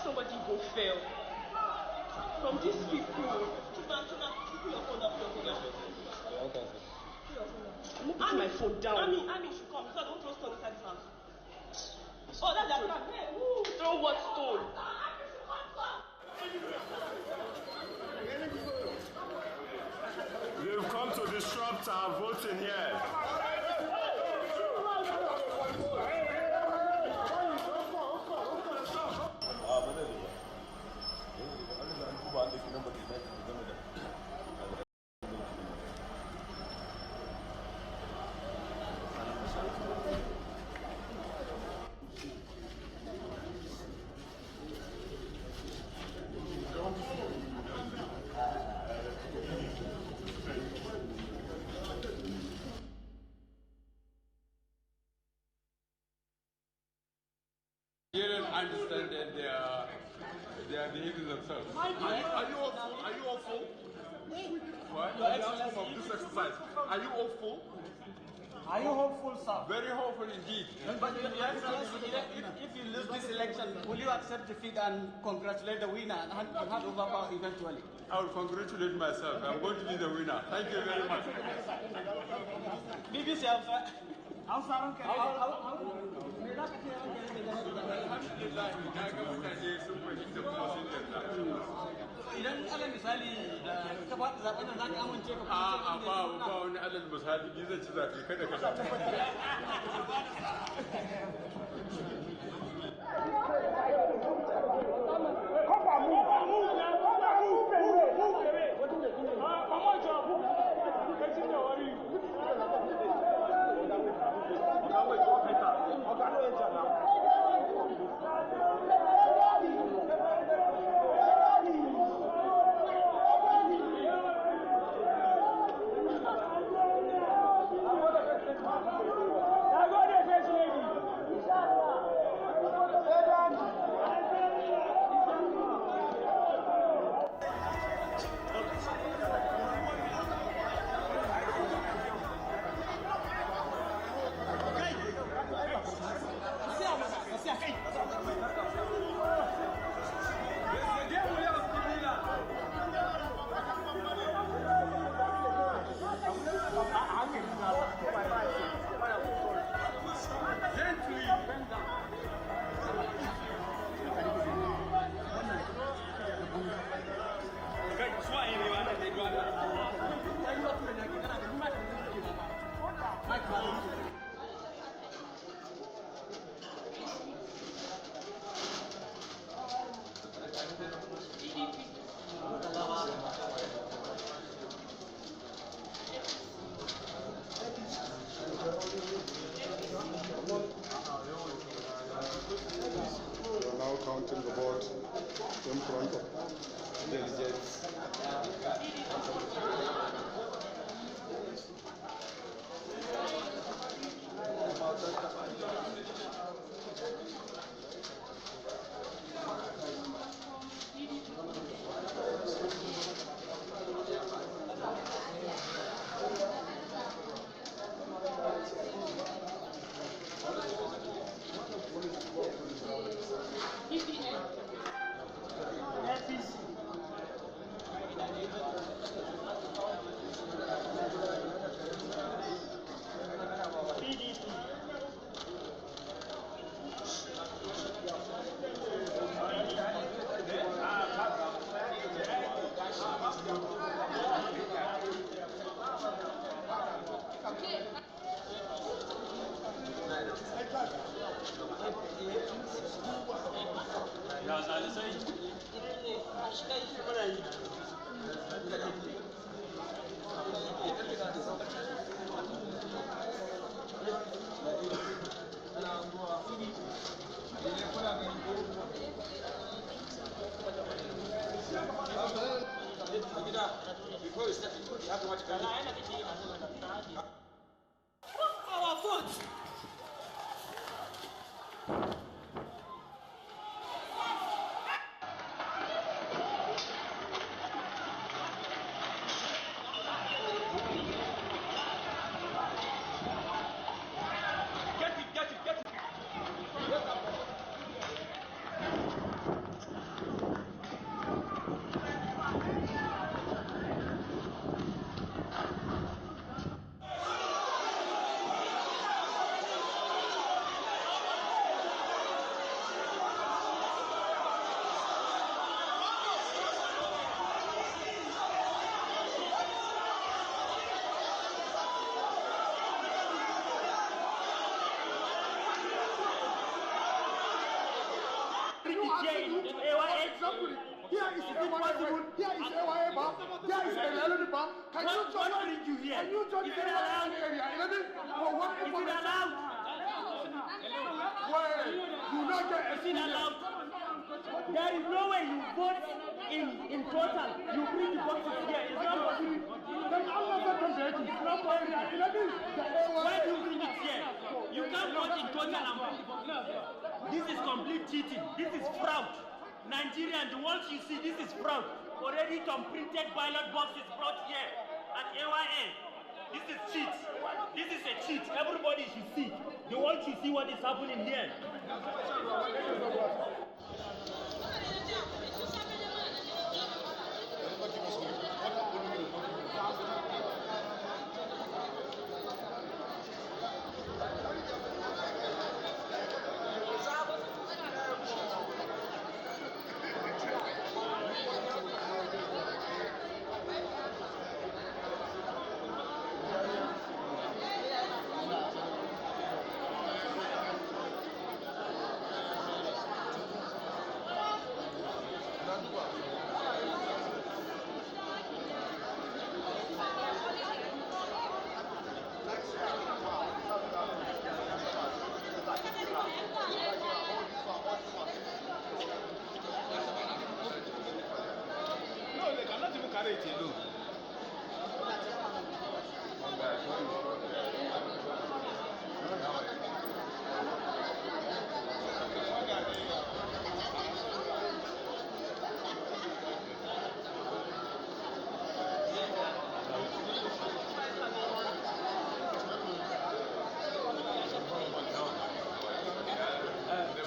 somebody go fail. From these people. Chuma, put your phone up, Okay. I'm putting my phone down. Ami should come, so I don't throw stone inside this house. Oh, that's their plan. Hey, woo! Throw what stone? They've come to disrupt our voting here. They don't understand that they are behaving themselves. Are you all full? What? From this exercise. Are you all full? Are you hopeful, sir? Very hopeful indeed. But if you lose this election, will you accept defeat and congratulate the winner and hand over power eventually? I will congratulate myself. I'm going to be the winner. Thank you very much. BBC Hausa. Idan alal misali ka ba da zaben nan za ka amince ka ba wani alal misali ni zan ci zafi kada ka Now counting the vote in front of delegates. Before we start, you have to watch our foot. Get it. bring it here in AYA? Here is AYA. Here is AYA bar. Here is Eleni bar. Can you join us? Can you join the AYA area? 11 for one information. Well, you not get a allowed. There is no way you vote in total. You bring the boxes here. It's not possible. Then Allah can do it. It's not possible. 11. Why do you bring it here? You can't vote in total. This is complete cheating. This is fraud. Nigeria and the world you see, this is fraud. Already some printed ballot boxes brought here at AYA. This is cheat. This is a cheat. Everybody should see. The world should see what is happening here.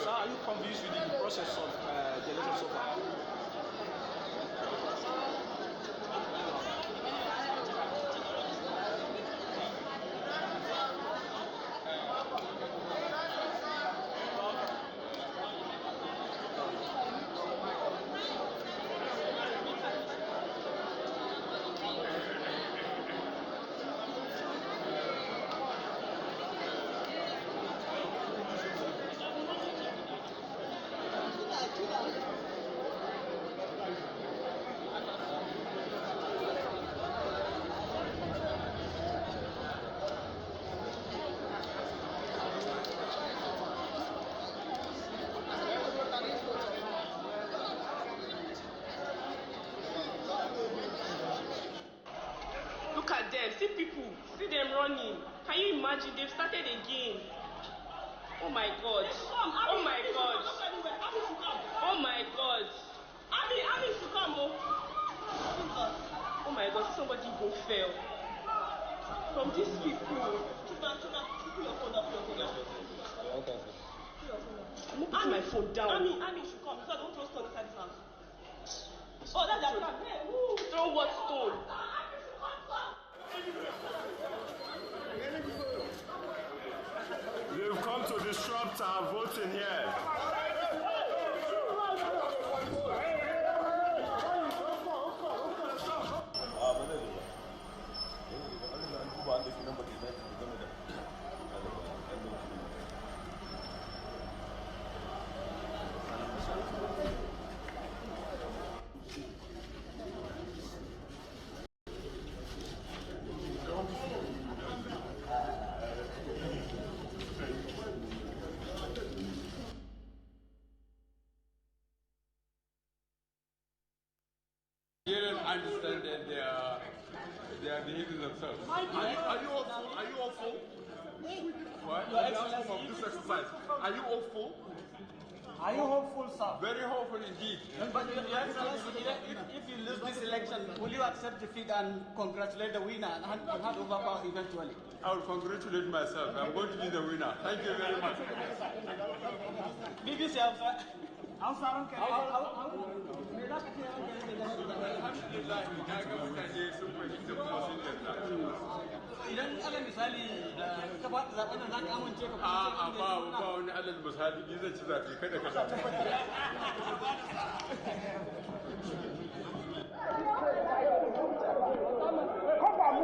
Are you convinced with the process of the election so far? Look at them, see people, see them running. Can you imagine? They've started again. Oh my God. Oh my God. Oh my God. Ami should come. Oh my God, somebody go fail. From these people. Okay. I'm putting my phone down. Ami should come. So I don't throw stone inside this house. Oh, that's their plan. Hey, throw what stone? They've come to disrupt our voting here. They don't understand that they are behaving themselves. Are you all full? Are you all full? What? Your I'm asking Excellency, from this exercise. Are you all full? Are you hopeful, sir? Very hopeful indeed. But Your Excellency, if you lose this election, will you accept defeat and congratulate the winner and hand over power eventually? I will congratulate myself. I'm going to be the winner. Thank you very much. BBC Hausa. Idan ala misali ka ba da zaben nan za ka amince ka ba wani alal misali ni zan ci zafi kada ka Come on,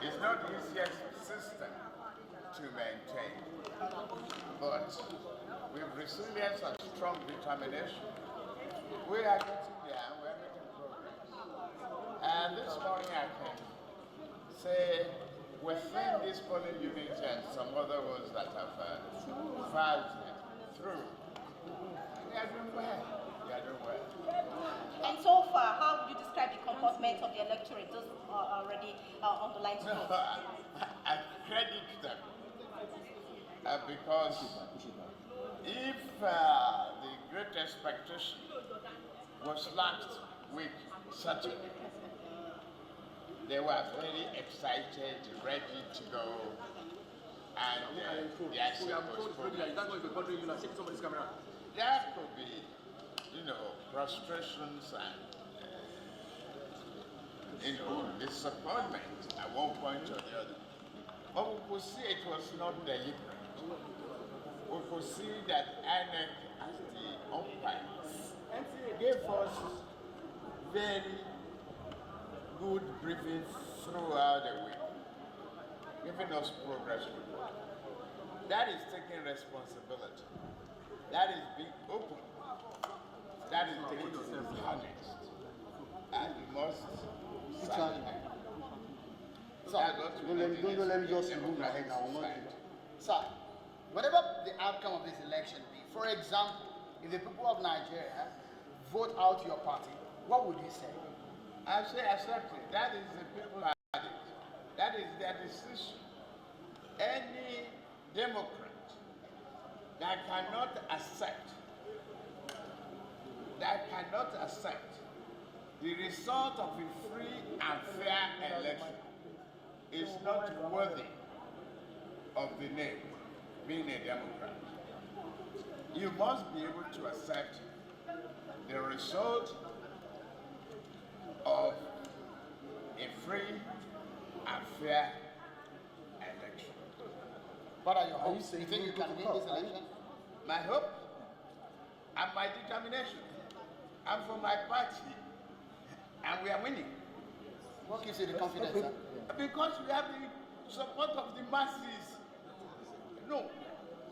It's not the easiest system to maintain, but with resilience and strong determination, we are getting there and we're making progress. And this morning I can say within this polling unit and some other ones that have filed through, they are doing well. They are doing well. And so far, how would you describe the comportment of the electorate? Those are already on the line to vote. I credit them because if the great expectation was last week, Saturday, they were very excited, ready to go, and the accident was postponed. There could be, frustrations and disappointment at one point or the other. But we could see it was not deliberate. We could see that INEC as the umpires gave us very good briefings throughout the week, giving us progress report. That is taking responsibility. That is being open. That is being honest. And we must stand there. Sir, don't let me just move my head now. Sir, whatever the outcome of this election be, for example, if the people of Nigeria vote out your party, what would you say? I say accept it. That is the people had it. That is their decision. Any Democrat that cannot accept the result of a free and fair election is not worthy of the name being a Democrat. You must be able to accept the result of a free and fair election. What are your hopes? You think you can win this election? My hope and my determination. I'm for my party, and we are winning. What gives you the confidence, sir? Because we have the support of the masses. No,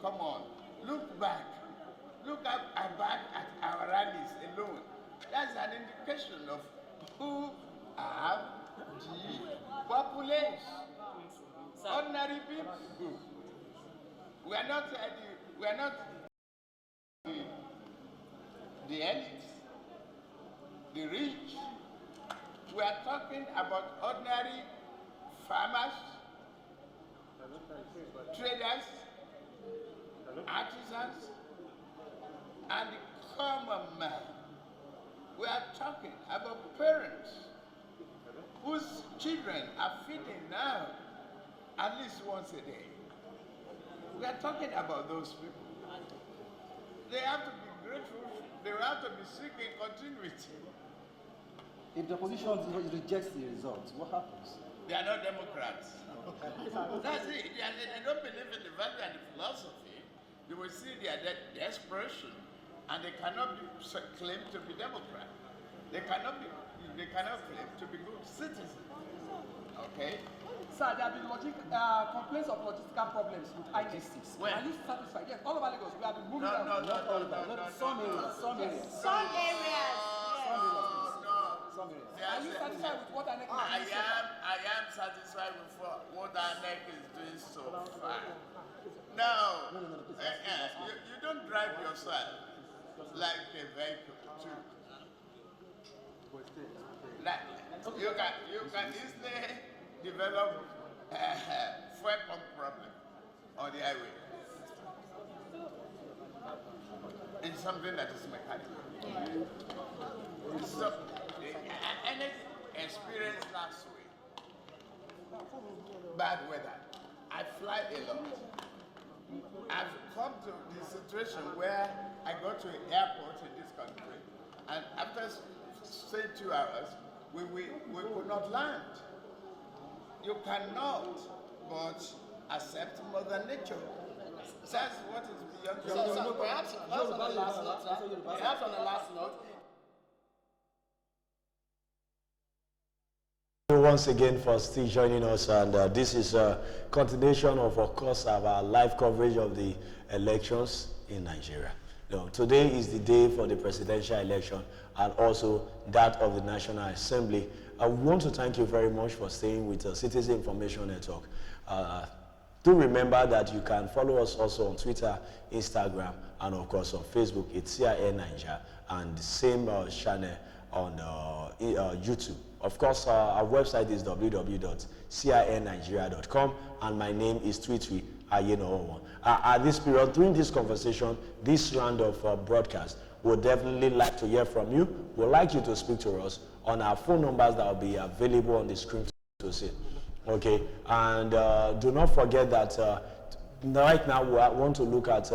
come on, look back. Look back at our rallies alone. That's an indication of who are the populace. Ordinary people. We are not the elites, the rich. We are talking about ordinary farmers, traders, artisans, and the common man. We are talking about parents whose children are feeding now at least once a day. We are talking about those people. They have to be grateful. They have to be seeking continuity. If the opposition rejects the results, what happens? They are not Democrats. That's it. They don't believe in the value and the philosophy. You will see their desperation, and they cannot claim to be Democrat. They cannot claim to be good citizens. Okay? Sir, there have been complaints of logistical problems with IGCs. Where? Are you satisfied? Yes, all over Lagos. We have been moving No. Some areas. Some areas. Are you satisfied with what INEC is doing? I am satisfied with what INEC is doing so far. Now, you don't drive yourself like a vehicle too. Like, you can easily develop fuel pump problem on the highway. It's something that is mechanical. So, any experience last week, bad weather. I fly a lot. I've come to the situation where I go to an airport in this country, and after say 2 hours, we could not land. You cannot but accept Mother Nature. That's what is beyond your So perhaps on the last note, once again for still joining us, and this is a continuation of course, our live coverage of the elections in Nigeria. Today is the day for the presidential election and also that of the National Assembly. We want to thank you very much for staying with Citizen Information Network. Do remember that you can follow us also on Twitter, Instagram, and of course on Facebook. It's CIN Nigeria, and the same channel on YouTube. Of course, our website is www.cinnigeria.com, and my name is Twitwi Ayeno. At this period, during this conversation, this round of broadcast, we'd definitely like to hear from you. We'd like you to speak to us on our phone numbers that will be available on the screen to see. Okay, and do not forget that right now we want to look at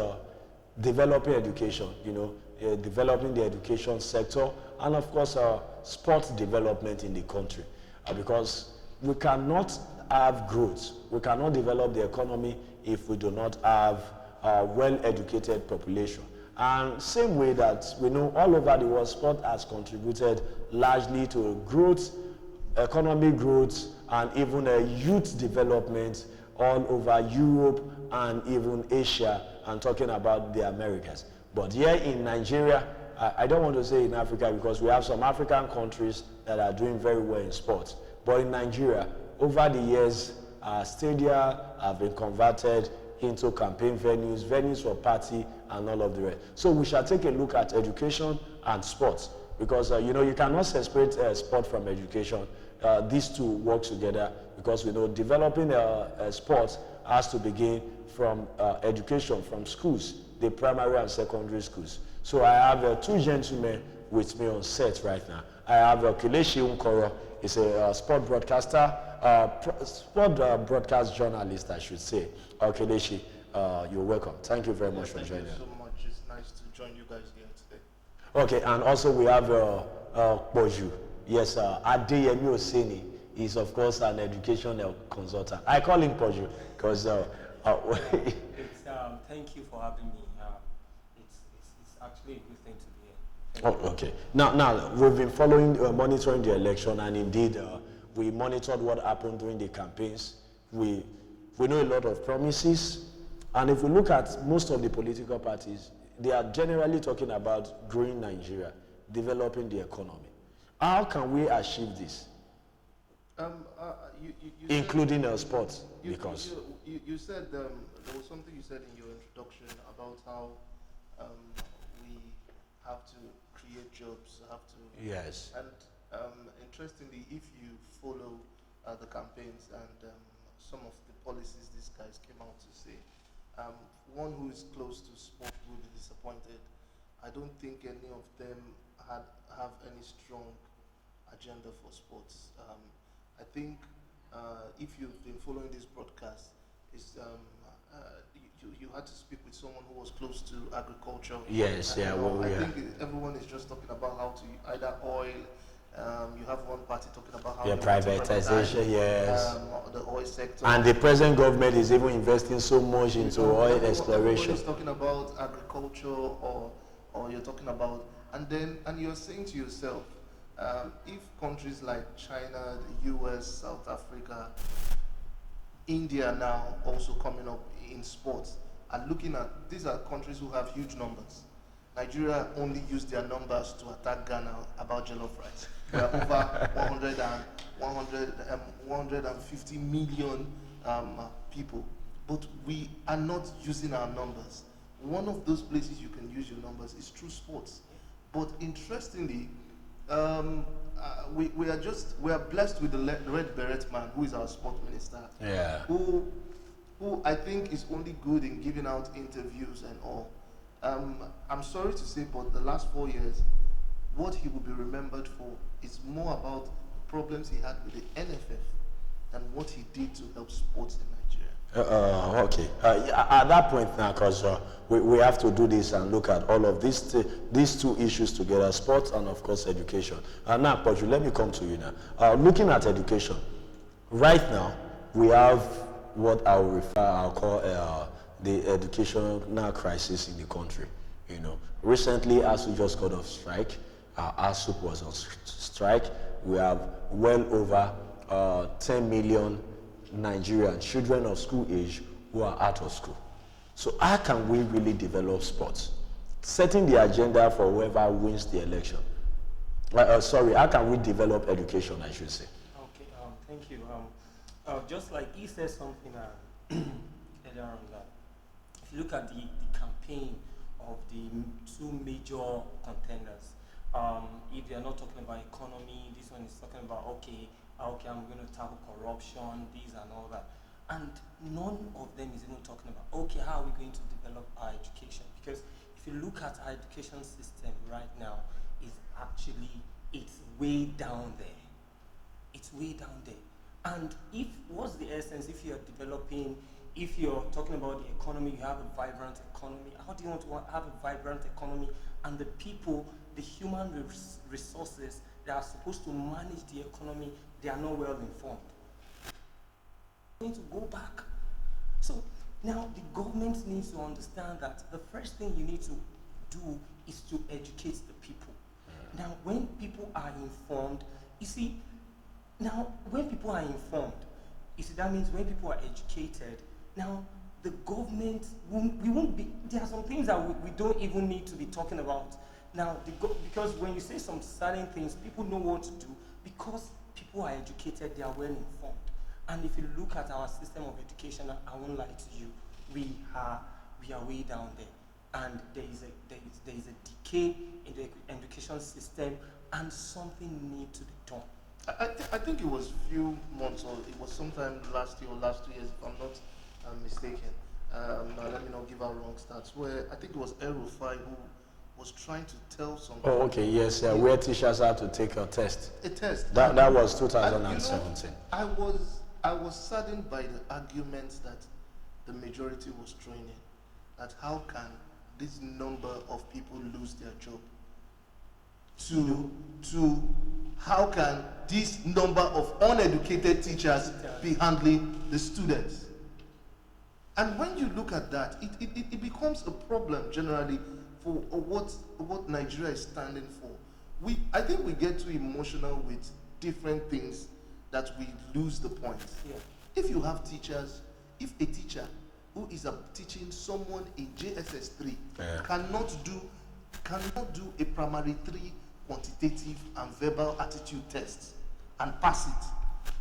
developing education, developing the education sector, and of course sports development in the country, because we cannot have growth, we cannot develop the economy if we do not have a well-educated population. And same way that we know all over the world, sport has contributed largely to growth, economic growth, and even youth development all over Europe and even Asia, and talking about the Americas. But here in Nigeria, I don't want to say in Africa, because we have some African countries that are doing very well in sports. But in Nigeria, over the years, stadia have been converted into campaign venues for party, and all of the rest. So we shall take a look at education and sports, because you cannot separate sport from education. These two work together, because we know developing sports has to begin from education, from schools, the primary and secondary schools. So I have two gentlemen with me on set right now. I have Kelechi Nkoro. He's a sport broadcaster, broadcast journalist, I should say. Kelechi, you're welcome. Thank you very much for joining us. Thank you so much. It's nice to join you guys here today. Okay, and also we have Poju. Yes, Adeyemi Oseni is of course an educational consultant. I call him Poju because thank you for having me. It's actually a good thing to be here. Oh, okay. Now we've been following, monitoring the election, and indeed we monitored what happened during the campaigns. We know a lot of promises, and if we look at most of the political parties, they are generally talking about growing Nigeria, developing the economy. How can we achieve this? Including sports, because you said there was something you said in your introduction about how we have to create jobs, yes. And interestingly, if you follow the campaigns and some of the policies these guys came out to say, one who is close to sport will be disappointed. I don't think any of them have any strong agenda for sports. I think if you've been following this broadcast, you had to speak with someone who was close to agriculture. Yes, I think everyone is just talking about how to either oil. You have one party talking about how privatization, yes, the oil sector. And the present government is even investing so much into oil exploration. Everyone is talking about agriculture, or you're talking about, and you're saying to yourself, if countries like China, the US, South Africa, India now also coming up in sports, are looking at, these are countries who have huge numbers. Nigeria only used their numbers to attack Ghana about jollof rice. We are over 150 million people, but we are not using our numbers. One of those places you can use your numbers is through sports. But interestingly, we are blessed with the Red Beret man, who is our sport minister, who I think is only good in giving out interviews and all. I'm sorry to say, but the last 4 years, what he will be remembered for is more about the problems he had with the NFF than what he did to help sports in Nigeria. Okay. Yeah, at that point now, because we have to do this and look at all of these two issues together, sports and of course education. Now, Poju, let me come to you now. Looking at education, right now we have what I'll call the educational crisis in the country. You know, recently ASU just got off strike. ASU was on strike. We have well over 10 million Nigerian children of school age who are out of school. So how can we really develop sports? Setting the agenda for whoever wins the election. How can we develop education, I should say? Okay, thank you. Just like he said something earlier on that, if you look at the campaign of the two major contenders, if they are not talking about economy, this one is talking about, okay, I'm going to tackle corruption, this and all that. And none of them is even talking about, okay, how are we going to develop our education? Because if you look at our education system right now, it's way down there. It's way down there. And what's the essence, if you're talking about the economy, you have a vibrant economy. How do you want to have a vibrant economy and the people, the human resources that are supposed to manage the economy, they are not well informed? We need to go back. So now the government needs to understand that the first thing you need to do is to educate the people. Now when people are informed, that means when people are educated, now the government there are some things that we don't even need to be talking about. Now, because when you say some certain things, people know what to do because people are educated, they are well informed. And if you look at our system of education, I won't lie to you, we are way down there. And there is a decay in the education system, and something needs to be done. I think it was a few months, or it was sometime last year or last 2 years, if I'm not mistaken. Now let me not give out wrong stats, where I think it was El Rufai who was trying to tell something. Oh, okay, yes, where teachers had to take a test. A test. That was 2017. I was saddened by the arguments that the majority was throwing in. That how can this number of people lose their job? To how can this number of uneducated teachers be handling the students? And when you look at that, it becomes a problem generally for what Nigeria is standing for. I think we get too emotional with different things that we lose the point. Yeah. If you have teachers, if a teacher who is teaching someone in JSS 3 cannot do a primary 3 quantitative and verbal aptitude test and pass it,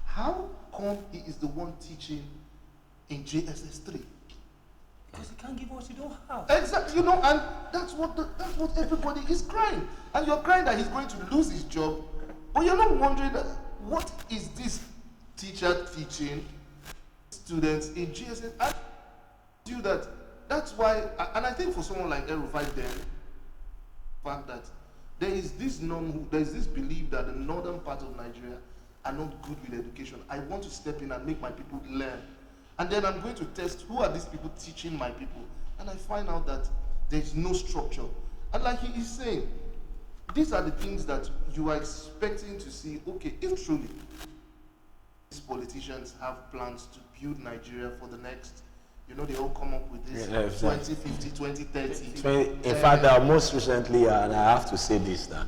how come he is the one teaching in JSS 3? Because you can't give what you don't have. Exactly, and that's what everybody is crying. And you're crying that he's going to lose his job, but you're not wondering that what is this teacher teaching students in GSS? I do that. That's why, and I think for someone like El Rufai, the fact that there is this belief that the northern part of Nigeria are not good with education. I want to step in and make my people learn. And then I'm going to test who are these people teaching my people. And I find out that there is no structure. And like he is saying, these are the things that you are expecting to see. Okay, if truly these politicians have plans to build Nigeria for the next, they all come up with this 2050, 2030. In fact, most recently, and I have to say this now,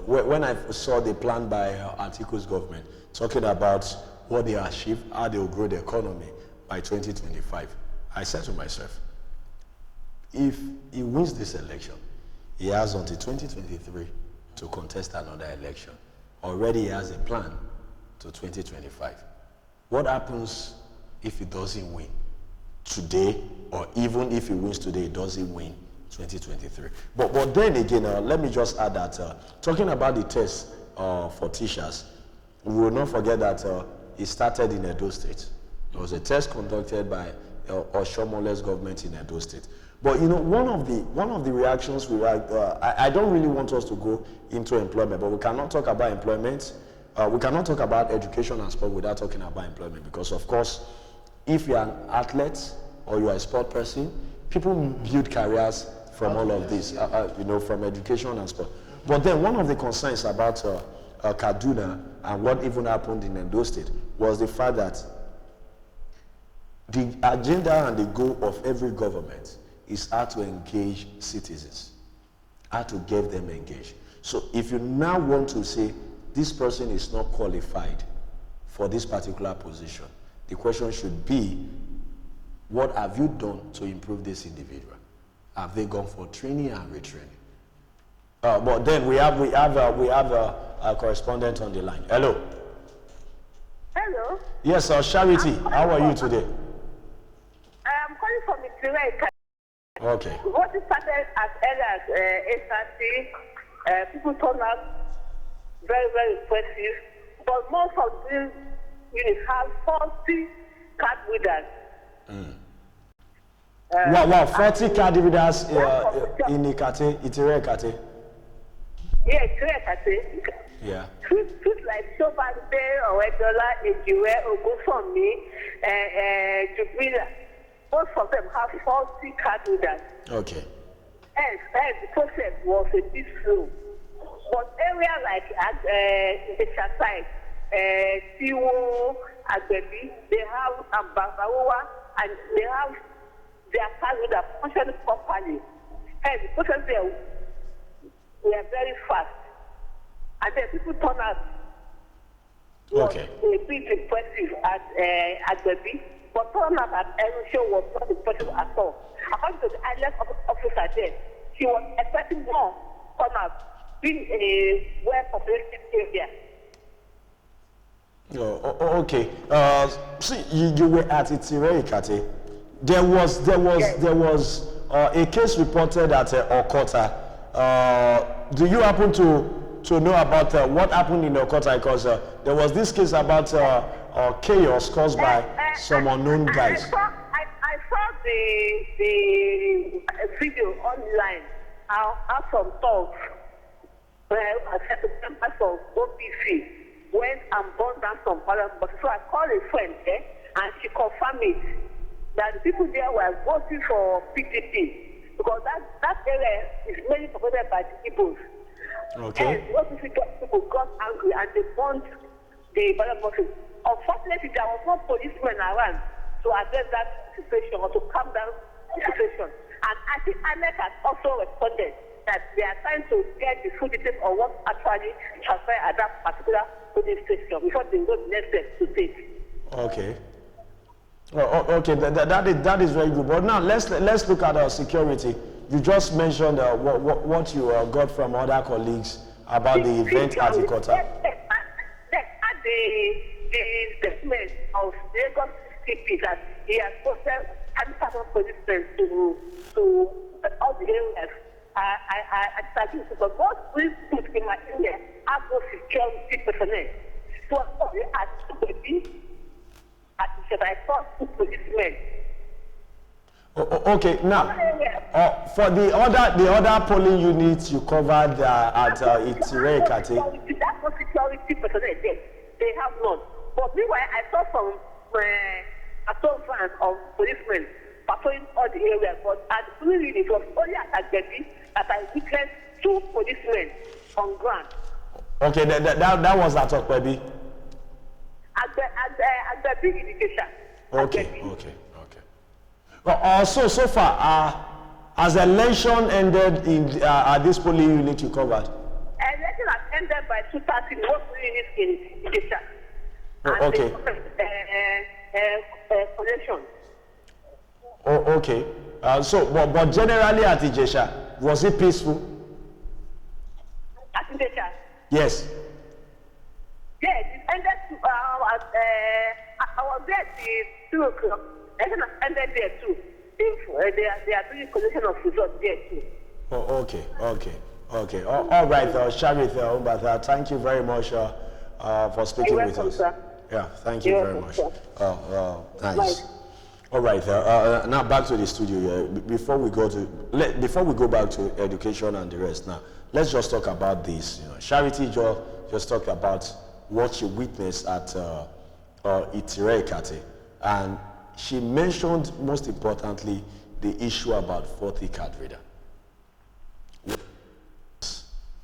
when I saw the plan by Atiku's government talking about what they achieve, how they will grow the economy by 2025, I said to myself, if he wins this election, he has until 2023 to contest another election. Already he has a plan to 2025. What happens if he doesn't win today, or even if he wins today, he doesn't win 2023? But then again, let me just add that talking about the test for teachers, we will not forget that it started in Edo State. There was a test conducted by Oshomole's government in Edo State. But one of the reactions I don't really want us to go into employment, but we cannot talk about employment. We cannot talk about education and sport without talking about employment, because of course If you're an athlete or you're a sport person, people build careers from all of this, from education and sport. But then one of the concerns about Kaduna and what even happened in Edo State was the fact that the agenda and the goal of every government is how to engage citizens, how to get them engaged. So if you now want to say this person is not qualified for this particular position, the question should be, what have you done to improve this individual? Have they gone for training and retraining? But then we have a correspondent on the line. Hello. Hello. Yes, Charity. How are you today? I'm calling from Itireka. Okay. What started as early as 8:30, people turned out very, very impressive. But most of these units have 40 card readers. Wow, 40 card readers in Itireka. Yeah, Itireka. Yeah. Truth like Shobande, Owedola, Ejiwe, Ogunfunmi, Jubrila. Most of them have 40 card readers. Okay. And the process was a bit slow. But areas like Ishasai, Tiwo, Agbebi, they have Ambasawa, and they have their card reader functioning properly. And the process there were very fast. And then people turn out. Okay. A bit impressive at Agbebi. But turnout at Erusho was not impressive at all. According to the ILS officer there, she was expecting more turnout being a well-populated area. Okay. See, you were at Itireka. There was a case reported at Okota. Do you happen to know about what happened in Okota? Because there was this case about chaos caused by some unknown guys. I saw the video online. How some thugs, I said to members of OPC, went and burned down some palace. But so I called a friend there, and she confirmed it that the people there were voting for PDP because that area is mainly populated by the Igbos. Okay. And OPC people got angry and they burned the ballot boxes. Unfortunately, there was no policemen around to address that situation or to calm down the situation. And I think INEC has also responded that they are trying to get the full details of what actually transpired at that particular police station before they go the next step to take. Okay. Okay, that is very good. But now let's look at our security. You just mentioned what you got from other colleagues about the event at Ikota. The statement of Lagos CP that he has posted 100,000 policemen to all the areas. I started to but most police in my area have no security personnel. So only at the I saw 2 policemen. Okay, now for the other polling units you covered at Itireka. That's no security personnel there. They have none. But meanwhile, I saw some patrol vans of policemen patrolling all the areas. But at the polling unit, it was only at Agbebi that I witnessed 2 policemen on ground. Okay, that was at Agbebi. Agbebi indication. Okay. So far, has election ended in at this polling unit you covered? Election has ended by 2:30. Most units in Ijesha. Okay. Collection. Okay. But generally at Ijesha, was it peaceful? At Ijesha? Yes. Yes, it ended. I was there till 2 o'clock. Election has ended there too. They are doing collection of results there too. Okay. All right, Sharith Umbatha, thank you very much for speaking with us. Sir. Yeah, thank you very much. Nice. All right, now back to the studio. Before we go back to education and the rest, now let's just talk about this. Charity just talked about what you witnessed at Itireka, and she mentioned, most importantly, the issue about faulty card reader.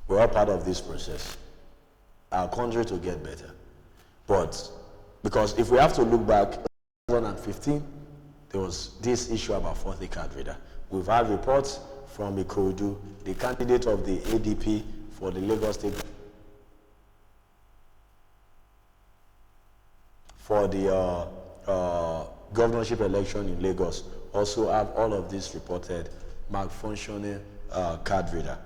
We're all part of this process. Our country to get better. But because if we have to look back, 2015, there was this issue about faulty card reader. We've had reports from Ikorodu, the candidate of the ADP for the Lagos State for the governorship election in Lagos, also have all of this reported malfunctioning card reader.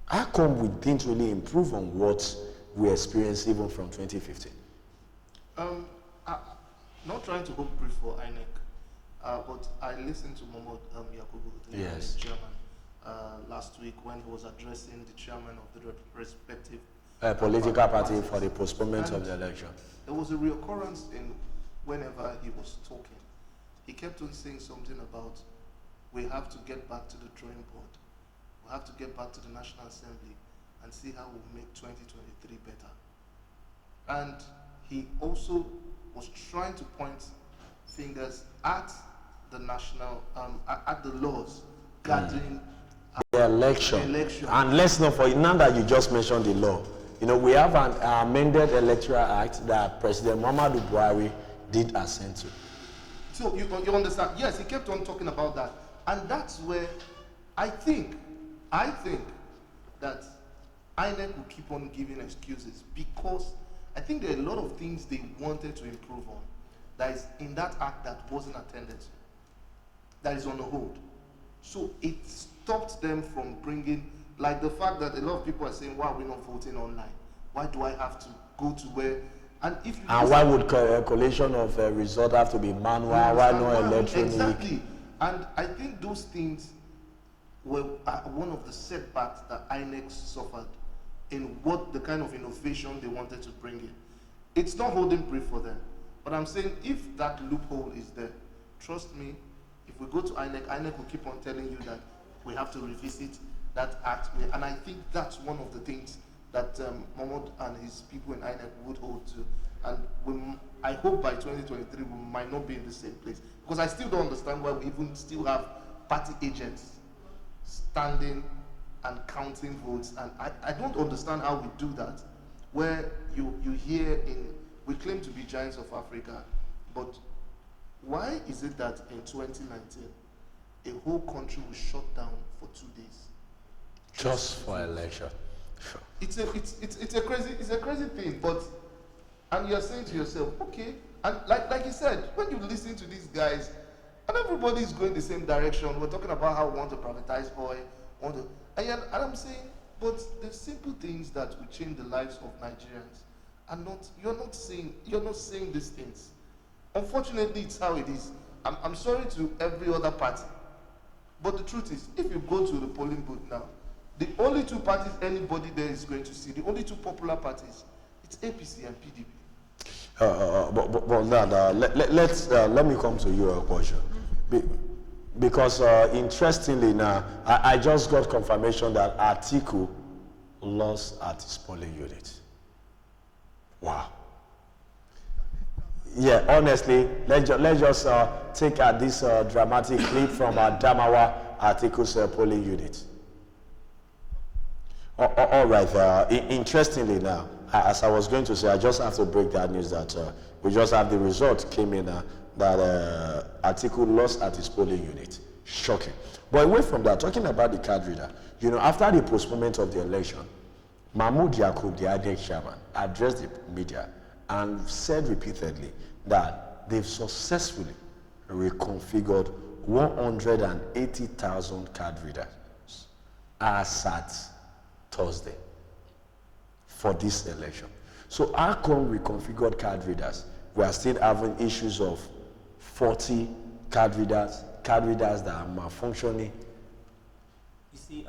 How come we didn't really improve on what we experienced even from 2015? Not trying to hold brief for INEC, but I listened to Mohamed Yakubu, the Yes. INEC chairman, last week when he was addressing the chairman of the respective Political party for the postponement of the election. There was a reoccurrence in whenever he was talking. He kept on saying something about we have to get back to the drawing board. We have to get back to the National Assembly and see how we make 2023 better. And he also was trying to point fingers at the national, at the laws guarding the election. And let's not forget, now that you just mentioned the law, you know, we have an amended Electoral Act that President Muhammadu Buhari did assent to. So you understand? Yes, he kept on talking about that. And that's where I think that INEC will keep on giving excuses, because I think there are a lot of things they wanted to improve on that is in that act that wasn't attended to, that is on the hold. So it stopped them from bringing, like the fact that a lot of people are saying, why are we not voting online? Why do I have to go to where? And if you why would collation of result have to be manual? Why not electronic? Exactly. And I think those things were one of the setbacks that INEC suffered in what the kind of innovation they wanted to bring in. It's not holding brief for them. But I'm saying if that loophole is there, trust me, if we go to INEC, INEC will keep on telling you that we have to revisit that act. And I think that's one of the things that Mohamed and his people in INEC would hold to. And I hope by 2023 we might not be in the same place. Because I still don't understand why we even still have party agents standing and counting votes. And I don't understand how we do that. Where you hear we claim to be giants of Africa, but why is it that in 2019, a whole country was shut down for 2 days? Just for election. Sure. It's a crazy thing, but and you're saying to yourself, okay, and like you said, when you listen to these guys, and everybody is going the same direction. We're talking about how we want to privatize oil, and I'm saying, but the simple things that will change the lives of Nigerians are not. You're not saying these things. Unfortunately, it's how it is. I'm sorry to every other party, but the truth is, if you go to the polling booth now, the only two parties anybody there is going to see, the only two popular parties, it's APC and PDP. But now, let me come to you, question. Because interestingly now, I just got confirmation that Atiku lost at his polling unit. Wow. Yeah, honestly, let's just take this dramatic clip from Adamawa Atiku's polling unit. All right. Interestingly now, as I was going to say, I just have to break that news that we just have the result came in that Atiku lost at his polling unit. Shocking. But away from that, talking about the card reader, you know, after the postponement of the election, Mahmoud Yakub, the INEC chairman, addressed the media and said repeatedly that they've successfully reconfigured 180,000 card readers as at Thursday for this election. So how come reconfigured card readers, we are still having issues of 40 card readers that are malfunctioning? You see,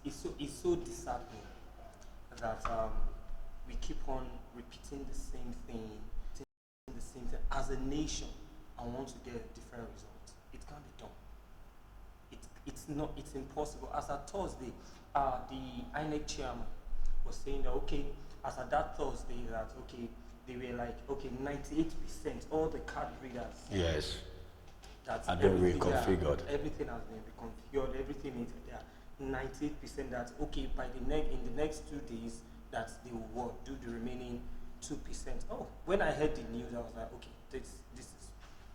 it's so disheartening that we keep on repeating the same thing, as a nation, and want to get a different result. It can't be done. It's impossible. As at Thursday, the INEC chairman was saying that, okay, as at that Thursday, that, okay, they were like, okay, 98%, all the card readers. Yes. That's Have been everything, reconfigured. Everything has been reconfigured, everything is there. 98% that, okay, by in the next 2 days, that they will do the remaining 2%. Oh, when I heard the news, I was like, okay, this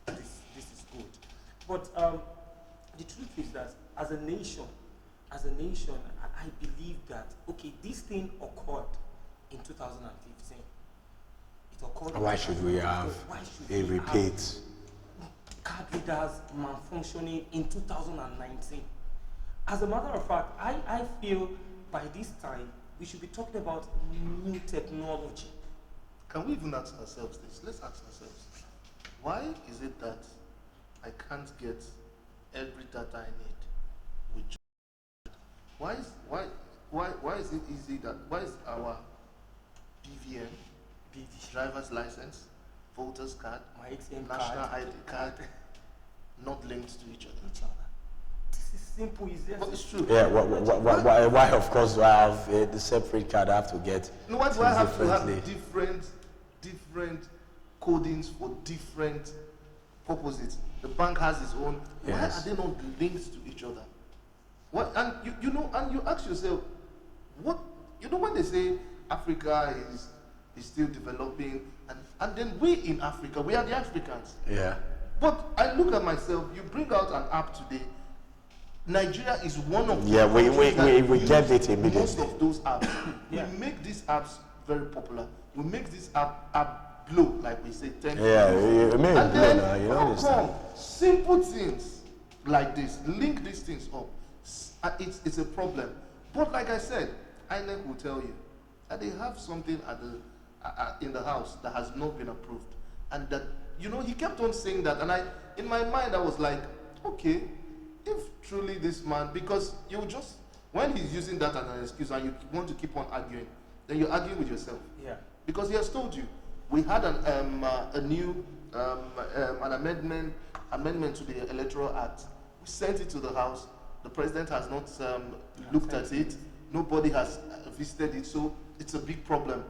is good. But the truth is that as a nation, I believe that, okay, this thing occurred in 2015. It occurred. Why should we have a repeat? Card readers malfunctioning in 2019. As a matter of fact, I feel by this time we should be talking about new technology. Can we even ask ourselves this? Let's ask ourselves, why is it that I can't get every data I need with why is it easy that why is our BVN, driver's license, voter's card, my ATM national card, ID card not linked to each other? This is simple, but it's true. Yeah, why of course do I have the separate card I have to get? No, why do I have to have different codings for different purposes? The bank has its own. Yes. Why are they not linked to each other? What, and you know, and you ask yourself, what, you know, when they say Africa is still developing, and then we in Africa, we are the Africans. Yeah. But I look at myself, you bring out an app today, Nigeria is one of the we get it immediately. Most of those apps, we make these apps very popular. We make this app blow, like we say, 10 you and blow then now, you how understand? come simple things like this, link these things up, it's a problem. But like I said, INEC will tell you that they have something at the in the house that has not been approved, and that, you know, he kept on saying that, and in my mind I was like, okay, if truly this man, because you just, when he's using that as an excuse and you want to keep on arguing, then you're arguing with yourself. Yeah. Because he has told you, we had a new an amendment to the Electoral Act. We sent it to the House. The president has not looked at it. Nobody has visited it, so it's a big problem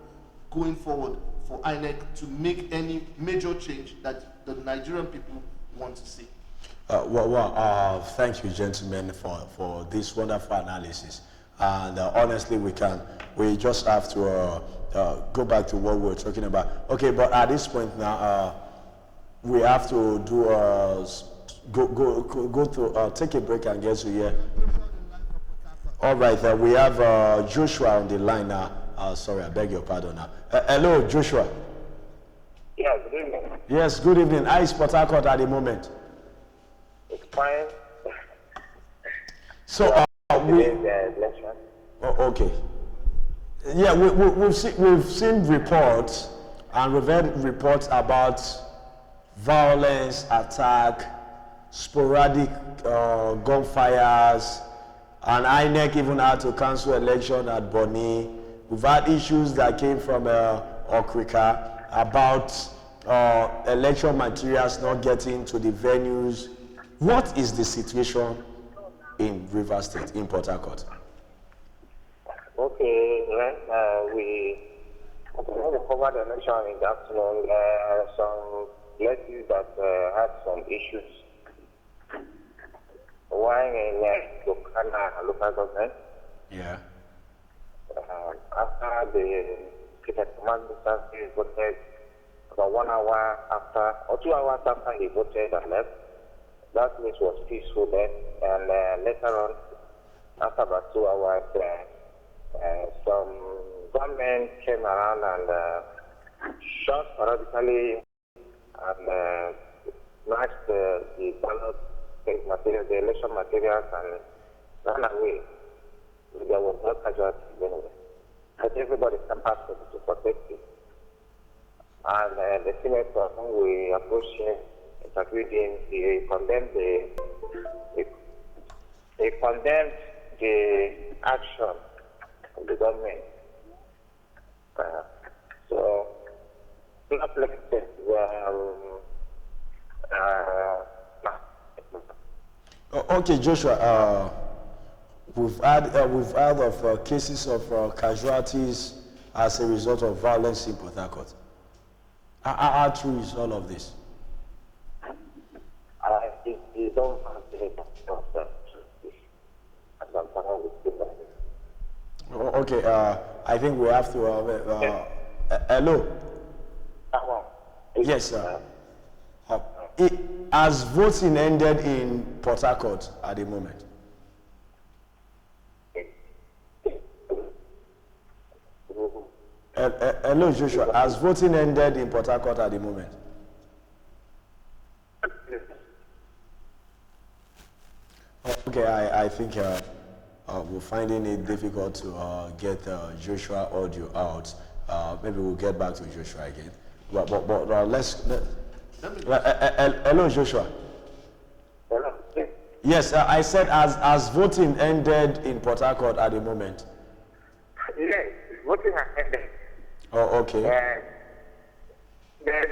going forward for INEC to make any major change that the Nigerian people want to see. Thank you, gentlemen, for this wonderful analysis. And honestly, we just have to go back to what we were talking about. Okay, but at this point now, we have to do go to take a break and get to here. All right, we have Joshua on the line now. Sorry, I beg your pardon now. Hello, Joshua. Yeah, good evening. Yes, good evening. How is Port Harcourt at the moment? It's fine. So, okay. Yeah, we've seen reports, and we've heard reports about violence, attack, sporadic gunfires, and INEC even had to cancel election at Bonny. We've had issues that came from Okrika about election materials not getting to the venues. What is the situation in Rivers State, in Port Harcourt? Okay, we covered the election in the afternoon. Some places that had some issues. One in local government. Yeah. After the command minister voted, about 1 hour after, or 2 hours after he voted and left, that place was peaceful then. And later on, after about 2 hours, some gunmen came around and shot radically and snatched the ballot material, the election materials, and ran away. There was no casualties anyway. But everybody camped to protect it. And the senator, whom we approached him, interviewed him, he condemned the action of the government. So, okay, Joshua. We've heard of cases of casualties as a result of violence in Port Harcourt. How true is all of this? You don't consider yourself. Okay, I think we have to. Hello. Yes, sir. Has voting ended in Port Harcourt at the moment? Hello, Joshua. Has voting ended in Port Harcourt at the moment? Okay, I think we're finding it difficult to get Joshua audio out. Maybe we'll get back to Joshua again. But hello, Joshua. Hello. Yes, I said has voting ended in Port Harcourt at the moment? Yes, voting has ended. Oh, okay. Then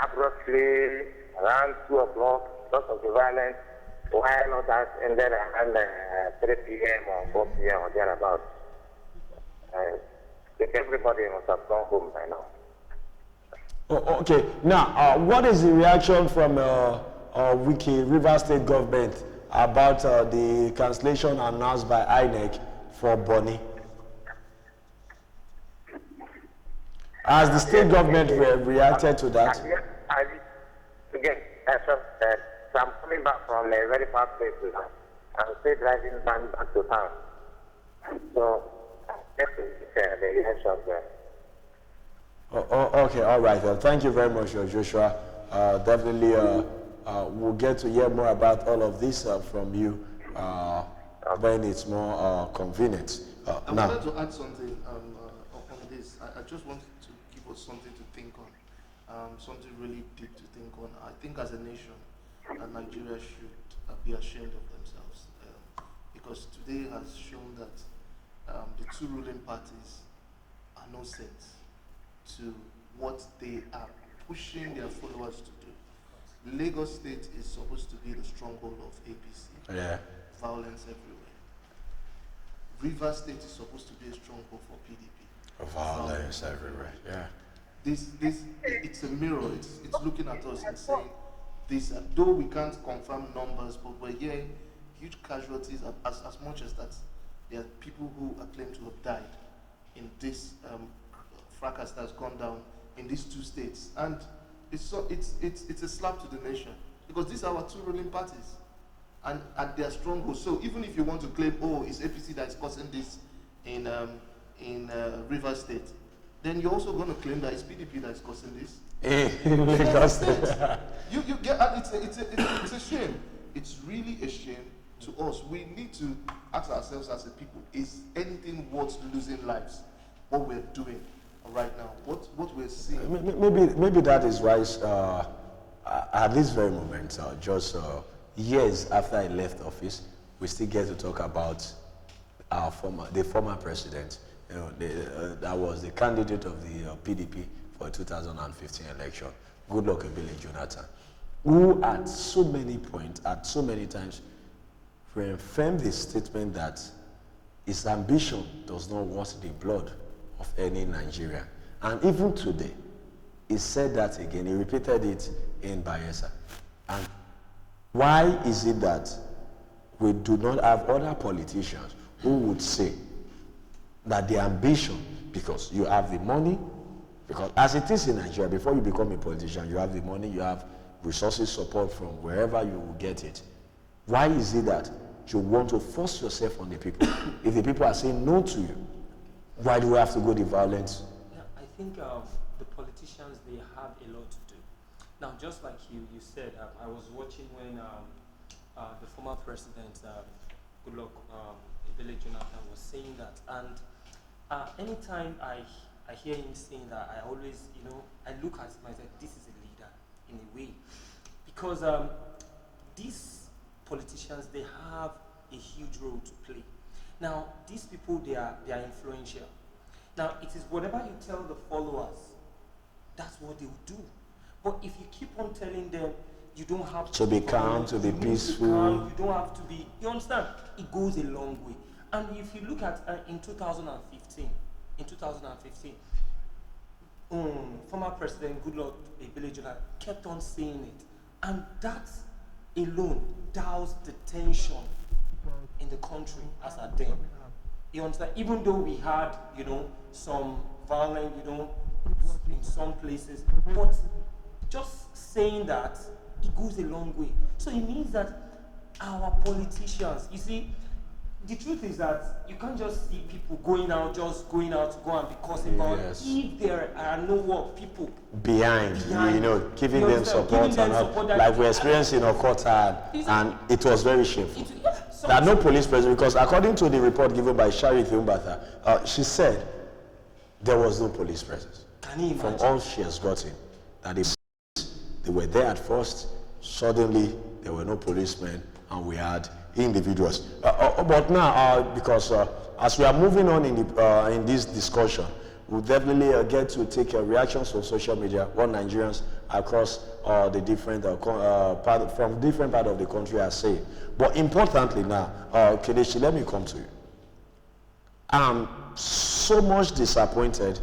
abruptly around 2 o'clock, lots of the violence, while others ended around 3 p.m. or 4 p.m. or thereabouts. Everybody must have gone home by now. Oh, okay. Now, what is the reaction from Wiki River State government about the cancellation announced by INEC for Bonny? Has the state government reacted to that? So I'm coming back from a very far place now. I'm still driving back to town. So, that's the reaction there. Okay, all right. Thank you very much, Joshua. Definitely, we'll get to hear more about all of this from you when it's more convenient. I wanted to add something on this. I just wanted to give us something to think on, something really deep to think on. I think as a nation, Nigeria should be ashamed of themselves because today has shown that the two ruling parties are no sense to what they are pushing their followers to do. Lagos State is supposed to be the stronghold of APC. Yeah. Violence everywhere. River State is supposed to be a stronghold for PDP. Violence everywhere. Yeah. It's a mirror. It's looking at us and saying this. Though we can't confirm numbers, but we're hearing huge casualties. As much as that, there are people who are claimed to have died in this fracas that has gone down in these two states, and it's a slap to the nation because these are our two ruling parties, and at their stronghold. So even if you want to claim, oh, it's APC that is causing this in River State, then you're also going to claim that it's PDP that is causing this. You get, and it's a shame. It's really a shame to us. We need to ask ourselves as a people: is anything worth losing lives? What we're doing right now, what we're seeing. Maybe that is why at this very moment, just years after I left office, we still get to talk about the former president. You know, that was the candidate of the PDP for the 2015 election, Goodluck Ebele Jonathan, who at so many points, at so many times, reaffirmed the statement that his ambition does not want the blood of any Nigerian. And even today, he said that again. He repeated it in Bayelsa. And why is it that we do not have other politicians who would say that the ambition, because you have the money, because as it is in Nigeria, before you become a politician, you have the money, you have resources, support from wherever you will get it. Why is it that you want to force yourself on the people? If the people are saying no to you, why do we have to go the violence? Yeah, I think the politicians, they have a lot to do. Now, just like you said, I was watching when the former president, Goodluck Ebele Jonathan, was saying that. And anytime I hear him saying that, I always, I look at him and say, this is a leader in a way. Because these politicians, they have a huge role to play. Now, these people, they are influential. Now, it is whatever you tell the followers, that's what they will do. But if you keep on telling them, you don't have to be calm, to be peaceful. You don't have to be, you understand? It goes a long way. And if you look at in 2015, former President Goodluck Ebele Jonathan kept on saying it, and that alone doused the tension in the country as at then. You understand? Even though we had, some violence, in some places, but just saying that, it goes a long way. So it means that our politicians, you see, the truth is that you can't just see people go and be causing violence if there are no work people behind, giving them support, like we experienced in Okota, and it was very shameful. There are no police presence, because according to the report given by Shari Thiumbatha, she said there was no police presence. Can you imagine? From all she has gotten, that they were there at first, suddenly there were no policemen, and we had individuals. But now, because as we are moving on in this discussion, we'll definitely get to take reactions on social media, what Nigerians across the different from different part of the country are saying. But importantly now, Keneshi, let me come to you. I'm so much disappointed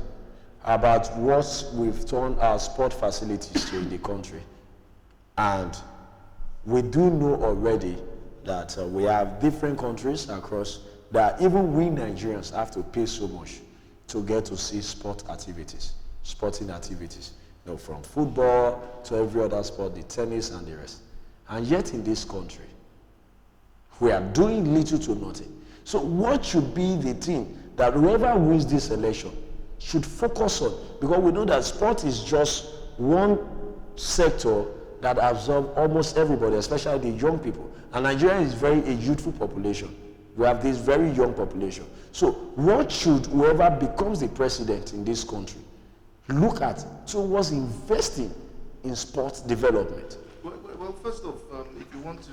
about what we've turned our sport facilities to in the country. And we do know already that we have different countries across that even we Nigerians have to pay so much to get to see sporting activities, from football to every other sport, the tennis and the rest. And yet in this country, we are doing little to nothing. So what should be the thing that whoever wins this election should focus on? Because we know that sport is just one sector that absorbs almost everybody, especially the young people. And Nigeria is a youthful population. We have this very young population. So what should whoever becomes the president in this country look at towards investing in sports development? Well, first off, if you want to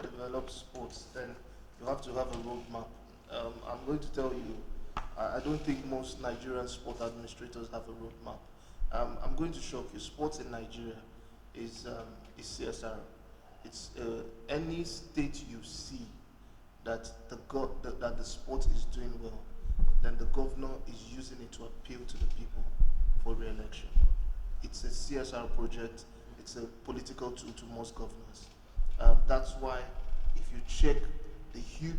develop sports, then you have to have a roadmap. I'm going to tell you, I don't think most Nigerian sport administrators have a roadmap. I'm going to shock you. Sports in Nigeria is CSR. It's any state you see that the sport is doing well, then the governor is using it to appeal to the people for re-election. It's a CSR project. It's a political tool to most governors. That's why if you check the huge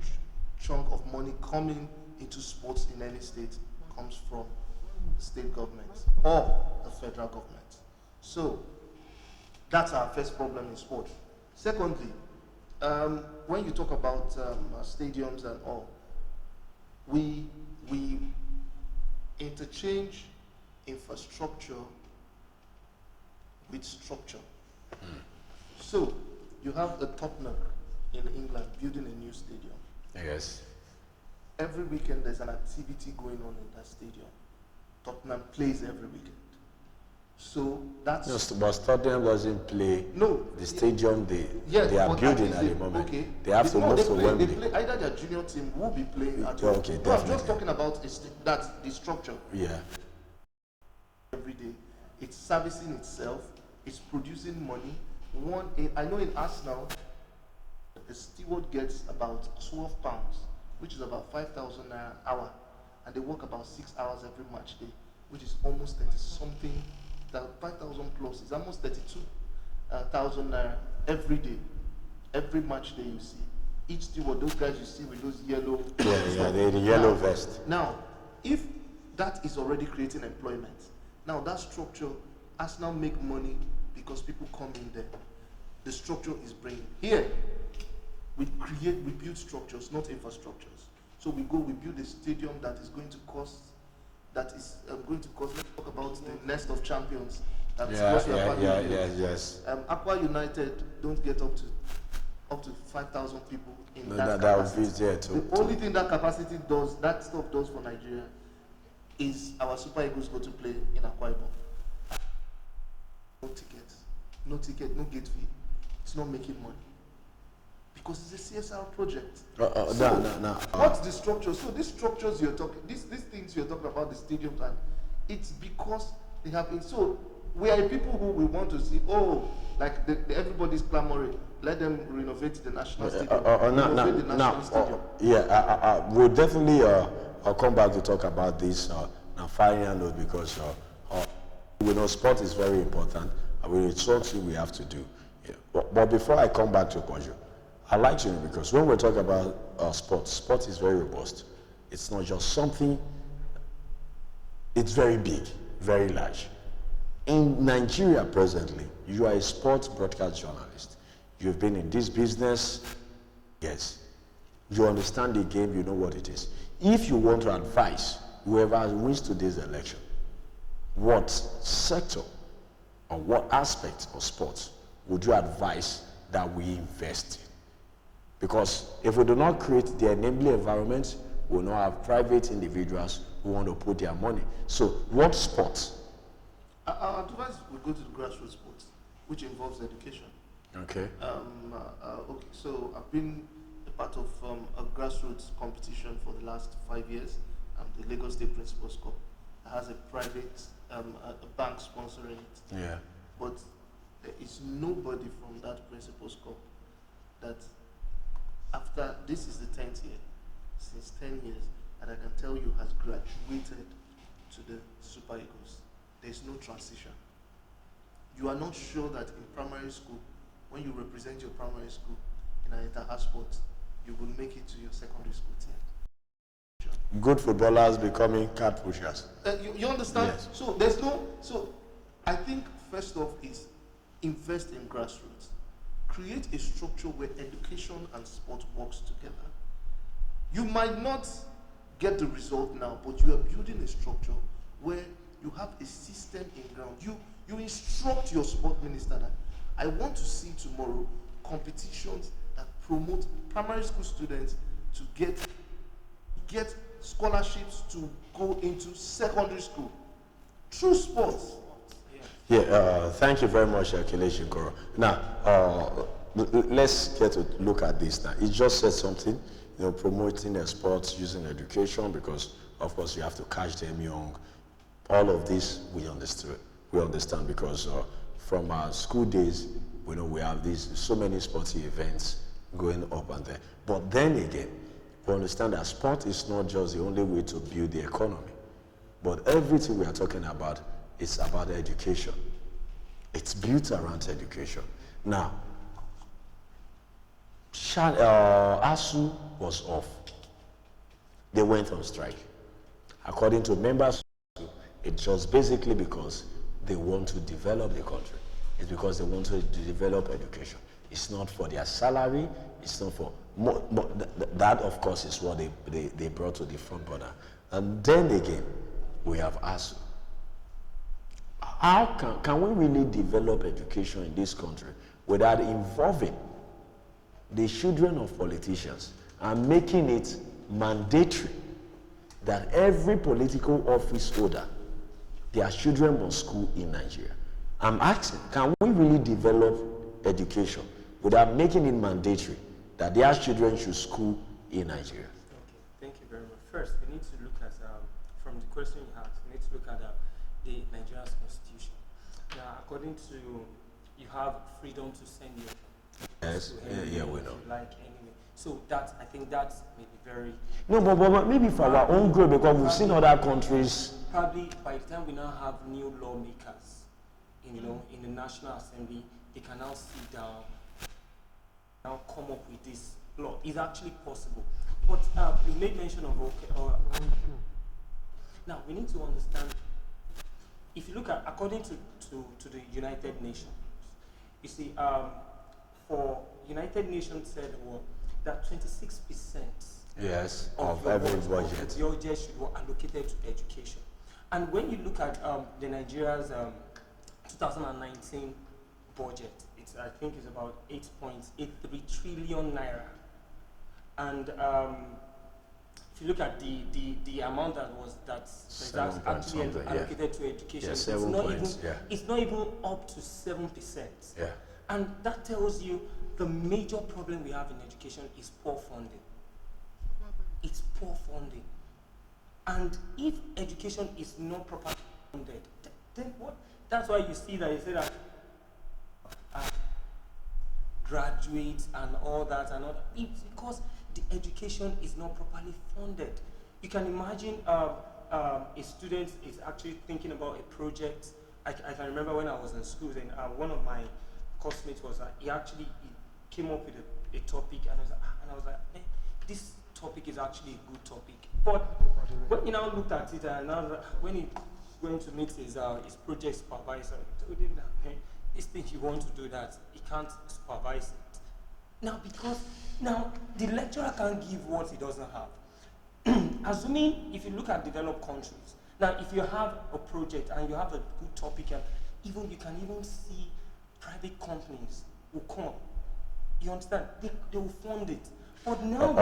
chunk of money coming into sports in any state comes from the state government or the federal government. So that's our first problem in sport. Secondly, when you talk about stadiums and all, we interchange infrastructure with structure. So you have the Tottenham in England building a new stadium. Yes. Every weekend there's an activity going on in that stadium. Tottenham plays every weekend. So that's... No, but Tottenham doesn't play the stadium they are building at the moment. Okay. They have to move to Wembley. They play, either their junior team will be playing at home. Okay, no, I'm just talking about that the structure. Yeah. Every day. It's servicing itself. It's producing money. I know in Arsenal, a steward gets about £12, which is about 5,000 an hour. And they work about 6 hours every match day, which is almost 30-something. That 5,000 plus is almost 32,000 every day, every match day you see. Each steward, those guys you see with those yellow, the yellow vest. Now, if that is already creating employment, now that structure has now make money because people come in there. The structure is bringing. Here, we build structures, not infrastructures. So we build a stadium that is going to cost. Let's talk about the nest of champions. Yes. Aqua United don't get up to 5,000 people in that capacity. The only thing that capacity does, that stuff does for Nigeria, is our Super Eagles go to play in Akwa Ibom. No ticket, no gate fee. It's not making money. Because it's a CSR project. What's the structure? So these structures you're talking, these things you're talking about, the stadiums, and it's because they have been. So we are people who we want to see. Everybody's clamoring. Let them renovate the national stadium. We'll definitely come back to talk about this now final note, because We know sport is very important, and it's something we have to do. Yeah. But before I come back to Kojo, I like to know, because when we're talking about sport is very robust. It's not just something, it's very big, very large. In Nigeria presently, you are a sports broadcast journalist. You've been in this business, yes. You understand the game, you know what it is. If you want to advise whoever wins today's election, what sector or what aspect of sports would you advise that we invest in? Because if we do not create the enabling environment, we will not have private individuals who want to put their money. So what sports? Our advice will go to the grassroots sports, which involves education. Okay. Okay, so I've been a part of a grassroots competition for the last 5 years, the Lagos State Principals Cup. It has a private a bank sponsoring it. Yeah. But there is nobody from that Principals Cup that, after this is the 10th year, since 10 years, and I can tell you has graduated to the Super Eagles. There's no transition. You are not sure that in primary school, when you represent your primary school in an inter-house sport, you will make it to your secondary school team. Good footballers becoming card pushers. You understand? Yes. So there's no, so I think first off is invest in grassroots. Create a structure where education and sport works together. You might not get the result now, but you are building a structure where you have a system in ground. You instruct your sport minister that I want to see tomorrow competitions that promote primary school students to get scholarships to go into secondary school through sports. Yeah, thank you very much, Kelechi Koro. Now, let's get to look at this now. It just said something, promoting the sports using education, because of course you have to catch them young. All of this we understand because from our school days, we have so many sporty events going up and there. But then again, we understand that sport is not just the only way to build the economy, but everything we are talking about is about education. It's built around education. Now, ASU was off. They went on strike. According to members, it's just basically because they want to develop the country. It's because they want to develop education. It's not for their salary. It's not for that, of course, is what they brought to the front burner. And then again, we have ASU. How can we really develop education in this country without involving the children of politicians and making it mandatory that every political office holder, their children must school in Nigeria? I'm asking, can we really develop education without making it mandatory that their children should school in Nigeria? Okay, thank you very much. First, we need to look at, from the question you asked, we need to look at the Nigeria's constitution. Now, according to, you have freedom to send your yes, yeah, we know. Like anyway. So that, I think that may be very... No, but maybe for our own growth, because we've seen other countries... Probably by the time we now have new lawmakers, in the National Assembly, they can now sit down, now come up with this law. It's actually possible. But you made mention of now we need to understand, if you look at, according to the United Nations, you see, for United Nations said that 26% yes, of every budget. Your budget should be allocated to education. And when you look at the Nigeria's 2019 budget, I think it's about 8.83 trillion naira. And if you look at the amount that's actually allocated to education, it's not even up to 7%. Yeah. And that tells you the major problem we have in education is poor funding. It's poor funding. And if education is not properly funded, then what? That's why you see that graduates and all that and all that. It's because the education is not properly funded. You can imagine a student is actually thinking about a project I can remember when I was in school, then one of my classmates was he came up with a topic, and I was like, hey, this topic is actually a good topic. But when he now looked at it, and now when he went to meet his project supervisor, he told him that, hey, this thing you want to do that, he can't supervise it. Now, because now the lecturer can't give what he doesn't have. Assuming if you look at developed countries, now if you have a project and you have a good topic, and you can even see private companies will come. You understand? They will fund it. But now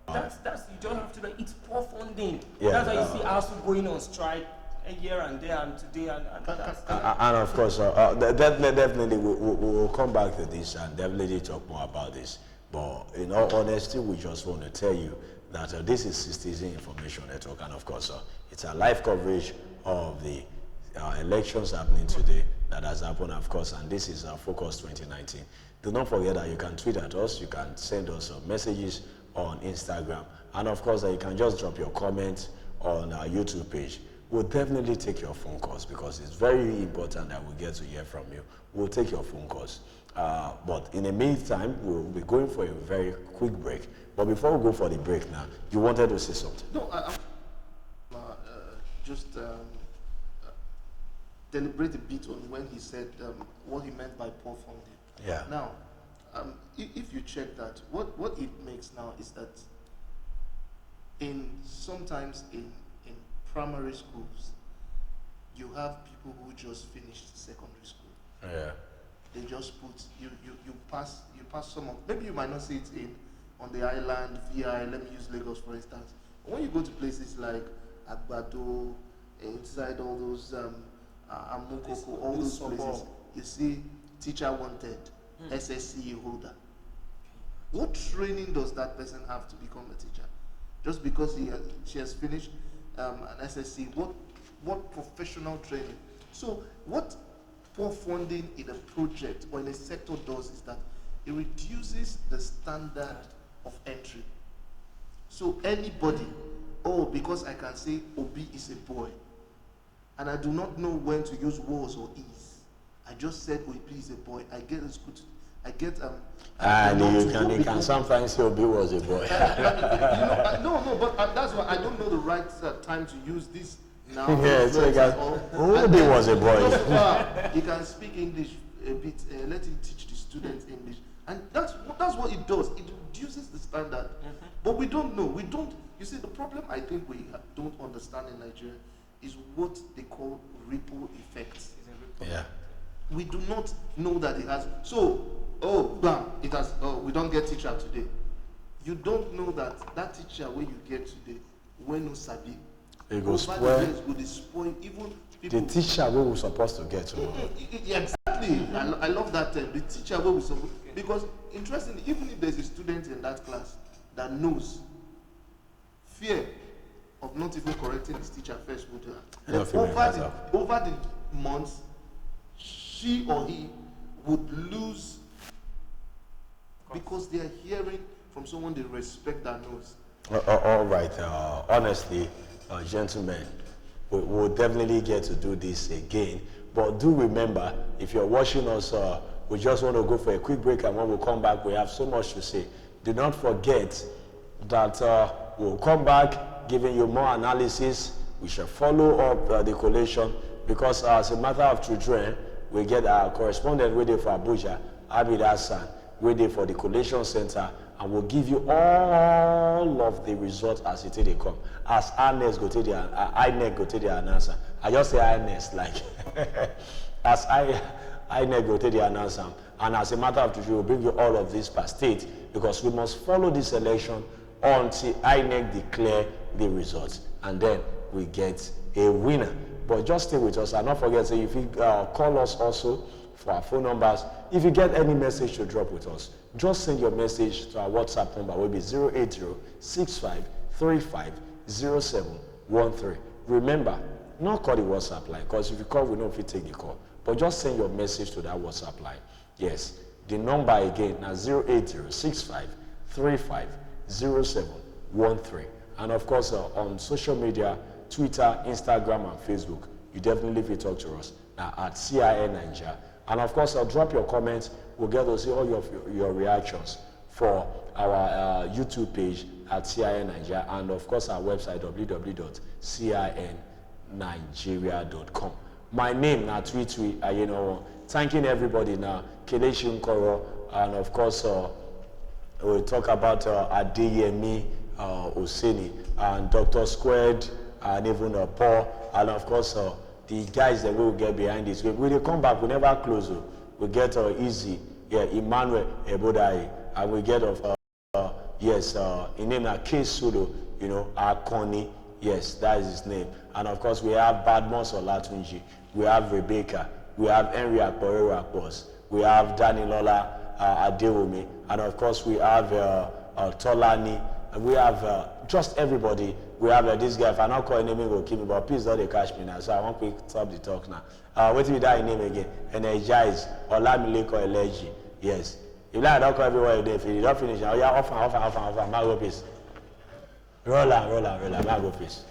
that's you don't have to, it's poor funding. Yeah, that's why you see ASU going on strike here and there and today and of course definitely we'll come back to this and definitely talk more about this. But in all honesty, we just want to tell you that this is Citizen Information Network, and of course it's a live coverage of the elections happening today that has happened, of course, and this is Focus 2019. Do not forget that you can tweet at us, you can send us messages on Instagram, and of course you can just drop your comments on our YouTube page. We'll definitely take your phone calls because it's very important that we get to hear from you. We'll take your phone calls. But in the meantime, we'll be going for a very quick break. But before we go for the break now, you wanted to say something? No, just deliberate a bit on when he said what he meant by poor funding. Yeah. Now, if you check that, what it makes now is that sometimes in primary schools, you have people who just finished secondary school. Yeah. They just put you pass some of, maybe you might not see it on the island, VI, let me use Lagos for instance. But when you go to places like Agbado, inside all those Amukoko, all those places, you see teacher wanted, SSC holder. What training does that person have to become a teacher? Just because she has finished an SSC, what professional training? So what poor funding in a project or in a sector does is that it reduces the standard of entry. So anybody, because I can say Obi is a boy, and I do not know when to use was or is, I just said Obi is a boy, I get a school, and you can sometimes say Obi was a boy. But that's why I don't know the right time to use this now. Yeah, so Obi was a boy. He can speak English a bit, let him teach the students English. And that's what it does. It reduces the standard. But we don't know. You see, the problem I think we don't understand in Nigeria is what they call ripple effects. Yeah. We do not know that it has. So, bam, it has. We don't get teacher today. You don't know that teacher where you get today, when no sabi, it goes spoil. Even people. The teacher we were supposed to get to. Yeah, exactly. I love that term. The teacher where we supposed, because interestingly, even if there's a student in that class that knows, fear of not even correcting his teacher first would over the months, she or he would lose because they are hearing from someone they respect that knows. All right. Honestly, gentlemen, we'll definitely get to do this again. But do remember, if you're watching us, we just want to go for a quick break, and when we come back, we have so much to say. Do not forget that we'll come back giving you more analysis. We shall follow up the collation, because as a matter of truth, we get our correspondent ready for Abuja, Abid Hassan, ready for the collation center, and we'll give you all of the results as it come. As INEC go to the announcer. I just say INEC like as INEC go to the announcer. And as a matter of truth, we'll bring you all of this per state, because we must follow this election until INEC declare the results, and then we get a winner. But just stay with us, and don't forget, so if you call us also for our phone numbers, if you get any message to drop with us, just send your message to our WhatsApp number, will be 080-6535-0713. Remember, not call the WhatsApp line, because if you call, we know if you take the call. But just send your message to that WhatsApp line. Yes, the number again, now 080-6535-0713. And of course, on social media, Twitter, Instagram, and Facebook, you definitely feel talk to us now at CIN Nigeria. And of course, drop your comments. We'll get to see all your reactions for our YouTube page at CIN Nigeria, and of course our website www.cinnigeria.com. My name now Tweetwe Ayenowo. Thanking everybody now, Kelechi Nkoro, and of course we'll talk about Adeyemi Oseni and Dr. Squared and even Paul, and of course the guys that will get behind this. When they come back, we never close. We get Easy, Emmanuel Ebodai, and we get of in name K Sudo, Akoni, yes, that is his name. And of course we have Badmos Olatunji, we have Rebecca, we have Henry Akporero Akpos, we have Danilola Adewumi, and of course we have Tolani, and we have just everybody. We have this guy, if I not call him, he will kill me, but please don't catch me now, so I won't quick stop the talk now. What will that name again? Energize, Olamileko Eleji, yes. If I don't call everywhere, if you don't finish, oh yeah, off, my go peace. Roll on, my go peace.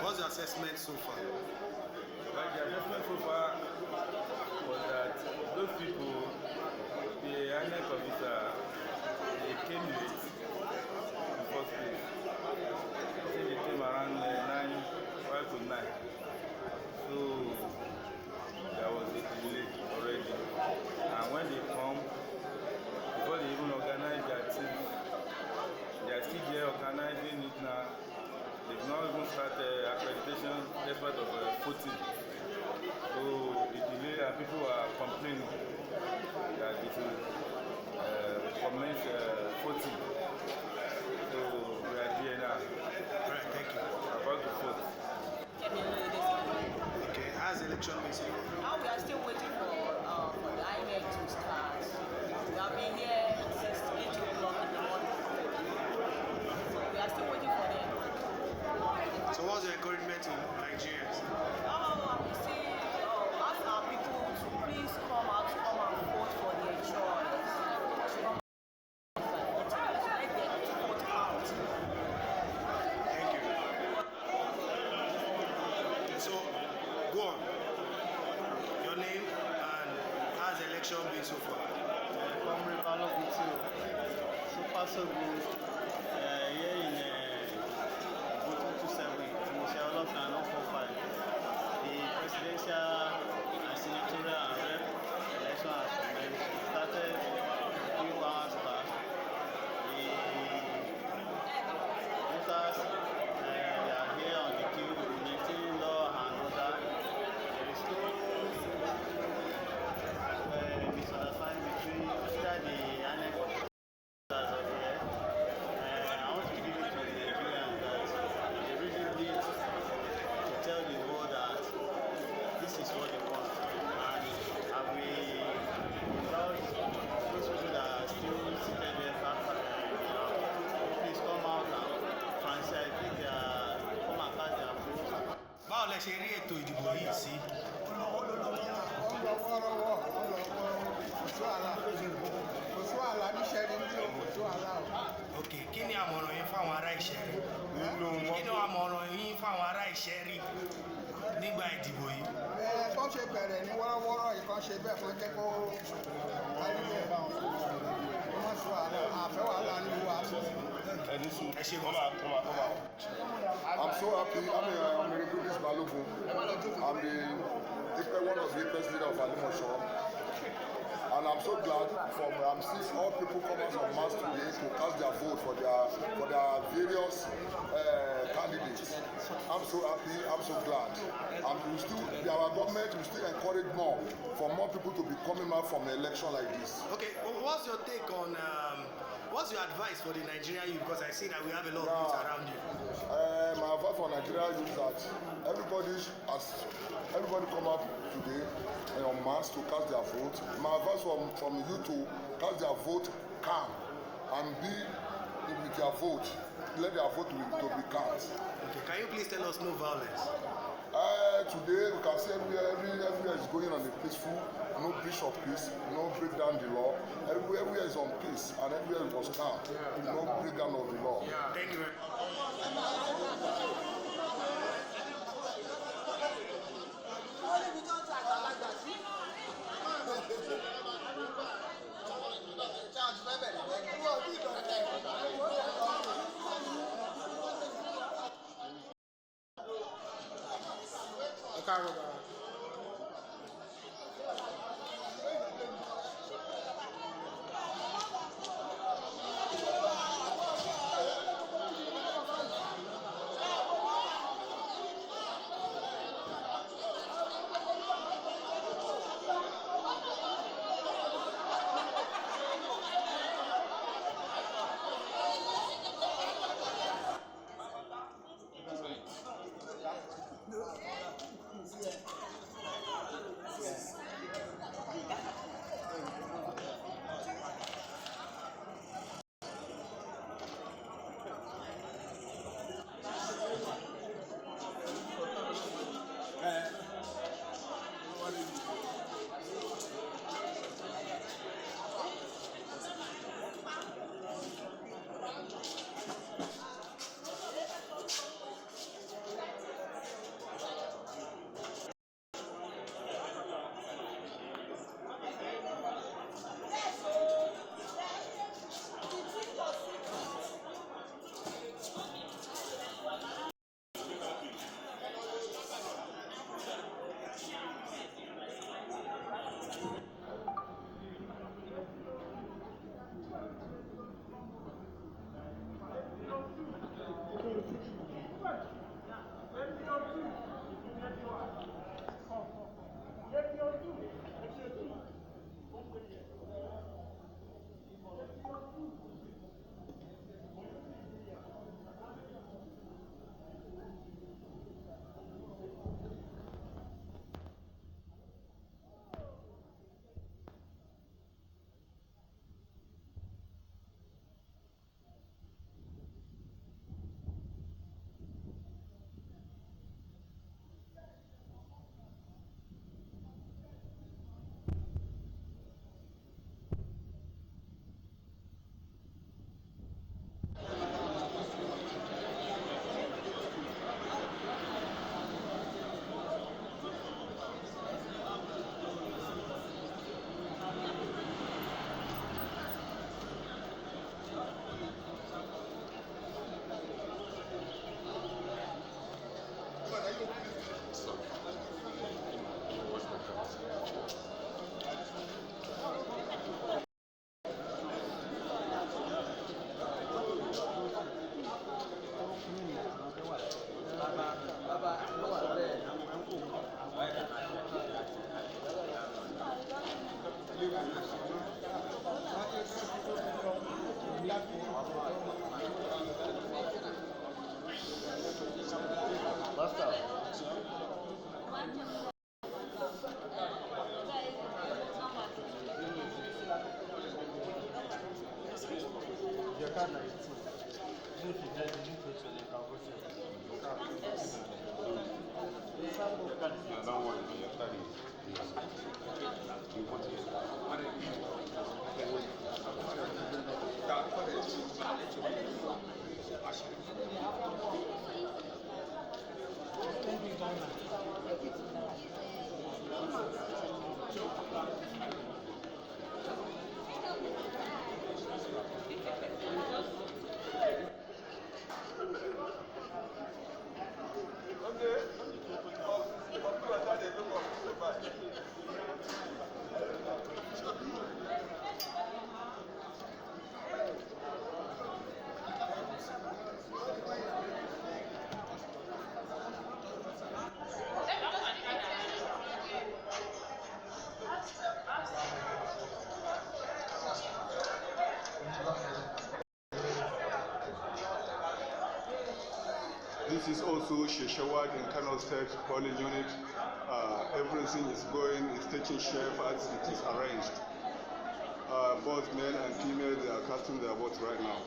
What's the assessment so far? Like the assessment so far was that those people, the INEC officer, they came late in the first place. I think they came around 5 to 9. So there was a delay already. And when they come, before they even organize their team, they are still there organizing it now. They've not even started accreditation despite of voting. So the delay and people are complaining that it will commence voting. So we are here now. Right, thank you. About to vote. Okay, how's the election meeting? Now we are still waiting for the INEC to start. We have been here since 8 o'clock in the morning. So we are still waiting for them. So what's the encouragement to Nigerians? We say, ask our people to please come out, come and vote for their choice. Let them vote out. Thank you. So, go on. name and how's the election been so far? Comrade Carlos Mitio. So far so good. Here in voting 227, Michelle Olofin and 045. The presidential and senatorial and rep election has commenced. Started a few hours back. The voters they are here on the queue, maintaining law and order. There is no misunderstanding between either the INEC officers or here. I want to give it to the Nigerians that they really need to tell the world that this is what they want. And we urge those people that are still seated there, please come out and franchise, come and cast their votes. Báwo lẹ ṣe rí ètò ìdìbò yìí sí? Ok, kí ni àmọ̀ràn yín fáwọn ará Ìṣẹ̀rí? Kí ni àmọ̀ràn yín fáwọn ará Ìṣẹ̀rí nígbà ìdìbò yìí? Tó ṣe bẹ̀rẹ̀ ní wọ́rọ́wọ́rọ́ yìí kan ṣe bẹ́ẹ̀ kan jẹ́ kó kárí bẹ́ẹ̀ bá wọn. Wọ́n sọ àfẹ́ wàhálà ní ìwà àti. Ẹ ṣe wọ́n. I'm so happy. I'm the British Balogun. I'm one of the apex leader of Alimosho. And I'm so glad I'm seeing all people come out en masse today to cast their vote for their various candidates. I'm so happy, I'm so glad. And our government will still encourage for more people to be coming out from an election like this. Okay, what's your take on, what's your advice for the Nigerian youth? Because I see that we have a lot of youth around you. My advice for Nigerian youth is that everybody come out today en masse to cast their vote. My advice from you to cast their vote calm and be with their vote. Let their vote to be cast. Okay, can you please tell us no violence? Today we can see everywhere is going on a peaceful, no breach of peace, no break down the law. Everywhere is on peace and everywhere was calm. No break down of the law. Thank you very much. Yeah. This is also Sheshawat in Kano State polling unit. Everything is going, is taking shape as it is arranged. Both men and female, they are casting their votes right now.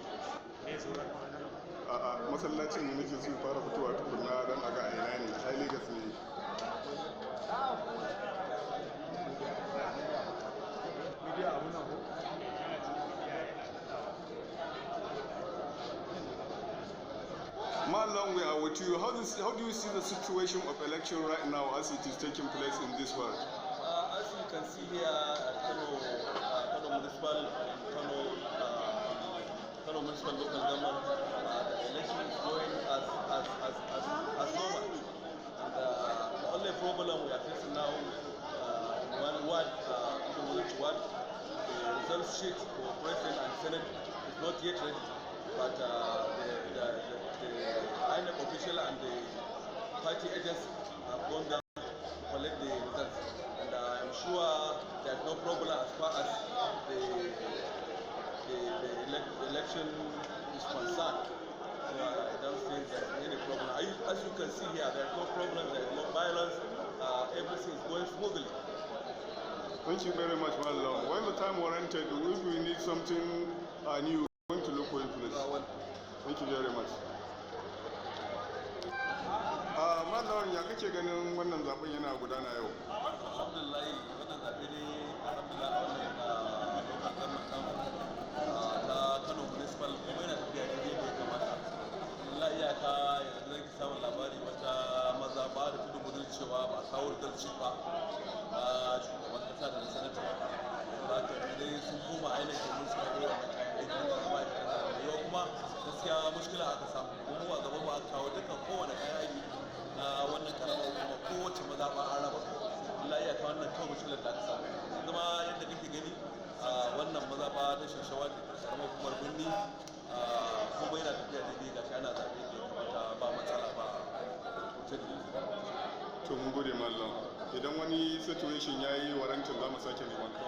Masallacin da nake so fara fitowa tukunna don a ga ina ne, ai Lagos ne. Malong, we are with you. How do you see the situation of election right now as it is taking place in this world? As you can see here at Kano Municipal Local Government, the election is going as normal. And the only problem we are facing now in one ward, the result sheet for President and Senate is not yet ready. But the INEC official and the party agents have gone down to collect the results. And I'm sure there's no problem as far as the election is concerned. So I don't think there's any problem. As you can see here, there's no problem, there's no violence, everything is going smoothly. Thank you very much, Malong. When the time warranted, if we need something new, we're going to look for you, please. Thank you very much. Malong, ya kake ganin wannan zaben yana gudana yau? Alhamdulillah, wannan zaɓe ne, alhamdulillah, ta Kano Municipal kuma yana tafiya daidai da ya kamata. Allah iyaka yanzu zai samun labari wata maza ba da tudu gudun cewa ba a kawo dalci ba na shugaban kasa da na sanata ba. Za ka dai sun koma ainihin domin su kawo wannan kayan aiki da kuma yau kuma gaskiya mushkila aka samu. Kuma a gaba ba aka kawo dukkan kowane kayan aiki na wannan karamar kuma kowace maza ba an raba. Allah iyaka wannan kawai mushkilar da aka samu. Kuma yadda kake gani wannan maza ba ta shashawa da karamar hukumar birni kuma yana tafiya daidai ga shi ana zaɓe da ya kamata ba matsala ba. To mun gode Mallam. Idan wani situation ya yi warantin za mu sake neman ka.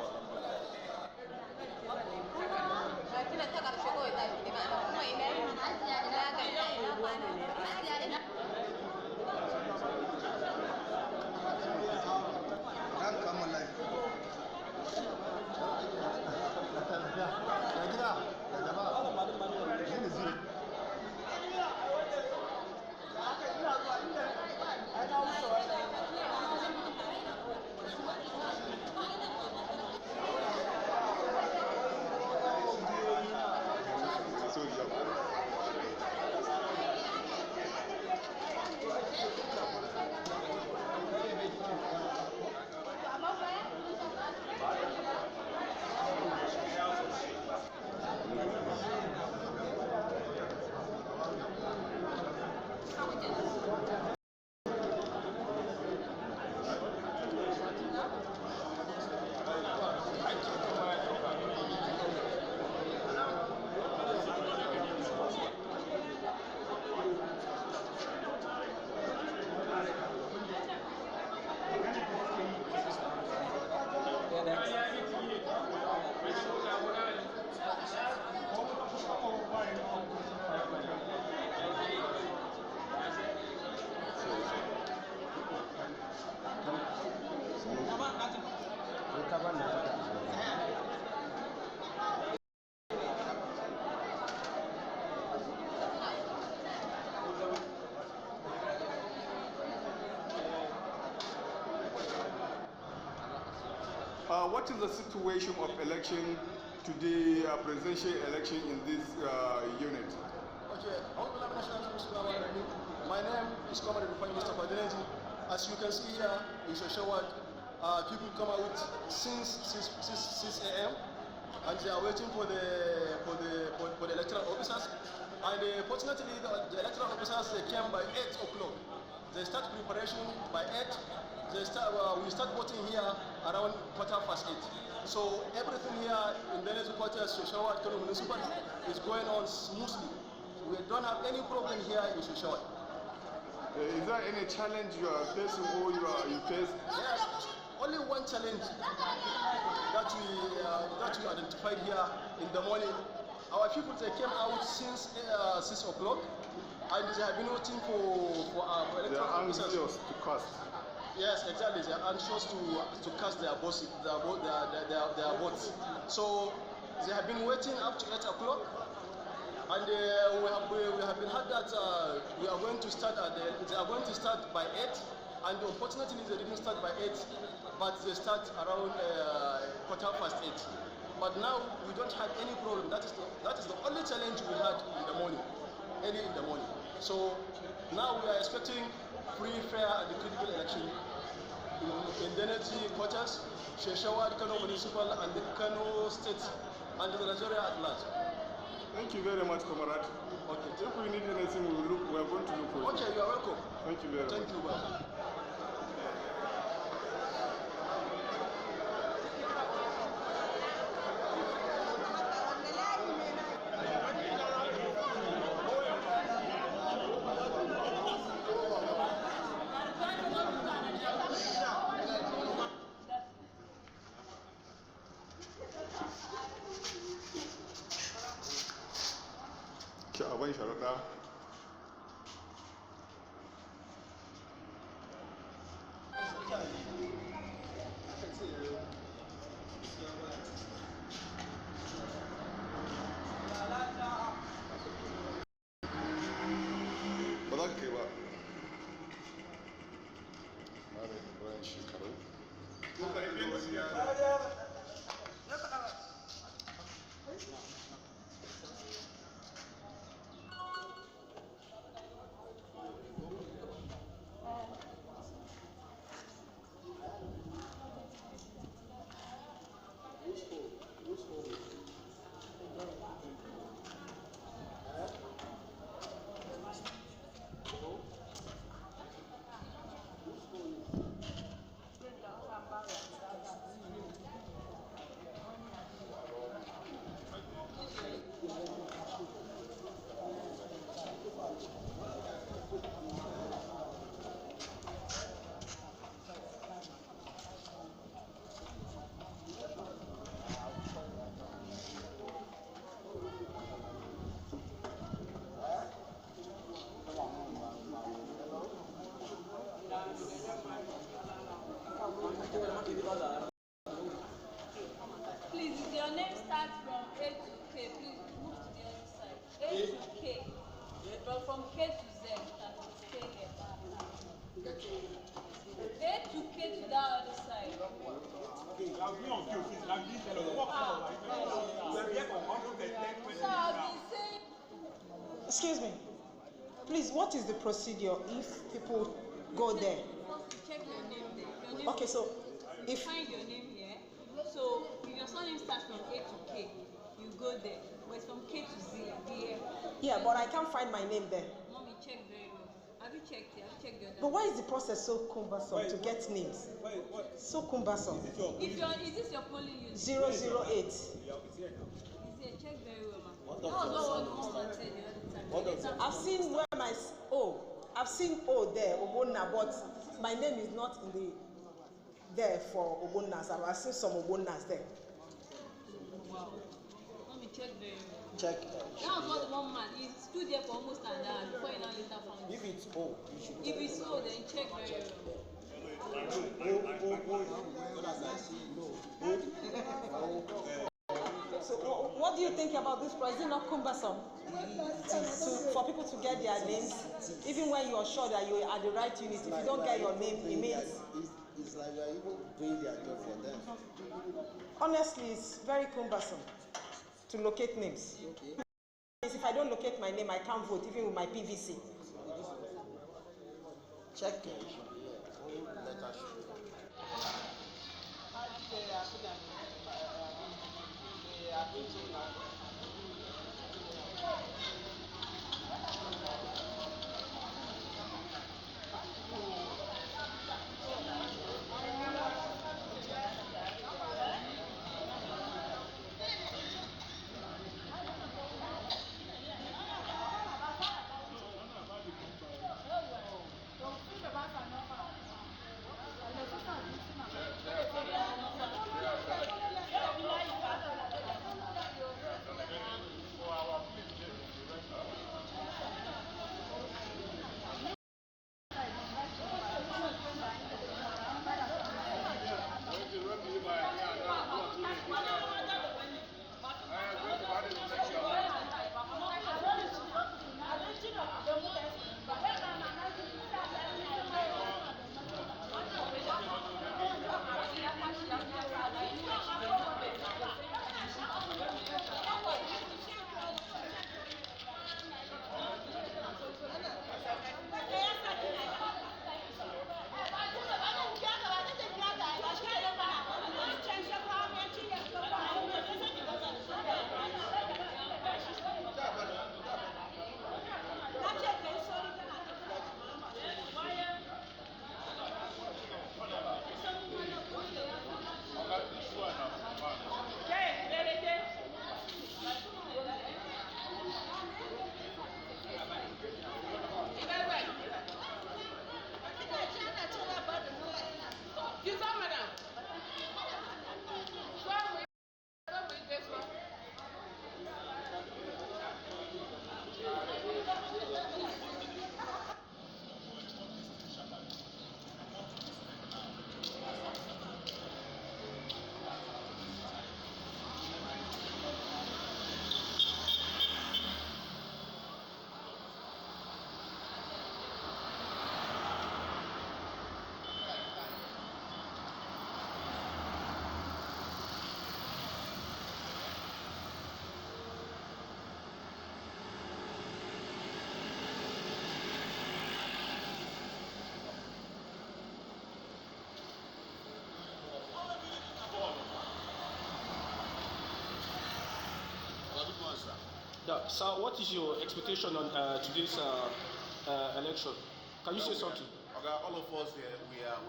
what is the situation of election today, presidential election in this unit? Okay, my name is Comrade Mr. Padeneji. As you can see here in Shoshawad, people come out since 6 a.m. and they are waiting for the electoral officers. And fortunately, the electoral officers came by 8 o'clock. They start preparation by 8. We start voting here around 8:15. So everything here in the quarters, Shoshawad Municipal, is going on smoothly. We don't have any problem here in Shoshawad. Is there any challenge you are facing or you face? Yes, only one challenge that we identified here in the morning. Our people, they came out since 6 o'clock and they have been waiting for electoral They are anxious officers to cast. Yes, exactly. They are anxious to cast their votes. So they have been waiting up to 8 o'clock, and we have been heard that we are going to start they are going to start by 8, and unfortunately they didn't start by 8, but they start around 8:15. But now we don't have any problem. That is the only challenge we had in the morning, early in the morning. So now we are expecting free, fair, and critical election in Deneti quarters, Sheshawad, Kano Municipal, and the Kano State, and the Nigeria at large. Thank you very much, comrade. Okay. If we need anything, we are going to look for it. Okay, you are welcome. Thank you very much. Thank you, brother. Abin sharaɗa. Ba za ka kai ba. Please, if your name starts from A to K, please move to the other side. A to K. But from K to Z, stay here. A to K to that other side. So I've been saying. Excuse me. Please, what is the procedure if people go there? Check your name there. Your name Okay, so if find your name here. So if your surname starts from A to K, you go there. But it's from K to Z here. yeah, but I can't find my name there. Mommy, check very well. Have you checked it? Have you checked the other? But why is the process so cumbersome to get names? So cumbersome. If you're, is this your polling unit? 008. Is it? Check very well, ma'am. That was what Mr. said the other time. I've seen where my I've seen O there, Obonna, but my name is not in the there for Obonnas. I've seen some Obonnas there. Wow. Let me check very well. Check. That was what one man, he stood there for almost an hour before he now later found it. If it's O, you should. If it's O, then check very well. So what do you think about this price? Is it not cumbersome for people to get their names, even when you are sure that you are at the right unit? If you don't get your name, it means It's like we are even doing their job for them. Honestly, it's very cumbersome to locate names. Okay. If I don't locate my name, I can't vote, even with my PVC. Check it. Let us show. Sir, what is your expectation on today's election? Can you say something? Okay, all of us here, we are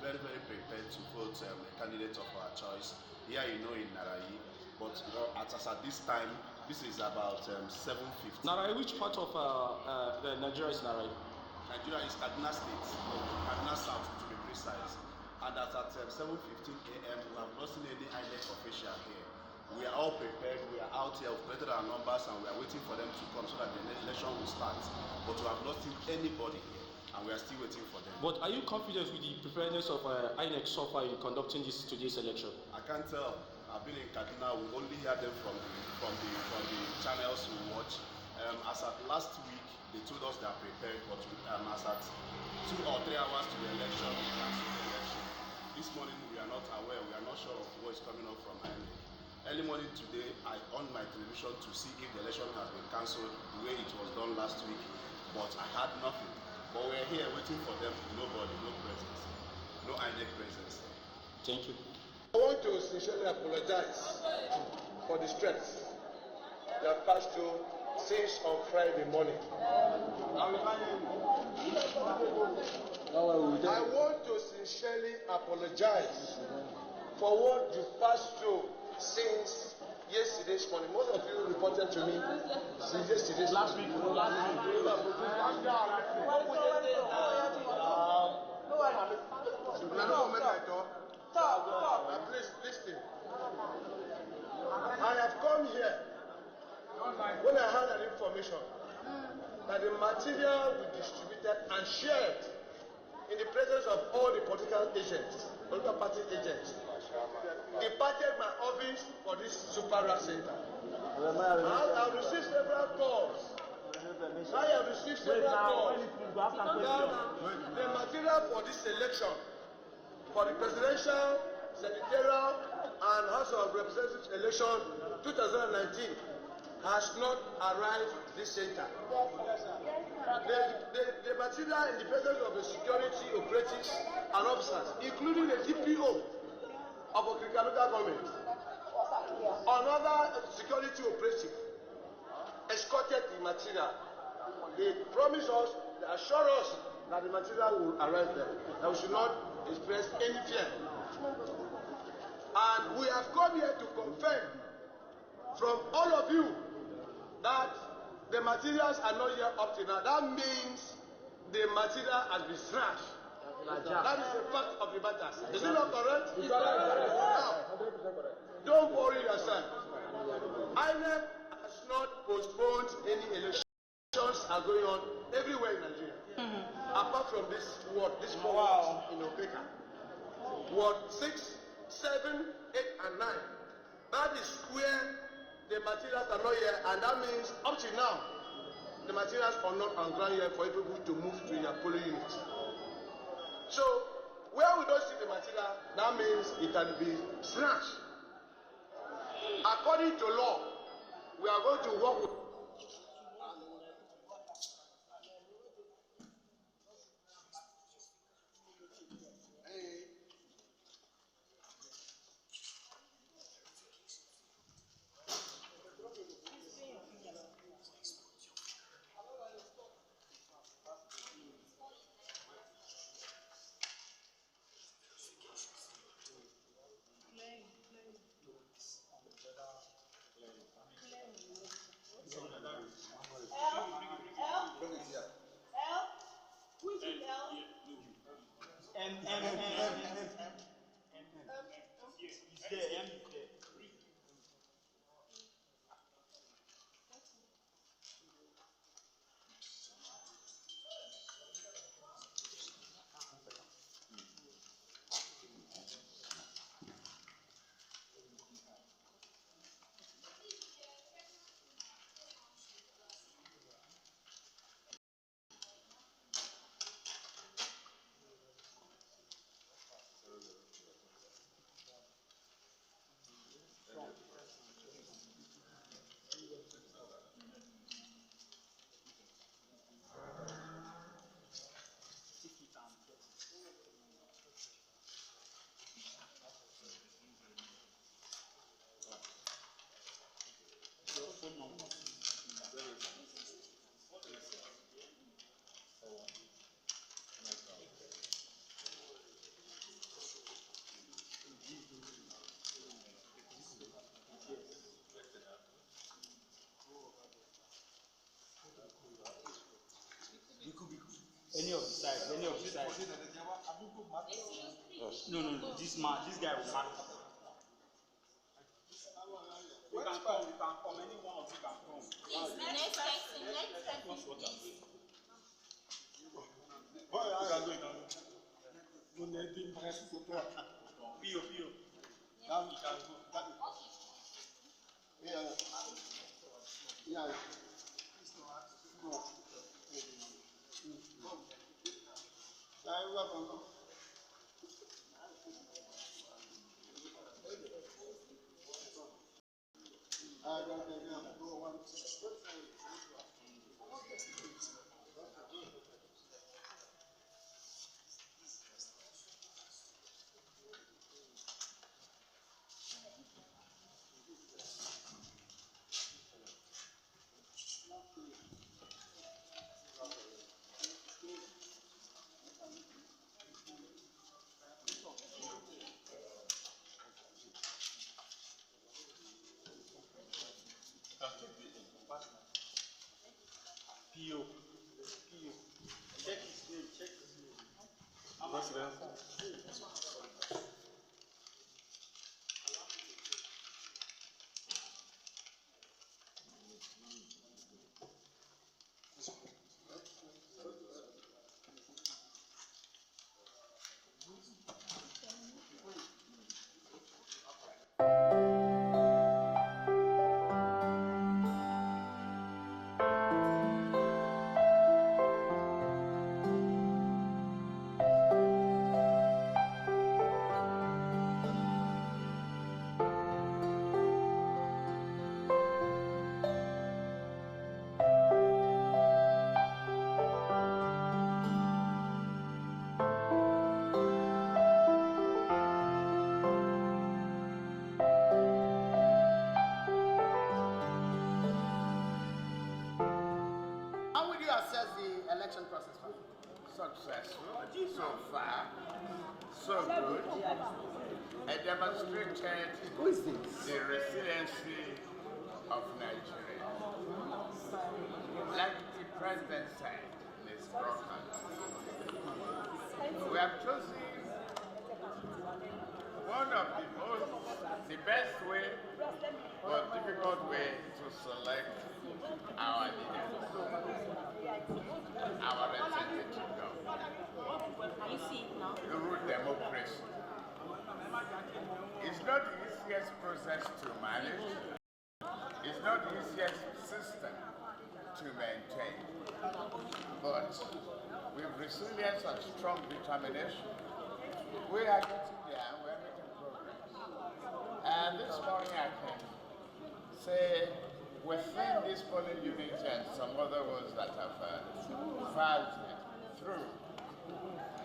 very, very prepared to vote a candidate of our choice. Here, in Narai, but at this time, this is about 7:50. Narai, which part of Nigeria is Narai? Nigeria is Kaduna State, Kaduna South to be precise. And at 7:15 a.m., we have not seen any INEC official here. We are all prepared, we are out here, we've collected our numbers and we are waiting for them to come so that the election will start. But we have not seen anybody here and we are still waiting for them. But are you confident with the preparedness of INEC so far in conducting today's election? I can't tell. I've been in Kaduna, we only hear them from the channels we watch. As at last week, they told us they are prepared, but as at 2 or 3 hours to the election, we cancelled the election. This morning we are not aware, we are not sure of what is coming up from INEC. Early morning today, I on my television to see if the election has been cancelled the way it was done last week, but I had nothing. But we're here waiting for them, nobody, no presence, no INEC presence. Thank you. I want to sincerely apologize for the stress that passed through since on Friday morning. I want to sincerely apologize for what you passed through since yesterday's morning. Most of you reported to me since yesterday's last week. Please listen. I have come here when I had an information that the material will be distributed and shared in the presence of all the political agents, political party agents. Departed my office for this super rap center. I have received several calls. The material for this election for the presidential, senatorial, and House of Representatives election 2019 has not arrived this center. The material in the presence of the security operatives and officers, including the DPO of Okrika local government, another security operative, escorted the material. They promise us, they assure us that the material will arrive there, that we should not express any fear. And we have come here to confirm from all of you that the materials are not yet up to now. That means the material has been snatched. That is the fact of the matter. Is it not correct? It's correct. Now, don't worry yourself. INEC has not postponed any elections are going on everywhere in Nigeria. Apart from this ward, this ward in Okrika. Ward 6, 7, 8, and 9. That is where the materials are not here, and that means up to now, the materials are not on ground here for people to move to their polling units. So, where we don't see the material, that means it can be snatched. According to law, we are going to work with Any of the sides, any of the sides. No, this guy will mark. You can come, any one of you can come. Please, next person, please. Pio. Now we can go. Yeah. Pio. Check his name. has the election process been? Successful so far, so good. I demonstrated the resiliency of Nigeria. Like the president said in his broadcast, we have chosen one of the best way but difficult way to select our leaders, our representative government. Through democracy. It's not the easiest process to manage. It's not the easiest system to maintain. But with resilience and strong determination, we are getting there and we're making progress. And this morning I can say within this polling unit and some other ones that have filed through,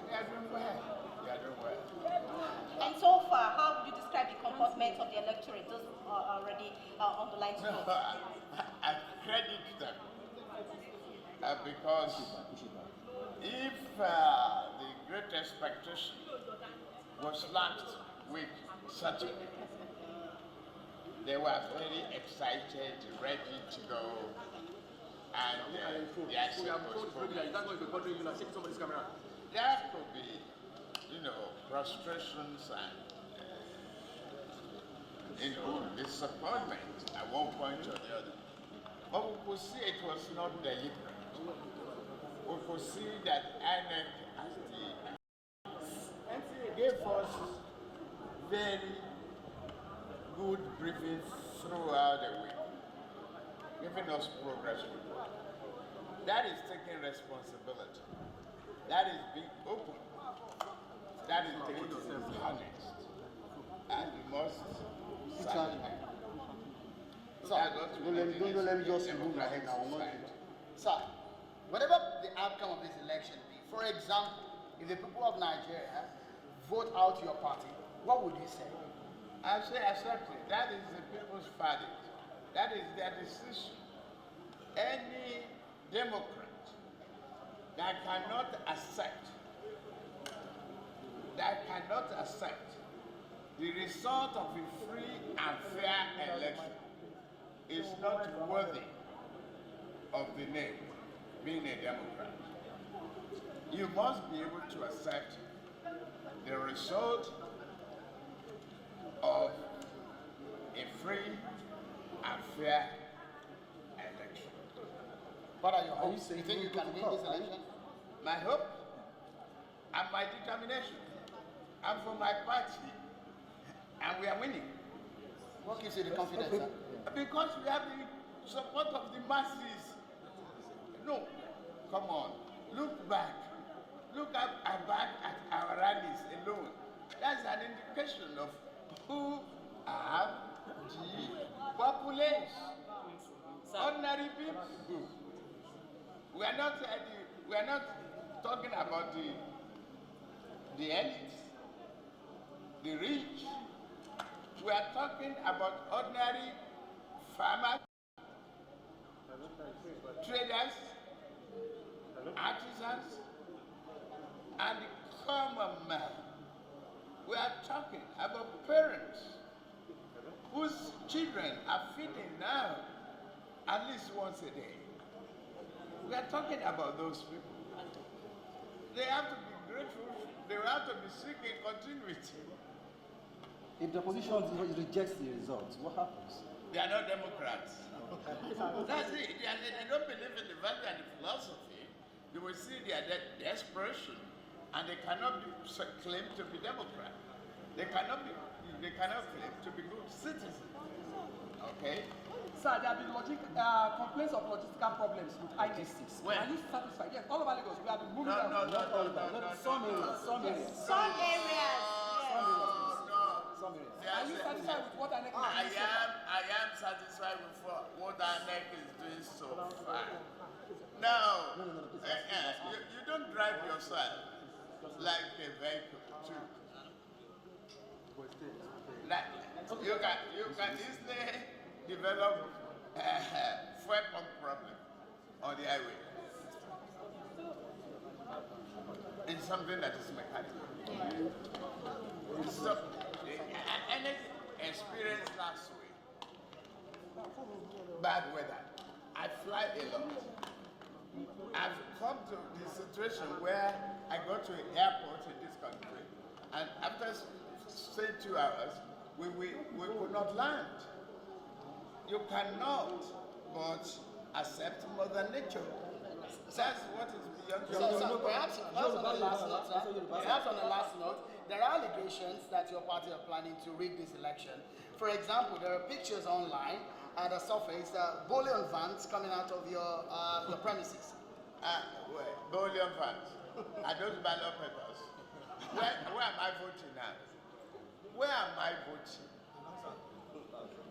they are doing well. They are doing well. And so far, how would you describe the comportment of the electorate? Those are already on the line to vote. I credit them because if the great expectation was last week, Saturday, they were very excited, ready to go, and the accent was good. There could be, frustrations and, disappointment at one point or the other. But we could see it was not deliberate. We could see that INEC gave us very good briefings throughout the week, giving us progress report. That is taking responsibility. That is being open. That is taking honest. And we must celebrate. Don't let me just move my head now. Sir, whatever the outcome of this election be, for example, if the people of Nigeria vote out your party, what would you say? I say accept it. That is the people's verdict. That is their decision. Any Democrat that cannot accept the result of a free and fair election is not worthy of the name being a Democrat. You must be able to accept the result of a free and fair election. What are your hopes? You think you can win this election? My hope and my determination. I'm for my party, and we are winning. What gives you the confidence, sir? Because we have the support of the masses. No, come on, look back. Look back at our rallies alone. That's an indication of who are the population. Ordinary people. We are not talking about the elites, the rich. We are talking about ordinary farmers, traders, artisans, and the common man. We are talking about parents whose children are feeding now at least once a day. We are talking about those people. They have to be grateful. They have to be seeking continuity. If the opposition rejects the results, what happens? They are not Democrats. That's it. They don't believe in the value and the philosophy. You will see their desperation, and they cannot claim to be Democrat. They cannot claim to be good citizens. Okay? Sir, there have been complaints of logistical problems with INEC. Are you satisfied? Yes, all over Lagos, we have been moving No. Some areas. Some areas. Are you satisfied with what INEC is doing? I am satisfied with what INEC is doing so far. Now, you don't drive yourself like a vehicle too. Like, you can easily develop fuel pump problem on the highway. something that is mechanical. So, any experience last week, bad weather, I fly a lot. I've come to the situation where I go to an airport in this country, and after say 2 hours, we could not land. You cannot but accept Mother Nature. That's what is beyond your Perhaps on the last note, there are allegations that your party are planning to rig this election. For example, there are pictures online that surface bullion vans coming out of your premises. Bullion vans. Are those ballot papers? Where am I voting now? Where am I voting?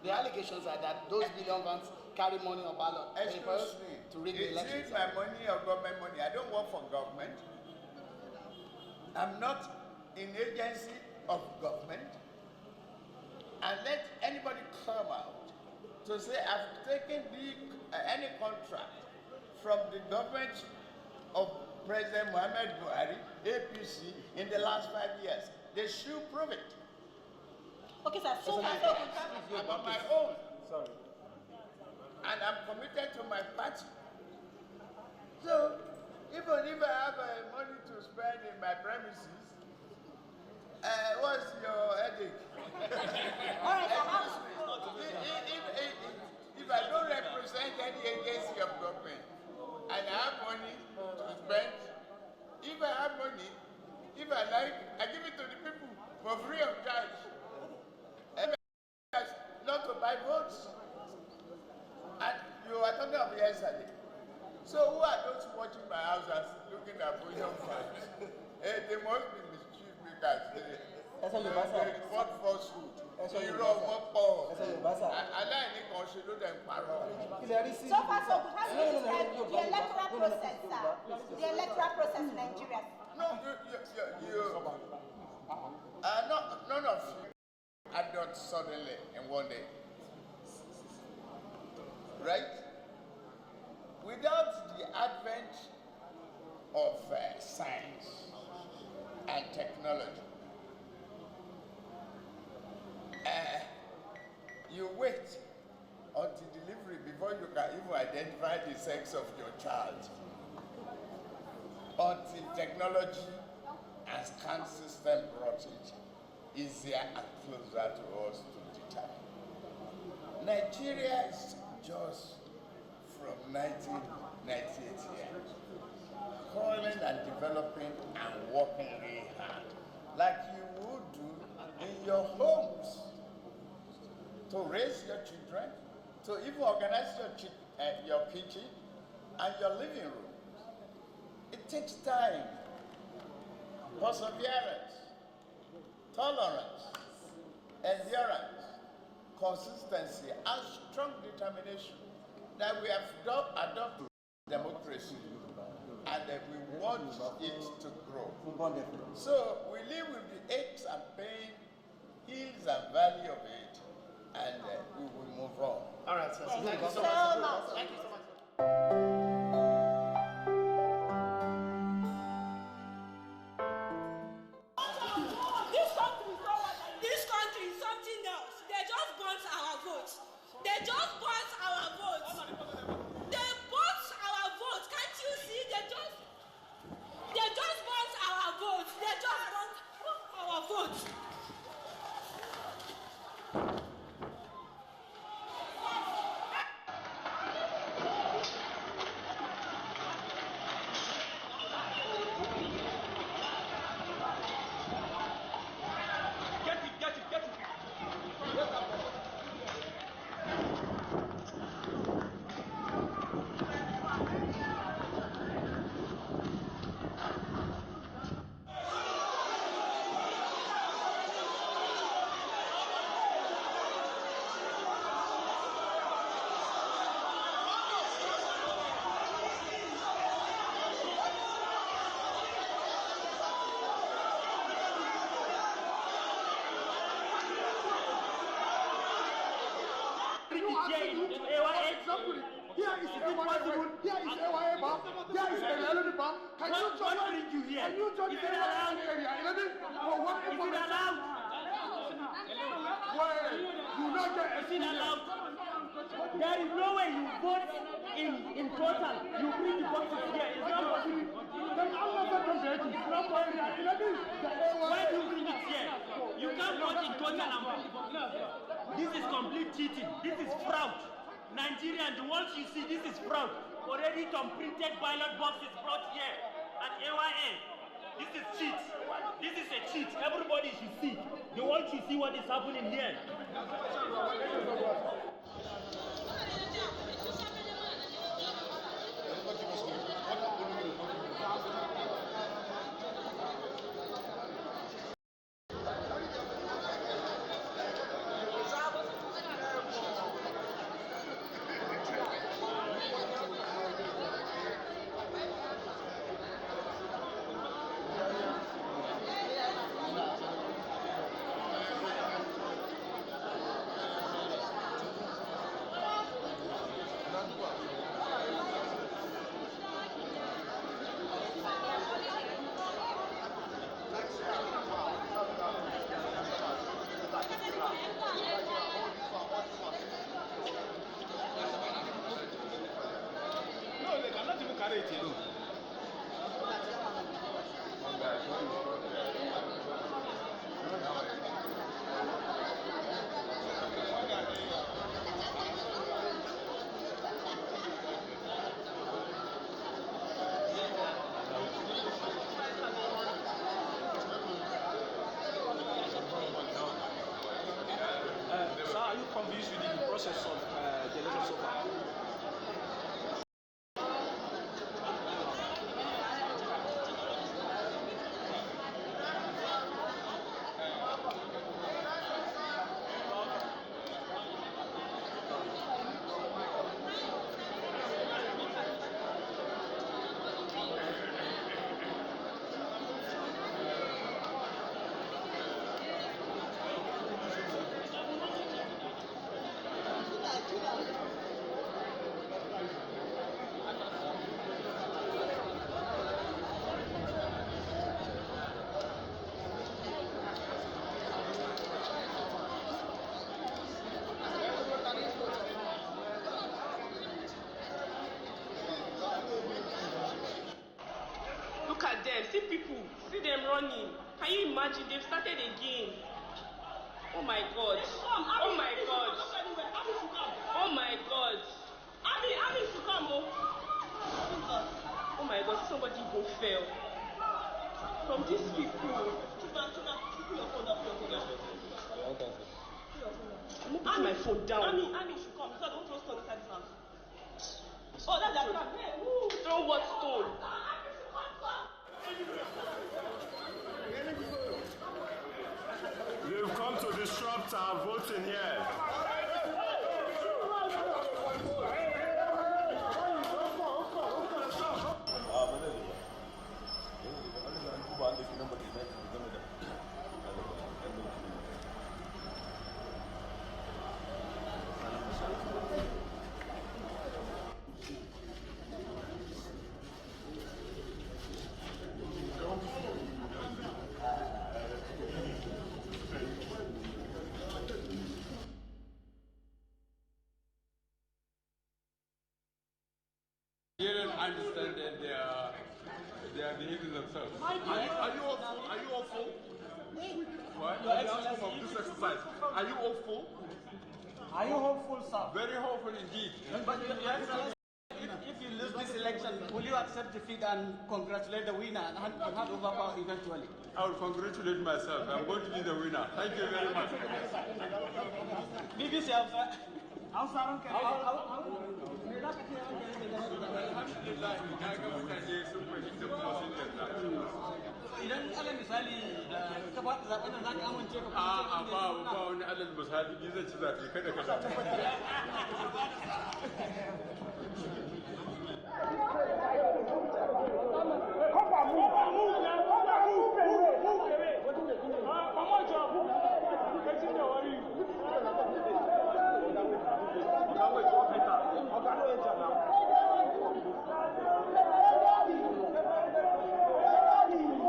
The allegations are that those billion vans carry money or ballot papers to rig the election. Is it my money or government money? I don't work for government. I'm not in agency of government. And let anybody come out to say I've taken any contract from the government of President Muhammad Buhari, APC, in the last 5 years. They should prove it. Okay, sir. So I'm on my own. Sorry. And I'm committed to my party. So, even if I have money to spend in my premises, what's your headache? If I don't represent any agency of government and I have money to spend, if I have money, if I like, I give it to the people for free of charge. Not to buy votes. And you were talking of yesterday. So who are those watching my house and looking at bullion funds? They must be mischief makers. What falsehood? So far, so good. How do you describe the electoral process, sir? The electoral process in Nigeria? No, none of you adopt suddenly in one day. Right? Without the advent of science and technology, you wait until delivery before you can even identify the sex of your child. Until technology and scan system brought it easier and closer to us to determine. Nigeria is just from 1998 here, calling and developing and working really hard, like you would do in your homes, to raise your children, to even organize your kitchen and your living room. It takes time, perseverance, tolerance, endurance, consistency, and strong determination that we have adopted democracy and that we want it to grow. So we live with the aches and pain, hills and valley of it, and we will move on. All right, sir. Thank you so much. Thank you so much. This country is something else. They just want our votes. They just want our votes. They want our votes. Can't you see? They just want our votes. They just want our votes. Here is AYA bomb. Here is AYA bomb. Here is a bomb. Can you join me? Can you just say what area? Is it allowed? Why? You not get a allowed. There is no way you vote in total. You bring the boxes here. It's not possible. Then I'm not going to it's not possible. Why do you bring it here? You can't vote in total and bring the boxes here. This is complete cheating. This is fraud. Nigerian, the world you see, this is fraud. Already some printed ballot boxes brought here at AYN. This is cheat. This is a cheat. Everybody should see. The world should see what is happening here. Are you convinced with the process of the election so far? Look at them, see people, see them running. Can you imagine? They've started again. Oh my God. Oh my God. Oh my God. Ami should come. Oh my God, somebody go fail. From these people. I'm not putting my phone down. Ami should come, so I don't throw stone inside this house. Oh, that's their plan. Hey, woo. Throw what stone? They've come to disrupt our voting here. They don't understand that they are behaving themselves. Are you all full? What? Your Excellency, of this exercise. Are you all full? Are you hopeful, sir? Very hopeful indeed. But Your Excellency, if you lose this election, will you accept defeat and congratulate the winner and hand over power eventually? I will congratulate myself. I'm going to be the winner. Thank you very much. BBC Hausa. Idan alal misali ka faɗi zaɓen nan za ka amince ka a ba wani alal misali ni zan ci zaɓe kada ka Thank you.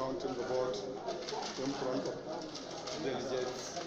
counting the vote in front of delegates.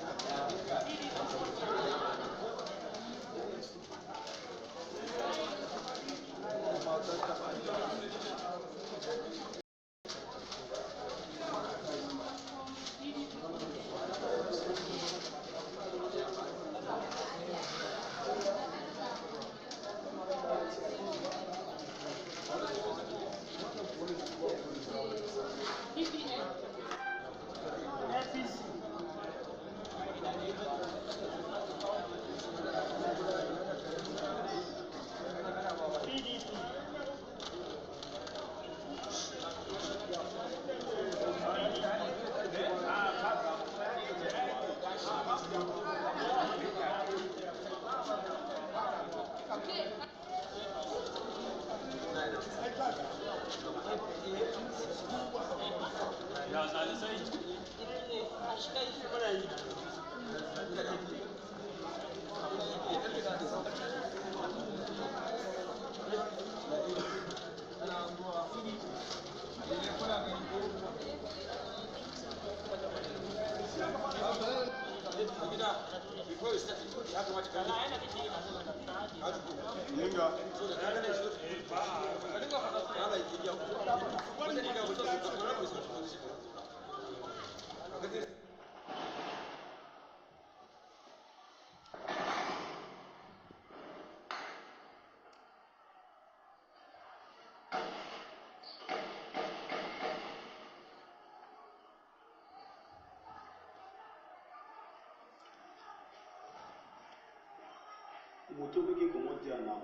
now.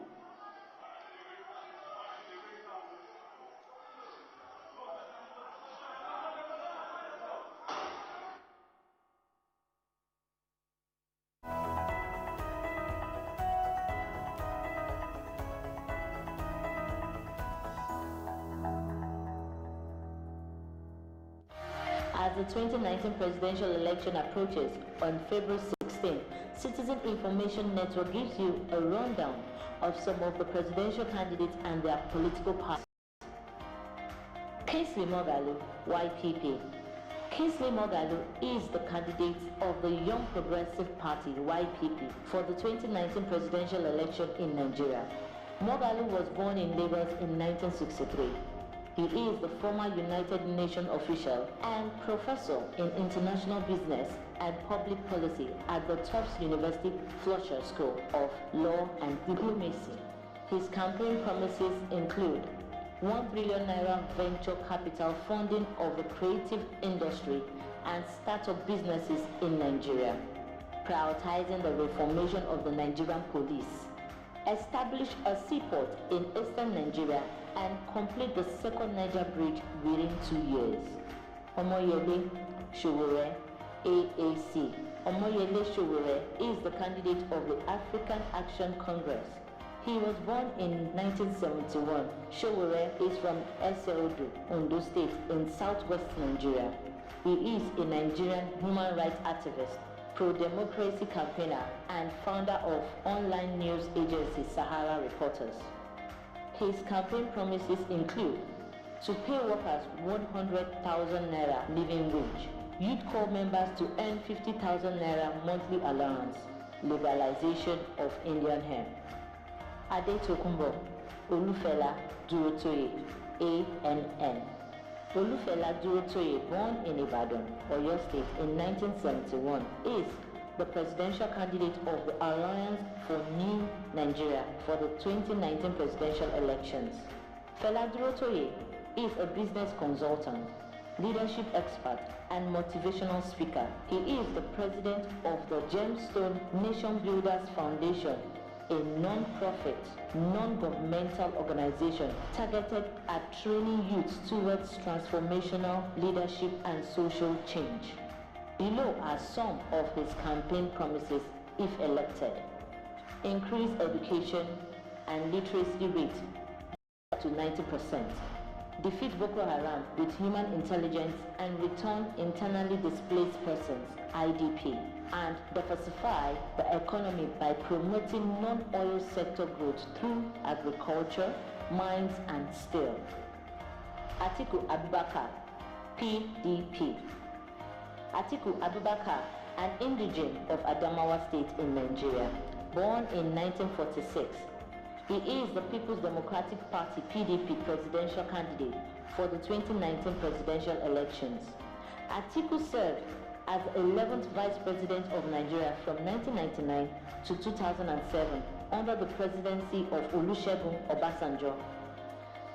As the 2019 presidential election approaches on February 16, Citizen Information Network gives you a rundown of some of the presidential candidates and their political parties. Kingsley Moghalu, YPP. Kingsley Moghalu is the candidate of the Young Progressive Party, YPP, for the 2019 presidential election in Nigeria. Moghalu was born in Lagos in 1963. He is the former United Nations official and professor in international business and public policy at the Tufts University Fletcher School of Law and Diplomacy. His campaign promises include 1 billion naira venture capital funding of the creative industry and startup businesses in Nigeria, prioritizing the reformation of the Nigerian police, establish a seaport in eastern Nigeria, and complete the second Niger bridge within 2 years. Omoyele Sowore, AAC. Omoyele Sowore is the candidate of the African Action Congress. He was born in 1971. Sowore is from Eseodo, Ondo State in southwest Nigeria. He is a Nigerian human rights activist, pro-democracy campaigner, and founder of online news agency Sahara Reporters. His campaign promises include to pay workers 100,000 naira living wage, youth corps members to earn 50,000 naira monthly allowance, legalization of Indian hemp. Ade Tokunbo, Olufela Durotoye, ANN. Olufela Durotoye, born in Ibadan, Oyo State in 1971, is the presidential candidate of the Alliance for New Nigeria for the 2019 presidential elections. Fela Durotoye is a business consultant, leadership expert, and motivational speaker. He is the president of the Gemstone Nation Builders Foundation, a non-profit, non-governmental organization targeted at training youth towards transformational leadership and social change. Below are some of his campaign promises if elected. Increase education and literacy rate to 90%. Defeat Boko Haram with human intelligence and return internally displaced persons, IDP. And diversify the economy by promoting non-oil sector growth through agriculture, mines, and steel. Atiku Abubakar, PDP. Atiku Abubakar, an indigene of Adamawa State in Nigeria, born in 1946. He is the People's Democratic Party PDP presidential candidate for the 2019 presidential elections. Atiku served as 11th Vice President of Nigeria from 1999 to 2007 under the presidency of Olusegun Obasanjo.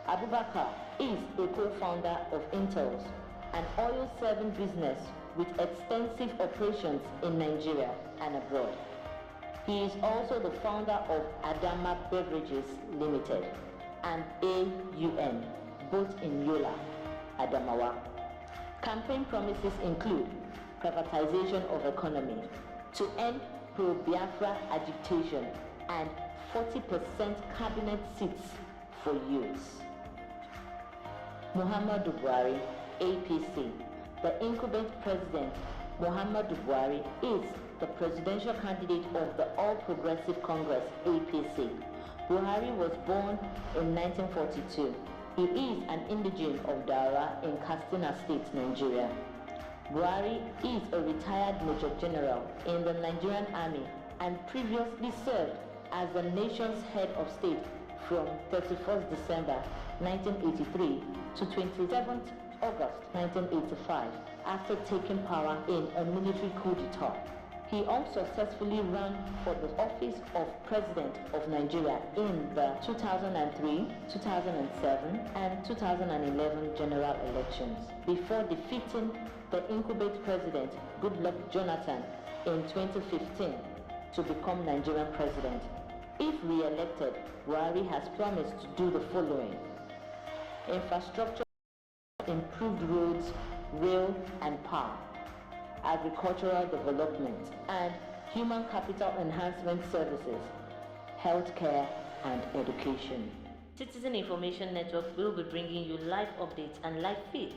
Abubakar is a co-founder of Intels, an oil-serving business with extensive operations in Nigeria and abroad. He is also the founder of Adama Beverages Limited and AUN, both in Yola, Adamawa. Campaign promises include privatization of economy, to end pro-Biafra agitation, and 40% cabinet seats for youths. Muhammadu Buhari, APC. The incumbent president, Muhammadu Buhari, is the presidential candidate of the All Progressive Congress, APC. Buhari was born in 1942. He is an indigene of Daura in Katsina State, Nigeria. Buhari is a retired Major General in the Nigerian Army and previously served as the nation's head of state from 31st December 1983 to 27th August 1985 after taking power in a military coup d'etat. He unsuccessfully ran for the office of President of Nigeria in the 2003, 2007 and 2011 general elections before defeating the incumbent president Goodluck Jonathan in 2015 to become Nigerian president. If re-elected, Buhari has promised to do the following: infrastructure, improved roads, rail and power, agricultural development, and human capital enhancement services, healthcare and education. Citizen Information Network will be bringing you live updates and live feed.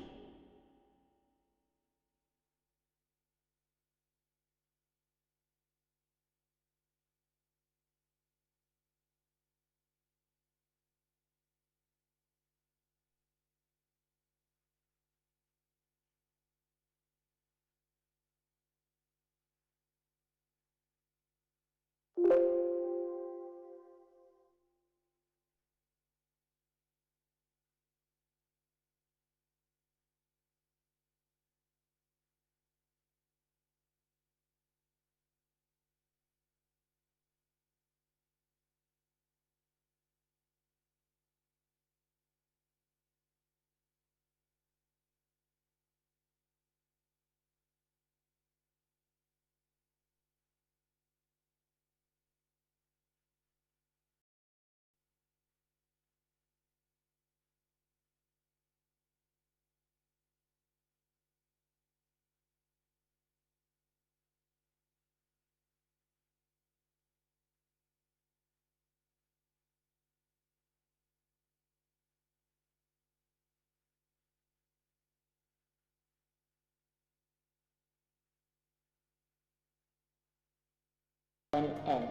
NN.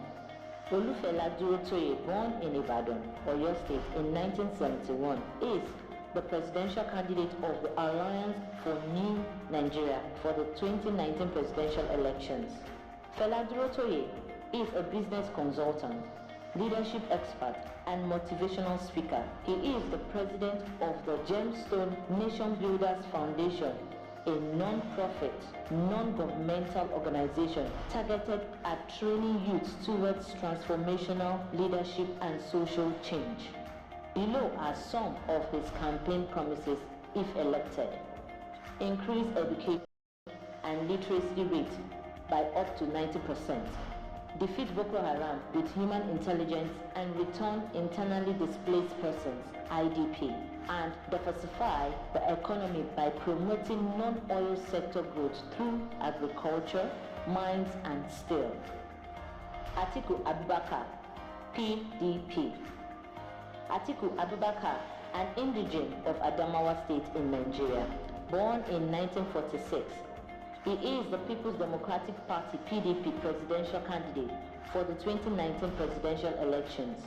Olufela Durotoye, born in Ibadan, Oyo State in 1971, is the presidential candidate of the Alliance for New Nigeria for the 2019 presidential elections. Fela Durotoye is a business consultant, leadership expert, and motivational speaker. He is the president of the Gemstone Nation Builders Foundation, a non-profit, non-governmental organization targeted at training youths towards transformational leadership and social change. Below are some of his campaign promises if elected: increase education and literacy rate by up to 90%, defeat Boko Haram with human intelligence and return internally displaced persons, IDP, and diversify the economy by promoting non-oil sector growth through agriculture, mines and steel. Atiku Abubakar, PDP. Atiku Abubakar, an indigene of Adamawa State in Nigeria, born in 1946. He is the People's Democratic Party PDP presidential candidate for the 2019 presidential elections.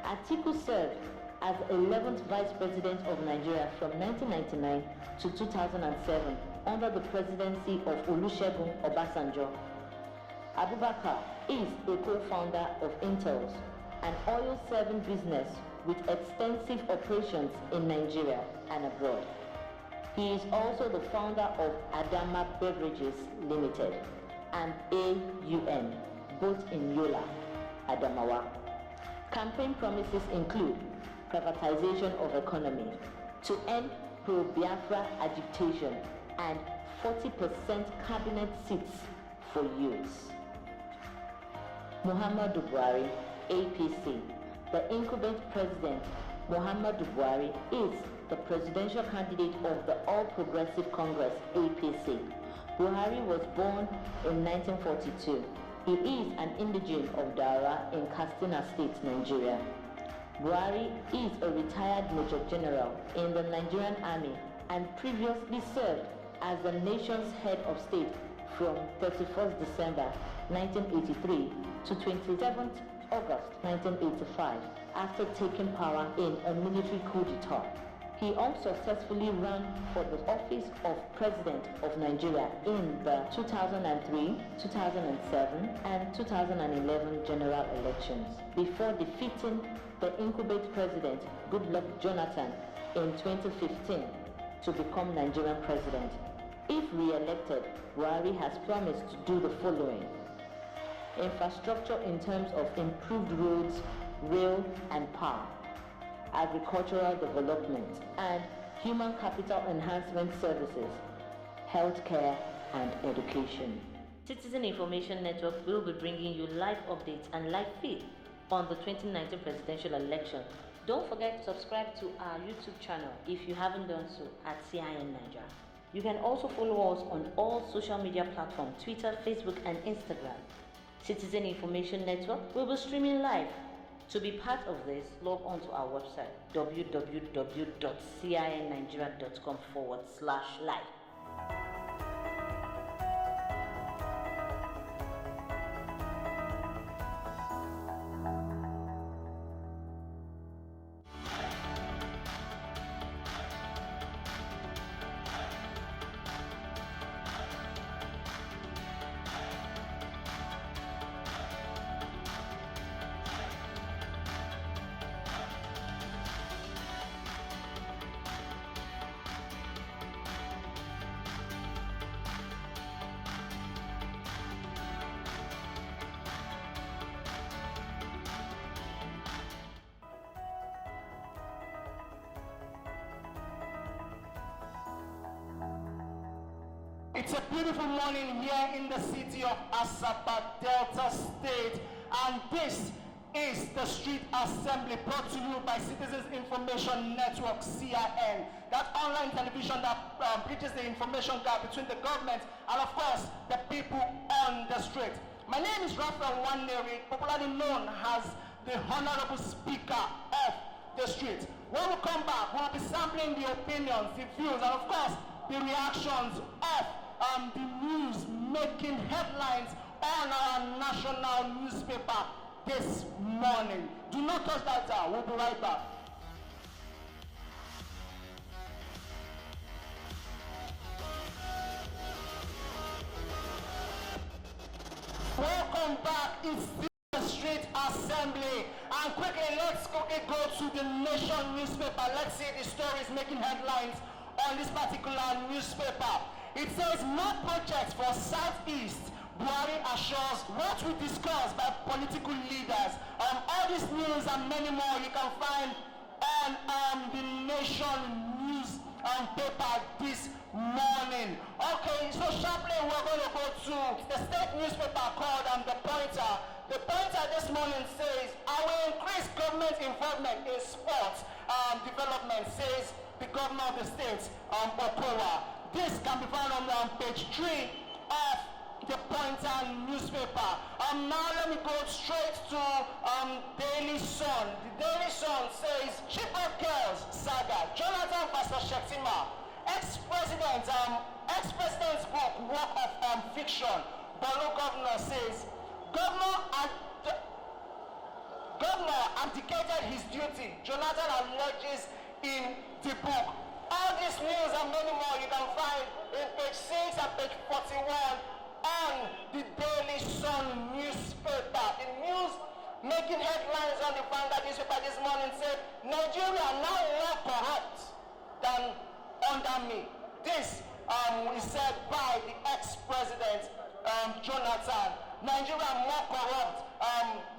Atiku served as 11th Vice President of Nigeria from 1999 to 2007 under the presidency of Olusegun Obasanjo. Abubakar is a co-founder of Intels, an oil-serving business with extensive operations in Nigeria and abroad. He is also the founder of Adama Beverages Limited and AUN, both in Yola, Adamawa. Campaign promises include privatization of economy, to end pro-Biafra agitation, and 40% cabinet seats for youths. Muhammadu Buhari, APC. The incumbent president, Muhammadu Buhari, is the presidential candidate of the All Progressive Congress, APC. Buhari was born in 1942. He is an indigene of Dara in Katsina State, Nigeria. Buhari is a retired Major General in the Nigerian Army and previously served as the nation's head of state from 31st December 1983 to 27th August 1985 after taking power in a military coup d'etat. He unsuccessfully ran for the office of President of Nigeria in the 2003, 2007 and 2011 general elections before defeating the incumbent president Goodluck Jonathan in 2015 to become Nigerian president. If re-elected, Buhari has promised to do the following: infrastructure in terms of improved roads, rail and power, agricultural development, and human capital enhancement services, healthcare and education. Citizen Information Network will be bringing you live updates and live feed on the 2019 presidential election. Don't forget to subscribe to our YouTube channel if you haven't done so at CIN Nigeria. You can also follow us on all social media platforms, Twitter, Facebook and Instagram. Citizen Information Network will be streaming live. To be part of this, log on to our website www.cinnigeria.com/live. It's a beautiful morning here in the city of Asaba, Delta State, and this is the Street Assembly brought to you by Citizens Information Network, CIN, that online television that bridges the information gap between the government and, of course, the people on the street. My name is Raphael Waneri, popularly known as the Honorable Speaker of the street. When we come back, we'll be sampling the opinions, the views, and, of course, the reactions of the news making headlines on our national newspaper this morning. Do not touch that dial. We'll be right back. Welcome back. It's the Street Assembly. And quickly, let's quickly go to the Nation newspaper. Let's see the stories making headlines on this particular newspaper. It says more projects for Southeast. Buhari assures what we discussed by political leaders. All this news and many more you can find on the Nation news paper this morning. Okay, so sharply we're going to go to the state newspaper called The Pointer. The Pointer this morning says, I will increase government involvement in sports development, says the governor of the state, Okowa. This can be found on page 3 of the Pointer newspaper. Now let me go straight to Daily Sun. The Daily Sun says, Chibok Girls Saga, Jonathan versus Shettima, ex-president's book, work of fiction. Borno governor says, governor and Governor abdicated his duty, Jonathan alleges in the book. All this news and many more you can find in page 6 and page 41 on the Daily Sun newspaper. The news making headlines on the Vanguard newspaper this morning said, Nigeria now more corrupt than under me. This is said by the ex-president Jonathan. Nigeria more corrupt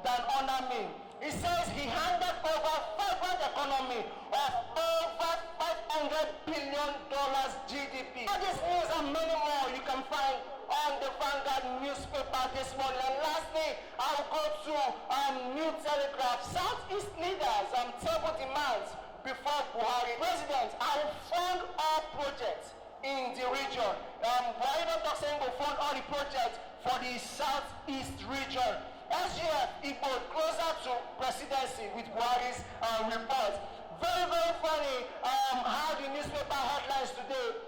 than under me. He says he handed over vibrant economy of over $500 billion GDP. All this news and many more you can find on the Vanguard newspaper this morning. And lastly, I'll go to New Telegraph. Southeast leaders table demands before Buhari. President, I will fund all projects in the region. Buhari not saying we'll fund all the projects for the Southeast region. SGF Igbo closer to presidency with Buhari's report. Very, very funny how the newspaper headlines today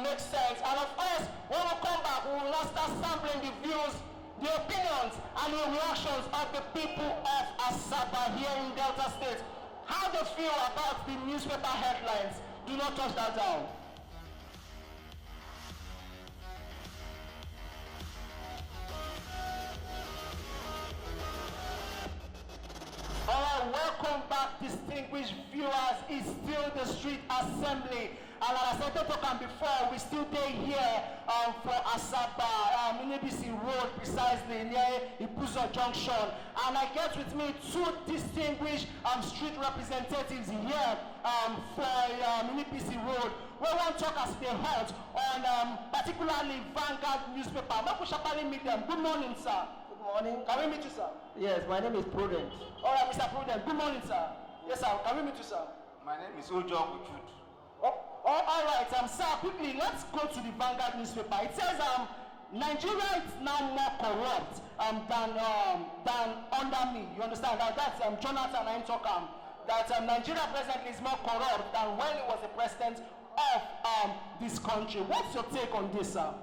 make sense. And of course, when we come back, we will now start sampling the views, the opinions, and the reactions of the people of Asaba here in Delta State. How they feel about the newspaper headlines. Do not touch that down. Alright, welcome back, distinguished viewers. It's still the Street Assembly. And as I said before, we still day here for Asaba, Minibisi Road, precisely near Ipuzo Junction. And I get with me two distinguished street representatives here for Minibisi Road. We want to talk as they heard on particularly Vanguard newspaper. Meet them. Good morning, sir. Morning. Can we meet you, sir? Yes, my name is Prudence. All right, Mr. Prudence. Good morning, sir. Yes, sir. Can we meet you, sir? My name is Ujo Uchud. All right, sir. Quickly, let's go to the Vanguard newspaper. It says Nigeria is now more corrupt than under me. You understand? That's Jonathan I'm talking. That Nigeria presently is more corrupt than when he was the president of this country. What's your take on this, sir?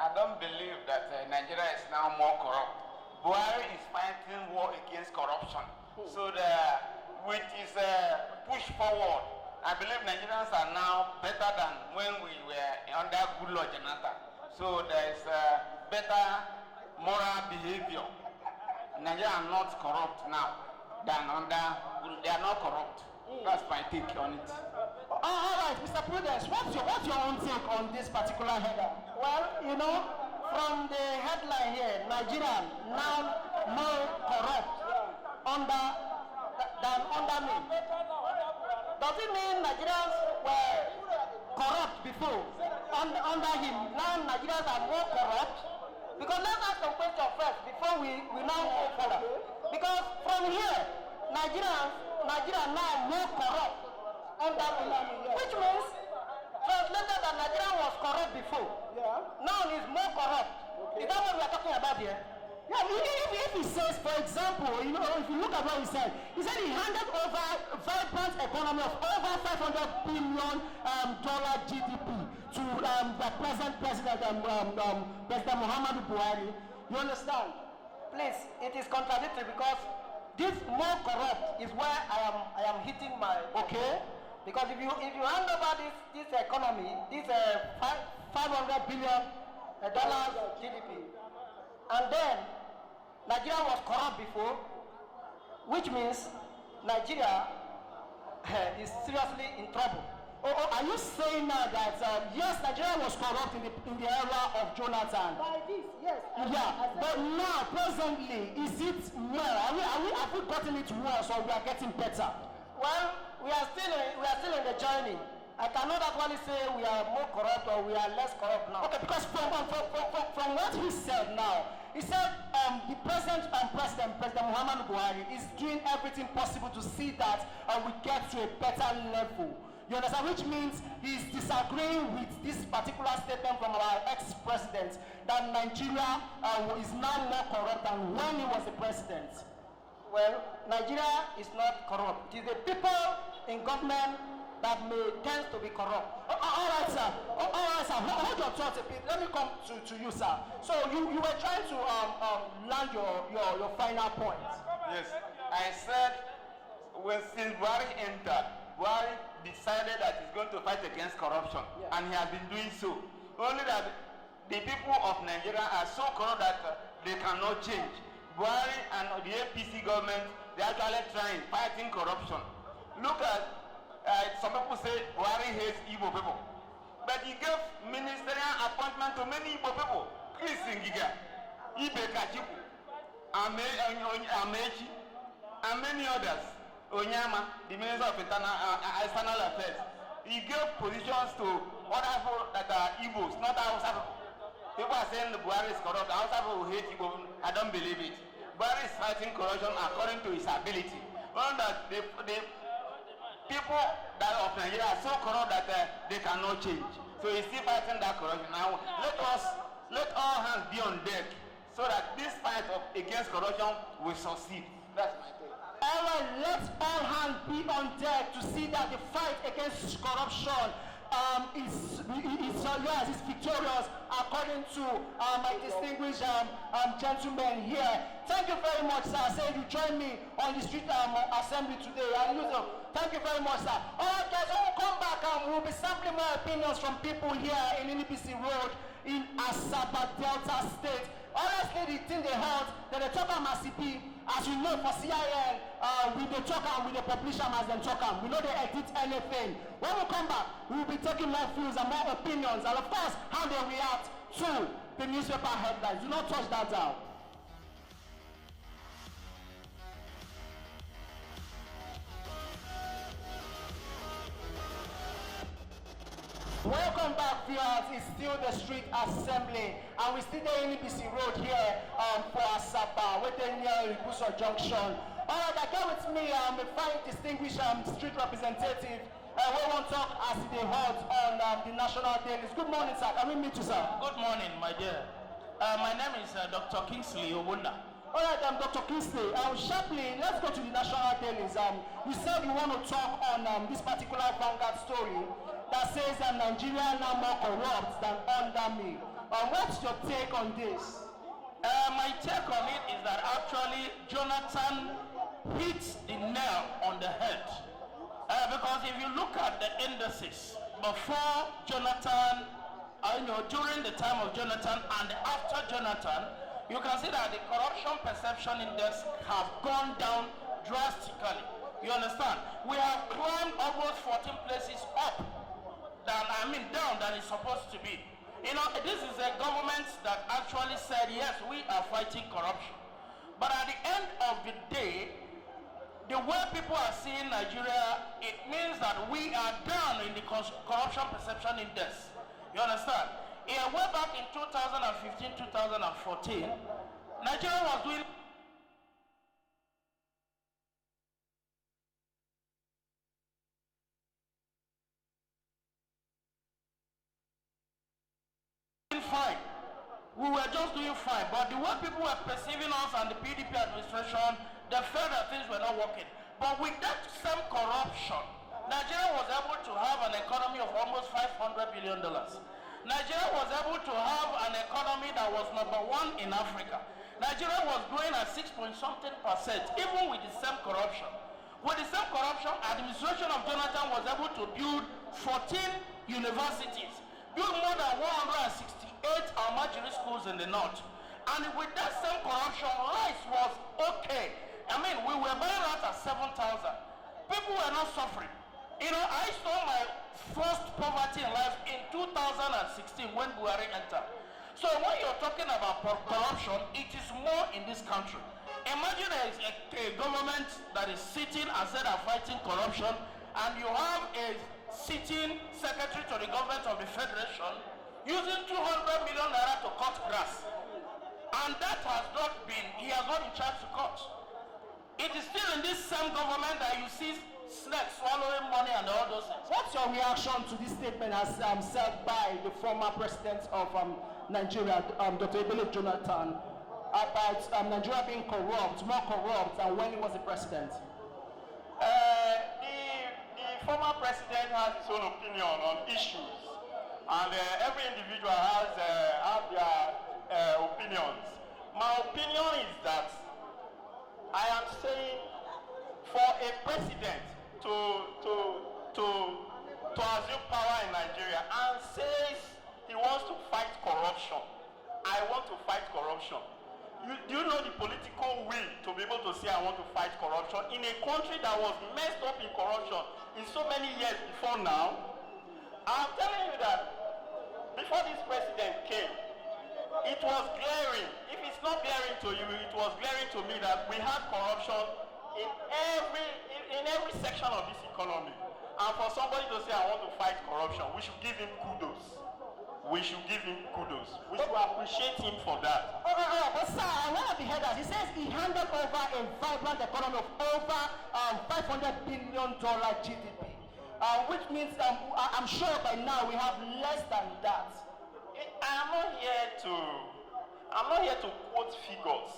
I don't believe that Nigeria is now more corrupt. Buhari is fighting war against corruption. So with his push forward, I believe Nigerians are now better than when we were under Goodluck Jonathan. So there is better moral behavior. Nigeria are not corrupt now than under Goodluck. They are not corrupt. That's my take on it. All right, Mr. Prudence, what's your own take on this particular header? Well, you know, from the headline here, Nigeria now more corrupt than under me. Does it mean Nigerians were corrupt before under him? Now Nigerians are more corrupt? Because let's ask some questions first before we now go further. Because from here, Nigeria now more corrupt under me, which means translated that Nigeria was corrupt before. Yeah. Now he's more corrupt. Okay. Is that what we are talking about here? Yeah, if he says, for example, you know, if you look at what he said he handed over a vibrant economy of over $500 billion GDP to the present president, President Muhammadu Buhari. You understand? Please, it is contradictory because this more corrupt is where I am hitting my because if you hand over this economy, this $500 billion GDP, and then Nigeria was corrupt before, which means Nigeria is seriously in trouble. Are you saying now that yes, Nigeria was corrupt in the era of Jonathan? By this, yes. Yeah, but now presently, is it more? Have we gotten it worse, or we are getting better? Well, we are still in the journey. I cannot actually say we are more corrupt or we are less corrupt now. Okay, because from what he said now, he said the President Muhammadu Buhari is doing everything possible to see that we get to a better level. You understand? Which means he's disagreeing with this particular statement from our ex-president that Nigeria is now more corrupt than when he was the president. Well, Nigeria is not corrupt. It is the people in government that tends to be corrupt. All right, sir. Hold your thoughts a bit. Let me come to you, sir. So you were trying to land your final point. Yes. I said, since Buhari entered, Buhari decided that he's going to fight against corruption, and he has been doing so. Only that the people of Nigeria are so corrupt that they cannot change. Buhari and the APC government, they're actually trying, fighting corruption. Look at, some people say Buhari hates Igbo people. But he gave ministerial appointment to many Igbo people. Chris Ngiga, Ibe Kachiku, Amechi, and many others. Onyama, the Minister of External Affairs. He gave positions to other people that are Igbos, not Hausa people. People are saying the Buhari is corrupt. Hausa people who hate Igbo. I don't believe it. Buhari is fighting corruption according to his ability. One that the people that of Nigeria are so corrupt that they cannot change. So he's still fighting that corruption. Now let all hands be on deck so that this fight against corruption will succeed. That's my take. All right, let all hands be on deck to see that the fight against corruption is victorious, according to my distinguished gentleman here. Thank you very much, sir. I said you join me on the street assembly today. Thank you very much, sir. All right, guys, when we come back, we'll be sampling more opinions from people here in NBC Road in Asaba Delta State. Honestly, the thing they heard, that they talk about MCP, as you know, for CIN, we the talk and we the publish them as them talk and we know they edit anything. When we come back, we will be taking more views and more opinions, and of course, how they react to the newspaper headlines. Do not touch that down. Welcome back, viewers. It's still the street assembly, and we still there in NBC Road here for Asaba, waiting near Ibuso Junction. All right, I got with me a fine distinguished street representative. We want to talk as they hold on the national dailies. Good morning, sir. Can we meet you, sir? Good morning, my dear. My name is Dr. Kingsley Owunda. All right, Dr. Kingsley. Sharply, let's go to the national dailies. You said you want to talk on this particular Vanguard story that says that Nigeria now more corrupt than under me. What's your take on this? My take on it is that actually Jonathan hits the nail on the head. Because if you look at the indices before Jonathan, during the time of Jonathan and after Jonathan, you can see that the corruption perception index have gone down drastically. You understand? We have climbed almost 14 places up down than it's supposed to be. This is a government that actually said, yes, we are fighting corruption. But at the end of the day, the way people are seeing Nigeria, it means that we are down in the corruption perception index. You understand? Way back in 2015, 2014, Nigeria was doing fine. We were just doing fine, but the way people were perceiving us and the PDP administration, they felt that things were not working. But with that same corruption, Nigeria was able to have an economy of almost $500 billion. Nigeria was able to have an economy that was #1 in Africa. Nigeria was growing at 6.something%, even with the same corruption. With the same corruption, administration of Jonathan was able to build 14 universities, build more than 168 Almajiri schools in the north. And with that same corruption, rice was okay. We were buying rice at 7,000. People were not suffering. I saw my first poverty in life in 2016 when Buhari entered. So when you're talking about corruption, it is more in this country. Imagine a government that is sitting and said they're fighting corruption, and you have a sitting secretary to the government of the federation using 200 million naira to cut grass. And that has not been, he has not been charged to cut. It is still in this same government that you see snakes swallowing money and all those things. What's your reaction to this statement as said by the former president of Nigeria, Dr. Ebele Jonathan, about Nigeria being corrupt, more corrupt than when he was the president? The former president has his own opinion on issues, and every individual has their opinions. My opinion is that I am saying to fight corruption. Do you know the political will to be able to say I want to fight corruption in a country that was messed up in corruption in so many years before now? I'm telling you that before this president came, it was glaring. If it's not glaring to you, it was glaring to me that we had corruption in every section of this economy. And for somebody to say I want to fight corruption, we should give him kudos. We should give him kudos. We should appreciate him for that. But sir, one of the headers, he says he handed over a vibrant economy of over $500 billion GDP, which means I'm sure by now we have less than that. I'm not here to quote figures,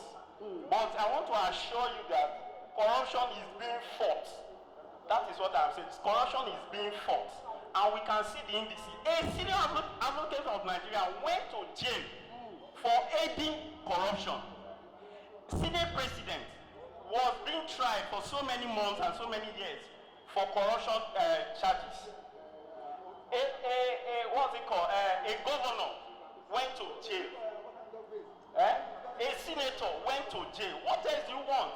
but I want to assure you that corruption is being fought. That is what I'm saying. Corruption is being fought. And we can see the indices. A senior advocate of Nigeria went to jail for aiding corruption. Senate president was being tried for so many months and so many years for corruption charges. What's it called? A governor went to jail. A senator went to jail. What else do you want?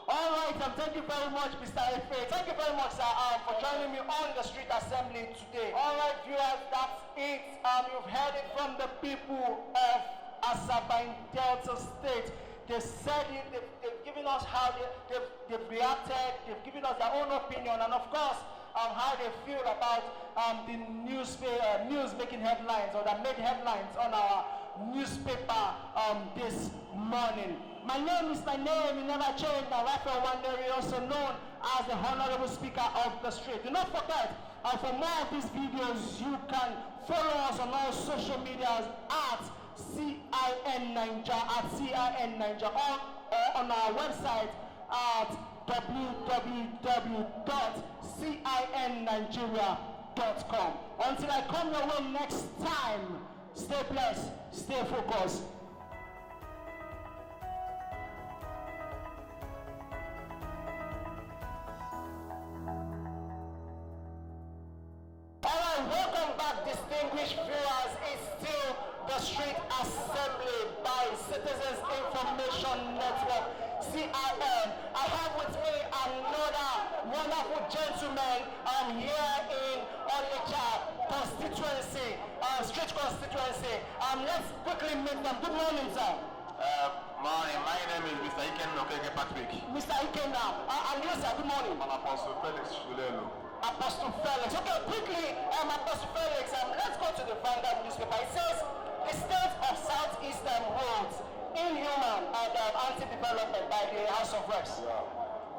All right, thank you very much, Mr. Efe. Thank you very much, sir, for joining me on the street assembly today. All right, viewers, that's it. You've heard it from the people of Asaba in Delta State. They said it, they've given us how they've reacted, they've given us their own opinion, and of course, how they feel about the news making headlines, or that made headlines on our newspaper this morning. My name, you never change. Now, Raphael Wanderi, also known as the Honorable Speaker of the Street. Do not forget, for more of these videos, you can follow us on all social medias at CIN Ninja, or on our website at www.cinnigeria.com. Until I come your way next time, stay blessed, stay focused. Welcome back, distinguished viewers. It's still the Street Assembly by Citizens Information Network, CIN. I have with me another wonderful gentleman here in Onitsha constituency, Street constituency. Let's quickly meet them. Good morning, sir. Morning. My name is Mr. Iken Okeke Patrick. Mr. Iken now. And you, sir. Good morning. I'm Apostle Felix Shulelu. Apostle Felix. Okay, quickly, Apostle Felix, let's go to the Vanguard newspaper. It says the state of Southeastern roads inhuman and anti-development by the House of Reps.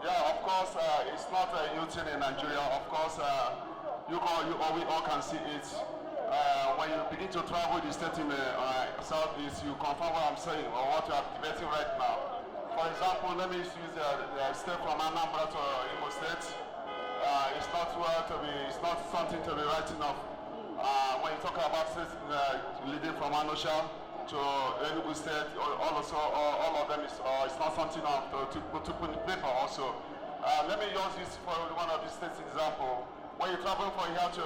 Yeah, of course, it's not a new thing in Nigeria. Of course, we all can see it. When you begin to travel the state in the Southeast, you confirm what I'm saying or what you are debating right now. For example, let me use the state from Anambra to Imo State. It's not something to be writing off. When you talk about states leading from Anosha to Enugu State, all of them it's not something to put in paper also. Let me use this for one of the states example. When you travel from here to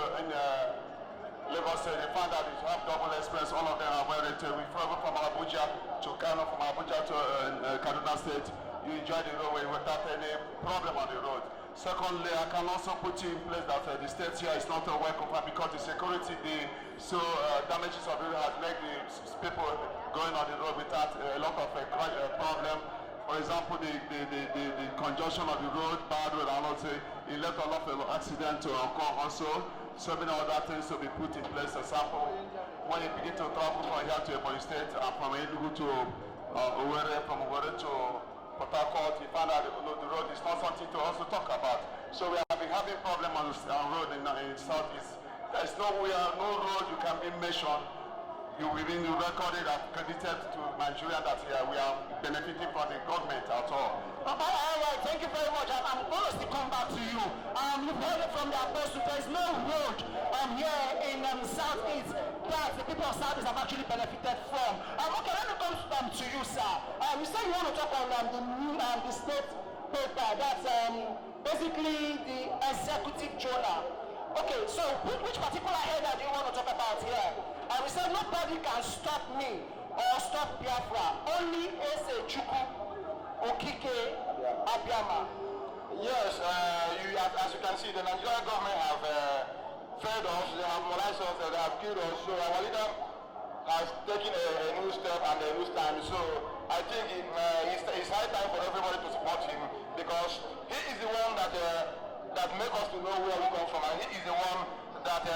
Lagos State, you find that you have double express, all of them are very retail. We travel from Abuja to Kano, from Abuja to Kaduna State. You enjoy the roadway without any problem on the road. Secondly, I can also put you in place that the state here is not welcome because the security, damages of the road has made the people going on the road without a lot of problem. For example, the congestion of the road, bad road, and also it led a lot of accidents to occur also. So many other things to be put in place. For example, when you begin to travel from here to Ebonyi State and from Enugu to Owerri, from Owerri to Port Harcourt, you find out the road is not something to also talk about. So we have been having problems on the road in Southeast. There is no road you can be mentioned. You will be recorded and credited to Nigeria that we are benefiting from the government at all. All right, thank you very much. I'm going to still come back to you. You've heard it from the Apostle. There is no road here in Southeast that the people of Southeast have actually benefited from. Okay, let me come to you, sir. You say you want to talk on the state paper. That's basically the executive journal. Okay, so which particular header do you want to talk about here? We said nobody can stop me or Stop Biafra, only Ese Chukwu Okike Abiyama. Yes, as you can see, the Nigerian government have failed us, they have molested us, they have killed us. So our leader has taken a new step and a new stand. So I think it's high time for everybody to support him, because he is the one that makes us to know where we come from, and he is the one that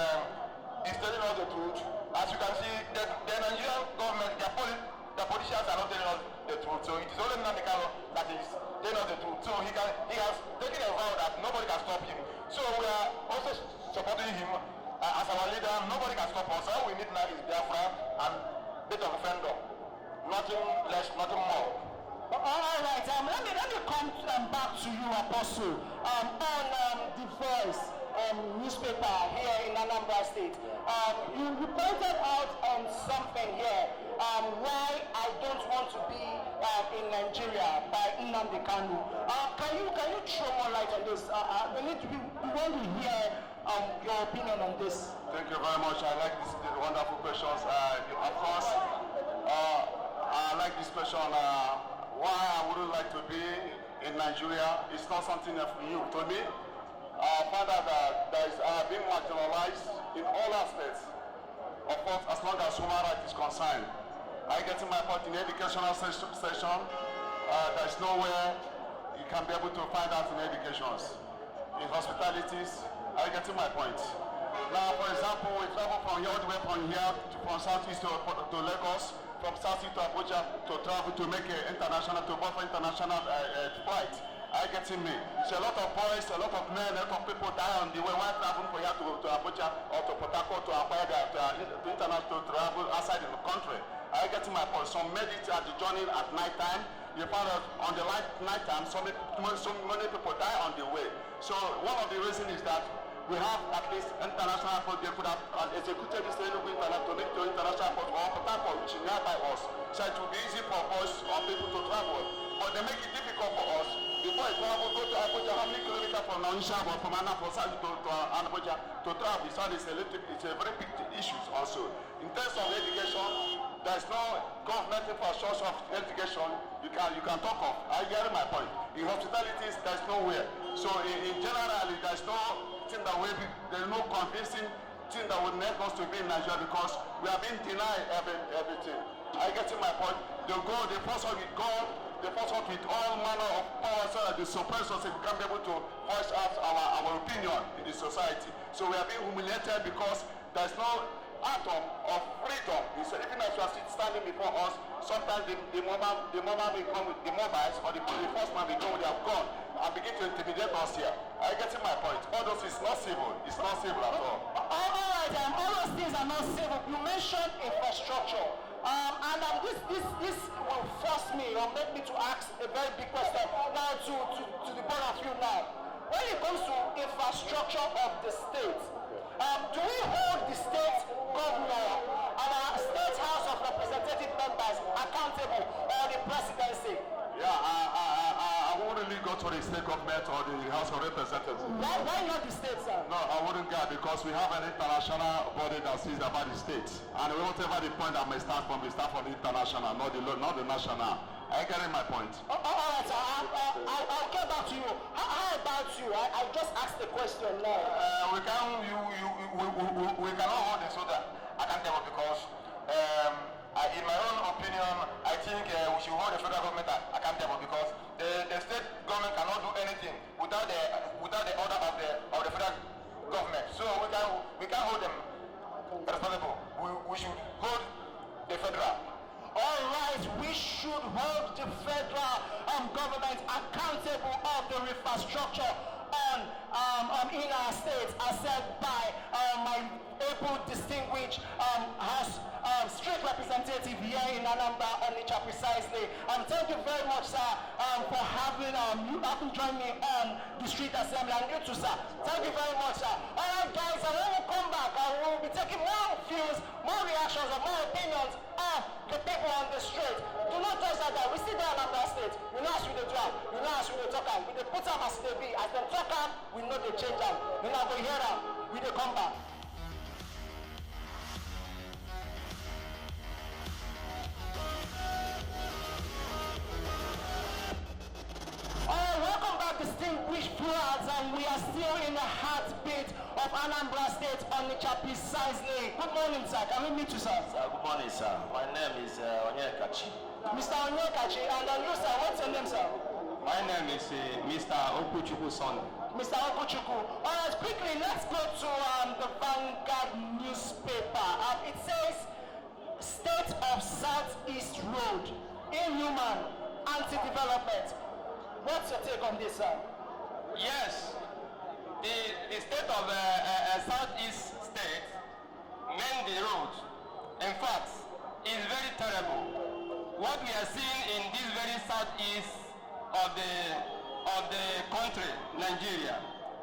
is telling us the truth. As you can see, the Nigerian government, the politicians are not telling us the truth. So it is only Nnamdi Kanu that is telling us the truth. So he has taken a vow that nobody can stop him. So we are also supporting him as our leader. Nobody can stop us. All we need now is Biafra and bit of referendum. Nothing less, nothing more. All right, let me come back to you, Apostle, on the Voice newspaper here in Anambra State. You pointed out on something here, why I don't want to be in Nigeria by Nnamdi Kanu. Can you throw more light on this? We want to hear your opinion on this. Thank you very much. I like these wonderful questions. Of course, I like this question. Why I wouldn't like to be in Nigeria, it's not something new to me. I find out that there is being marginalized in all aspects. Of course, as long as human rights is concerned. I get to my point in the educational session, there is nowhere you can be able to find out in educations. In hospitalities, I get to my point. Now, for example, we travel from here all the way from here from Southeast to Lagos, from Southeast to Abuja to travel to make an international, to go for international flight. I get in me. So a lot of boys, a lot of men, a lot of people die on the way while traveling from here to Abuja or to Port Harcourt to acquire to international travel outside the country. I get to my point. Some made it at the journey at night time. You found out on the night time, so many people die on the way. So one of the reasons is that we have at least international airport. They could have executed this to make to international airport or Port Harcourt, which is nearby us. So it will be easy for us or people to travel. But they make it difficult for us. Before you travel, go to Abuja, how many kilometers from Nanisha or from Anaposa to Abuja to travel? So it's a very big issue also. In terms of education, there's no government infrastructure of education you can talk of. I get my point. In hospitalities, there's nowhere. So in generally, there's no thing that there's no convincing thing that would make us to be in Nigeria, because we have been denied everything. I get to my point. They force us with God. They force us with all manner of power so that the suppressors can be able to voice out our opinion in the society. So we are being humiliated because there's no atom of freedom. Even as you are standing before us, sometimes the mobile will come with the mobiles, or the first man will come with their gun and begin to intimidate us here. I get to my point. All those is not civil. It's not civil at all. All right, all those things are not civil. You mentioned infrastructure. And this will force me or make me to ask a very big question now to the both of you now. When it comes to infrastructure of the state, do we hold the state governor and our state house of representative members accountable, or the presidency? Yeah, I won't really go to the state government or the House of Representatives. Why not the state, sir? No, I wouldn't go, because we have an international body that sees about the state. And whatever the point that may start from the international, not the national. I get my point. All right, sir. I'll get back to you. How about you? I just asked the question now. We cannot hold the soda accountable, because in my own opinion, I think we should hold the federal government accountable, because the state government cannot do anything without the order of the federal government. So we can't hold them responsible. We should hold the federal. All right, we should hold the federal government accountable of the infrastructure in our states, as said by my able, distinguished House Street Representative here in Anambra, Onitsha precisely. Thank you very much, sir, for having joined me on the Street Assembly. And you too, sir. Thank you very much, sir. All right, guys, and when we come back, we will be taking more views, more reactions, and more opinions of the people on the street. Do not touch that. We still there in Anambra State. We know as we dey talk. We know as we dey talk. We dey put them as they be. As they talk them, we know they change them. We know they hear them. We dey come back. Ads, and we are still in the heartbeat of Anambra State, Onitsha precisely. Good morning, sir. Can we meet you, sir? Sir, good morning, sir. My name is Onyekachi. Mr. Onyekachi, and you, sir, what's your name, sir? My name is Mr. Okuchukwu Son. Mr. Okuchukwu. All right, quickly, let's go to the Vanguard newspaper. It says, State of Southeast Road, inhuman, anti-development. What's your take on this, sir? Yes, the state of Southeast State, main the road, in fact, is very terrible. What we are seeing in this very southeast of the country, Nigeria,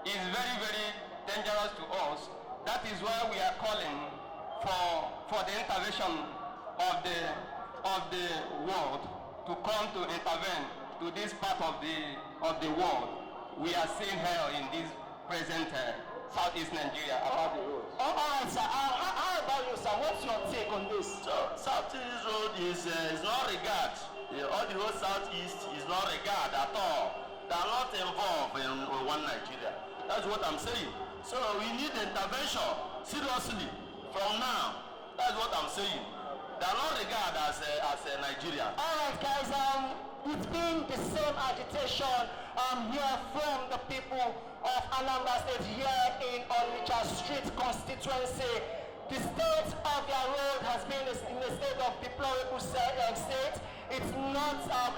is very, very dangerous to us. That is why we are calling for the intervention of the world to come to intervene to this part of the world. We are seeing here in this present southeast Nigeria about the road. All right, sir. How about you, sir? What's your take on this? So, Southeast Road is not regard. All the whole Southeast is not regard at all. They are not involved in one Nigeria. That's what I'm saying. So we need intervention seriously from now. That's what I'm saying. They are not regarded as a Nigeria. All right, guys. It's been the same agitation here from the people of Anambra State here in Onitsha Street constituency. The state of their road has been in a state of deplorable state. It's not a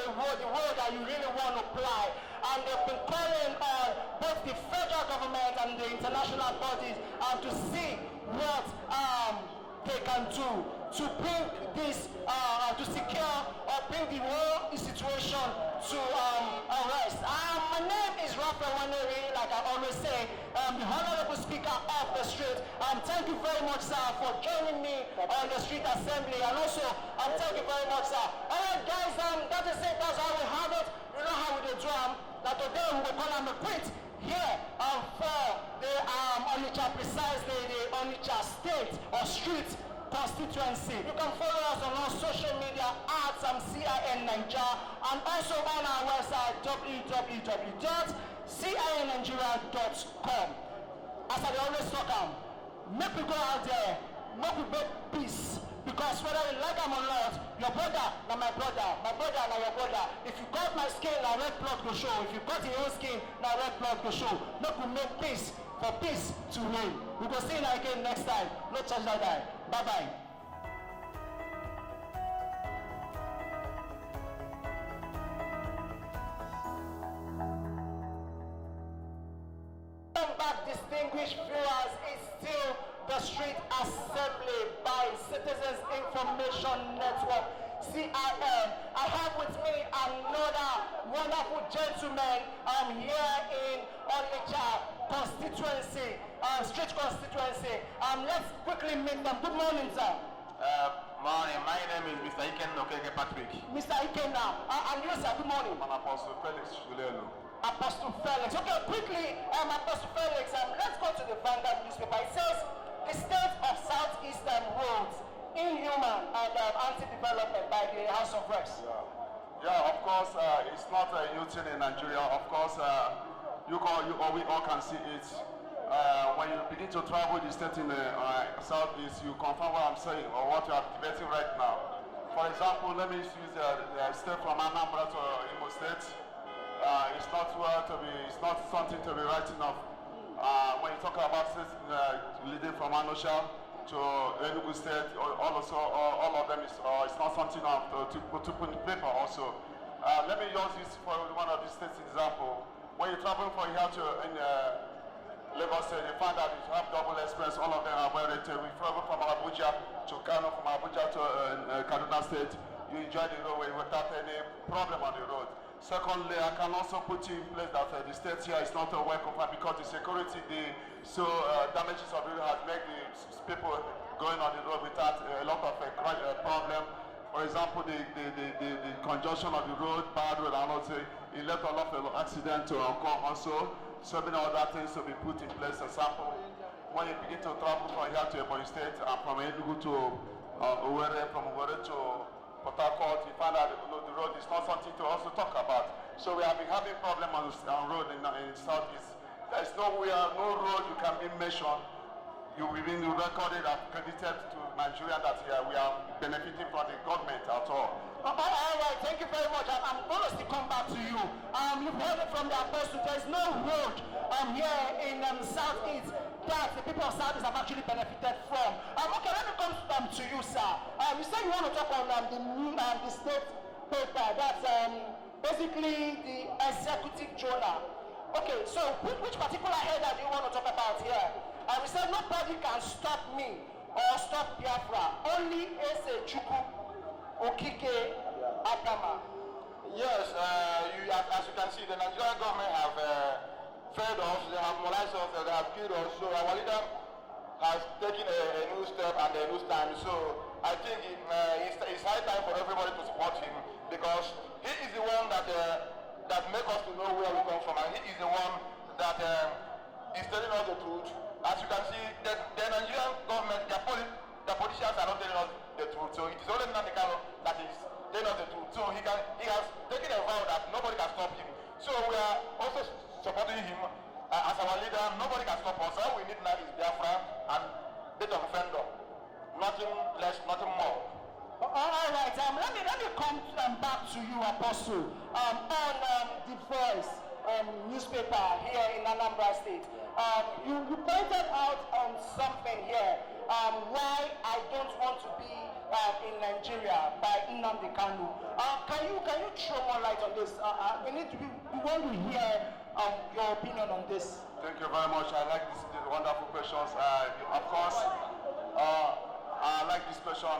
road that you really want to ply. And they've been calling on both the federal government and the international bodies to see what they can do to bring this, to secure or bring the whole situation to arrest. My name is Raphael Waneri, like I always say, the Honorable Speaker of the Street. Thank you very much, sir, for joining me on the Street Assembly, and also thank you very much, sir. All right, guys, that is it. That's how we have it. You know how we do drum. That today we will call them a quit here for the Onitsha, precisely the Onitsha State or Street constituency. You can follow us on our social media at CIN Nigeria, and also on our website www.cinnigeria.com. As I always talk, make we go out there, make we make peace. Because whether you like them or not, your brother na my brother na your brother. If you cut my skin, na red blood go show. If you cut your own skin, na red blood go show. Make we make peace for peace to reign. We go see you again next time. No change like that. Bye-bye. Welcome back, distinguished viewers. It's still the Street Assembly by Citizens Information Network, CIN. I have with me another wonderful gentleman here in Onitsha constituency, Street constituency. Let's quickly meet them. Good morning, sir. Morning. My name is Mr. Ikenna Okeke Patrick. Mr. Ikenna, and you, sir, good morning. I'm Apostle Felix Julelu. Apostle Felix. Okay, quickly, Apostle Felix, let's go to the Vanguard newspaper. It says, the state of Southeastern roads, inhuman and anti-development by the House of Reps. Yeah, of course, it's not a new thing in Nigeria. Of course, we all can see it. When you begin to travel the state in the Southeast, you confirm what I'm saying or what you are debating right now. For example, let me use the state from Anambra to Imo State. It's not something to be writing off. When you talk about states leading from Anosha to Enugu State, all of them it's not something to put in paper also. Let me use this for one of the states example. When you travel from here to Lagos State, you find that you have double express, all of them are well rated. We travel from Abuja to Kano, from Abuja to Kaduna State, you enjoy the roadway without any problem on the road. Secondly, I can also put in place that the state here is not well confined because the security, damages of the road has made the people going on the road without a lot of problem. For example, the congestion of the road, bad road, and also it led a lot of accidents to occur also. So many other things to be put in place. Example, when you begin to travel from here to Ebonyi State and from Enugu to Owerri, from Owerri to Port Harcourt, you find that the road is not something to also talk about. So we have been having problems on road in Southeast. There is no road you can be mentioned. We've been recorded and credited to Nigeria that we are benefiting from the government at all. All right, thank you very much. I'm going to come back to you. You've heard it from the apostle. There's no road here in Southeast that the people of Southeast have actually benefited from. Okay, let me come to you, sir. You said you want to talk on the state paper. That's basically the executive journal. Okay, so which particular header do you want to talk about here? We said nobody can stop me or stop Biafra. Only Ese Chukwu Okike Agama. Yes, as you can see, the Nigerian government have failed us, they have molested us, they have killed us. So our leader has taken a new step and a new stand. So I think it's high time for everybody to support him, because he is the one that makes us to know where we come from, and he is the one that is telling us the truth. As you can see, the Nigerian government, their politicians are not telling us the truth. So it is only Nnamdi Kanu that is telling us the truth. So he has taken a vow that nobody can stop him. So we are also supporting him as our leader. Nobody can stop us. All we need now is Biafra and bit of offender. Nothing less, nothing more. All right, let me come back to you, Apostle, on the Voice newspaper here in Anambra State. You pointed out on something here, why I don't want to be in Nigeria by Nnamdi Kanu. Can you throw more light on this? We want to hear your opinion on this. Thank you very much. I like these wonderful questions. Of course, I like this question.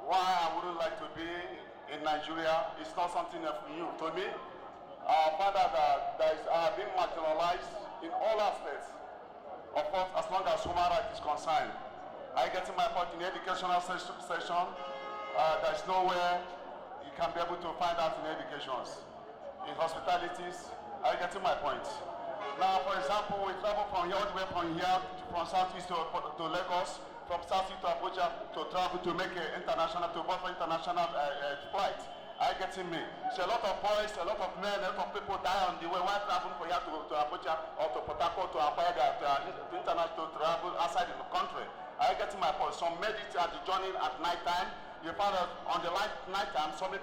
Why I wouldn't like to be in Nigeria, it's not something new to me. I find out that I have been marginalized in all aspects. Of course, as long as human rights is concerned. I get to my point in the educational session, there's nowhere you can be able to find out in educations. In hospitalities, I get to my point. Now, for example, we travel from here all the way from Southeast to Lagos, from Southeast to Abuja, to travel to make an international flight. Are you getting me? So a lot of boys, a lot of men, a lot of people die on the way while traveling from here to Abuja or to Port Harcourt to Akwa to international travel outside the country. Are you getting my point? Some made it at the journey at night time. You find out on the night time, so many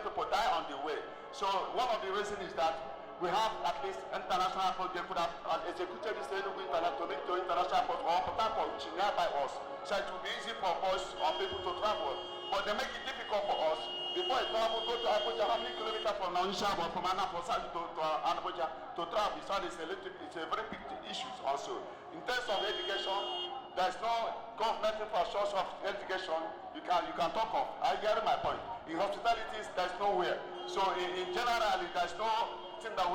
people die on the way. So one of the reasons is that we have at least international airport. They could have executed this to make to international airport or Port Harcourt, which is nearby us. So it will be easy for us or people to travel. But they make it difficult for us. Before I travel, go to Abuja, how many kilometers from Naonisha or from Anaposa to Abuja to travel? So it's a very big issue also. In terms of education, there's no government infrastructure of education you can talk of. I get my point. In hospitalities, there's nowhere. So in general, there's no thing that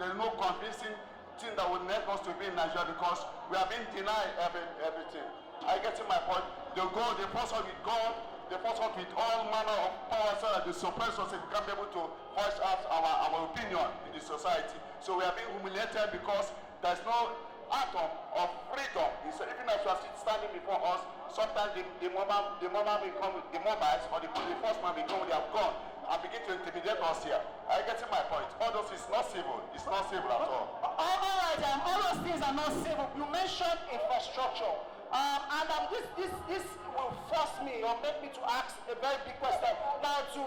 there's no convincing thing that would make us to be in Nigeria, because we are being denied everything. I get my point. They force us with God. They force us with all manner of power so that they suppress us and we can't be able to voice out our opinion in the society. So we are being humiliated because there's no atom of freedom. Even as you are standing before us, sometimes the moment we come with the mobiles or the first man we come with their gun and begin to intimidate us here. Are you getting my point? All those is not civil. It's not civil at all. All right, all those things are not civil. You mentioned infrastructure. And this will force me or make me to ask a very big question now to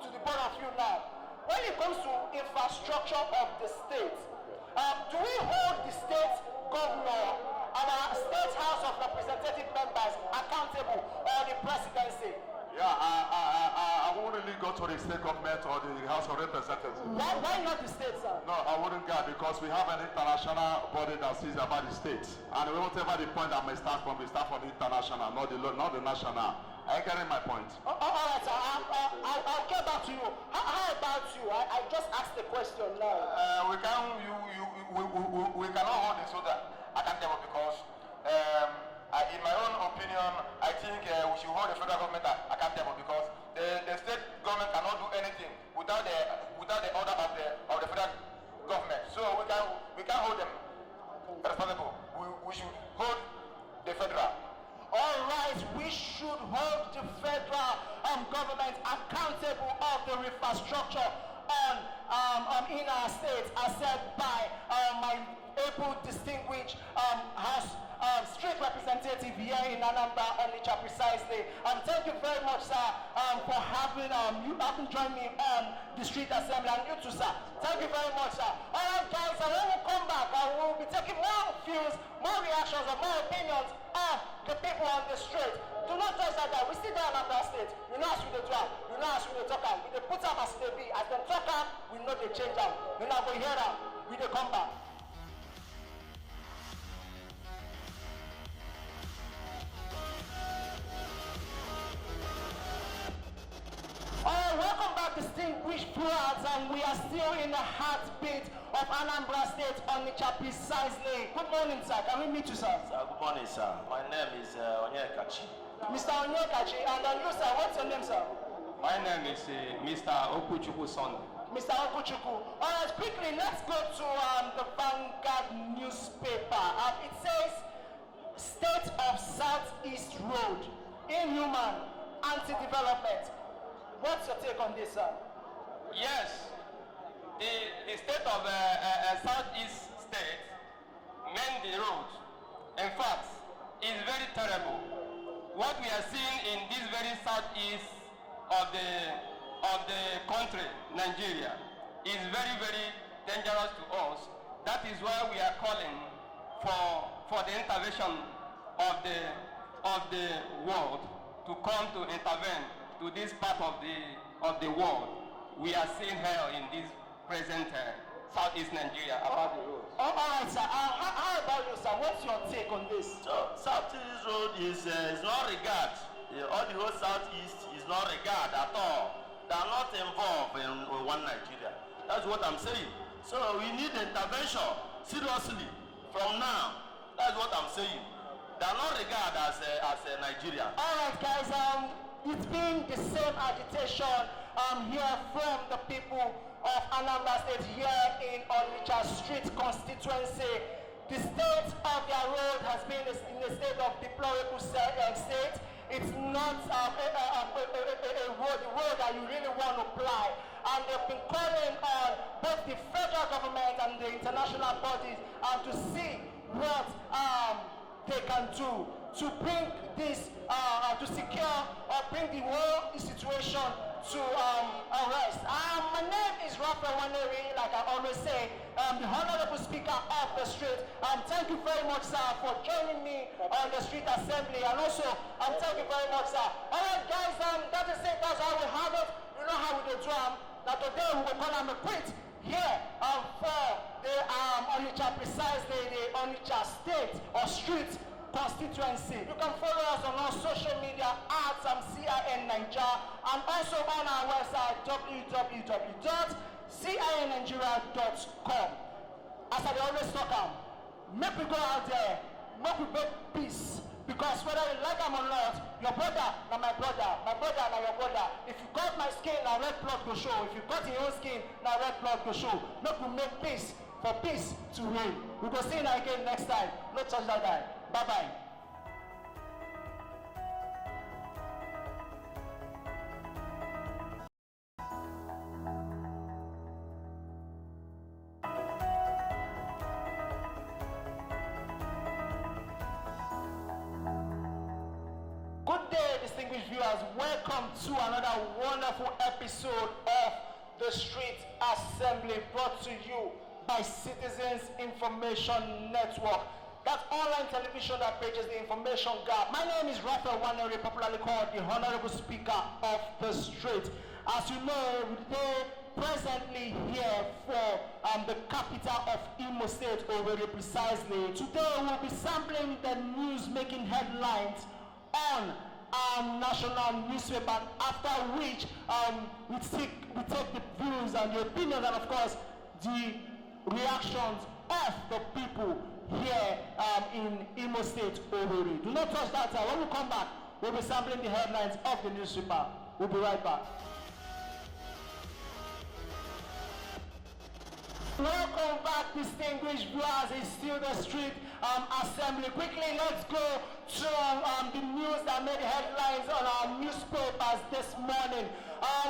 the both of you now. When it comes to infrastructure of the state, do we hold the state governor, our state house of representative members accountable, or the presidency? Yeah, I wouldn't really go to the state government or the House of Representatives. Why not the state, sir? No, I wouldn't go because we have an international body that sees about the state. And whatever the point that may start from the international, not the national. Are you getting my point? All right, sir. I'll get back to you. How about you? I just asked the question now. We cannot hold the soldier accountable because in my own opinion, I think we should hold the federal government accountable because the state government cannot do anything without the order of the federal government. So we can hold them responsible. We should hold the federal. All right, we should hold the federal government accountable of the infrastructure on in our state are said by my able, distinguished House street representative here in Anambra, Onitsha precisely. Thank you very much, sir, for having joined me on the street assembly, and you too, sir. Thank you very much, sir. All right, guys, and when we come back, we'll be taking more views, more reactions, and more opinions of the people on the street. Do not touch that. We still there in Anambra State. We know as we do am. We know as we talk am. We dey put am as they be. As them talk am, we know they change am. We now go hear am. We dey come back. Welcome back, distinguished viewers, and we are still in the heartbeat of Anambra State, Onitsha precisely. Good morning, sir. Can we meet you, sir? Good morning, sir. My name is Onyekachi. Mr. Onyekachi, and then you, sir, what's your name, sir? My name is Mr. Okuchukwu Son. Mr. Okuchukwu. All right, quickly, let's go to the Vanguard newspaper. It says, State of Southeast Road, inhuman, anti-development. What's your take on this, sir? Yes, the state of Southeast State, Mendy Road, in fact, is very terrible. What we are seeing in this very southeast of the country, Nigeria, is very, very dangerous to us. That is why we are calling for the intervention of the world to come to intervene to this part of the world. We are seeing hell in this present southeast Nigeria about the roads. All right, sir. How about you, sir? What's your take on this? So, Southeast Road is not regard. All the whole Southeast is not regard at all. They are not involved in one Nigeria. That's what I'm saying. So we need intervention seriously from now. That's what I'm saying. They are not regarded as Nigeria. All right, guys. It's been the same agitation here from the people of Anambra State here in Onitsha Street constituency. The state of their road has been in a state of deplorable state. It's not a road that you really want to ply. And they've been calling on both the federal government and the international bodies to see what they can do to bring this, to secure or bring the whole situation to arrest. My name is Raphael Waneri, like I always say, the Honorable Speaker of the street. Thank you very much, sir, for joining me on the street assembly. And also, thank you very much, sir. All right, guys, that is it. That's how we have it. You know how we do drum. That today we will call them a quit here for the Onitsha, precisely the Onitsha State or Street constituency. You can follow us on our social media at CIN Nigeria and also on our website www.cinnigeria.com. As I always talk, make we go out there, make we make peace. Because whether you like them or not, your brother na my brother na your brother. If you cut my skin, na red blood go show. If you cut your own skin, na red blood go show. Make we make peace for peace to reign. We go see you again next time. No touch that guy. Bye-bye. Good day, distinguished viewers. Welcome to another wonderful episode of The Street Assembly, brought to you by Citizens Information Network. That's online television that bridges the information gap. My name is Raphael Waneri, popularly called the Honorable Speaker of the Street. As you know, we're presently here for the capital of Imo State, Owerri precisely. Today we'll be sampling the news making headlines on our national newspaper, after which we take the views and the opinions and of course the reactions of the people here in Imo State, Owerri. Do not touch that. When we come back, we'll be sampling the headlines of the newspaper. We'll be right back. Welcome back, distinguished viewers. It's still the Street Assembly. Quickly, let's go to the news that made headlines on our newspapers this morning.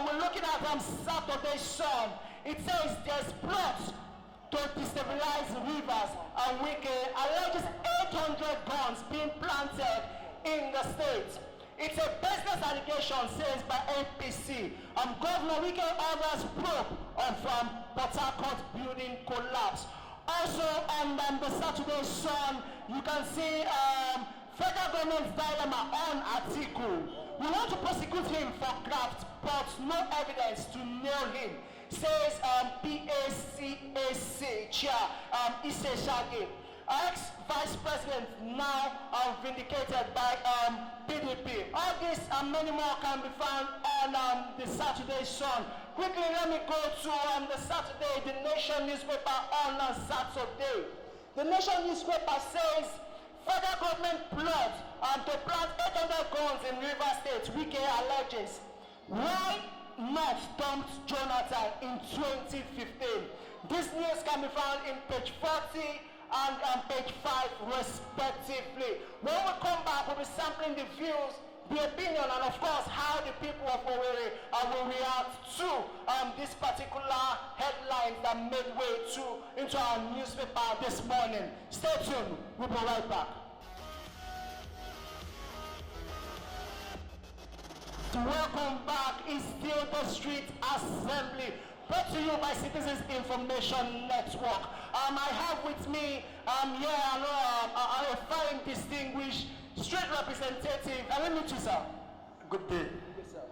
We're looking at Saturday Sun. It says there's plots to destabilize Rivers and Wike alleges 800 guns being planted in the state. It's a business allegation, says by NPC. Governor Wike orders probe from Port Harcourt building collapse. Also on the Saturday Sun, you can see federal government's dilemma on Atiku. We want to prosecute him for graft, but no evidence to nail him, says PACAC chair Isse Shagi. Ex-vice president now vindicated by PDP. All this and many more can be found on the Saturday Sun. Quickly, let me go to the Saturday, the Nation newspaper on Saturday. The Nation newspaper says federal government plots to plant 800 guns in River State. Wike alleges. Why not dumped Jonathan in 2015? This news can be found in page 40 and page 5 respectively. When we come back, we'll be sampling the views, the opinion, and of course how the people of Owerri will react to this particular headlines that made way into our newspaper this morning. Stay tuned, we'll be right back. Welcome back. It's still the Street Assembly, brought to you by Citizens Information Network. I have with me a fine distinguished street representative. Let me meet you, sir. Good day. Yes, sir.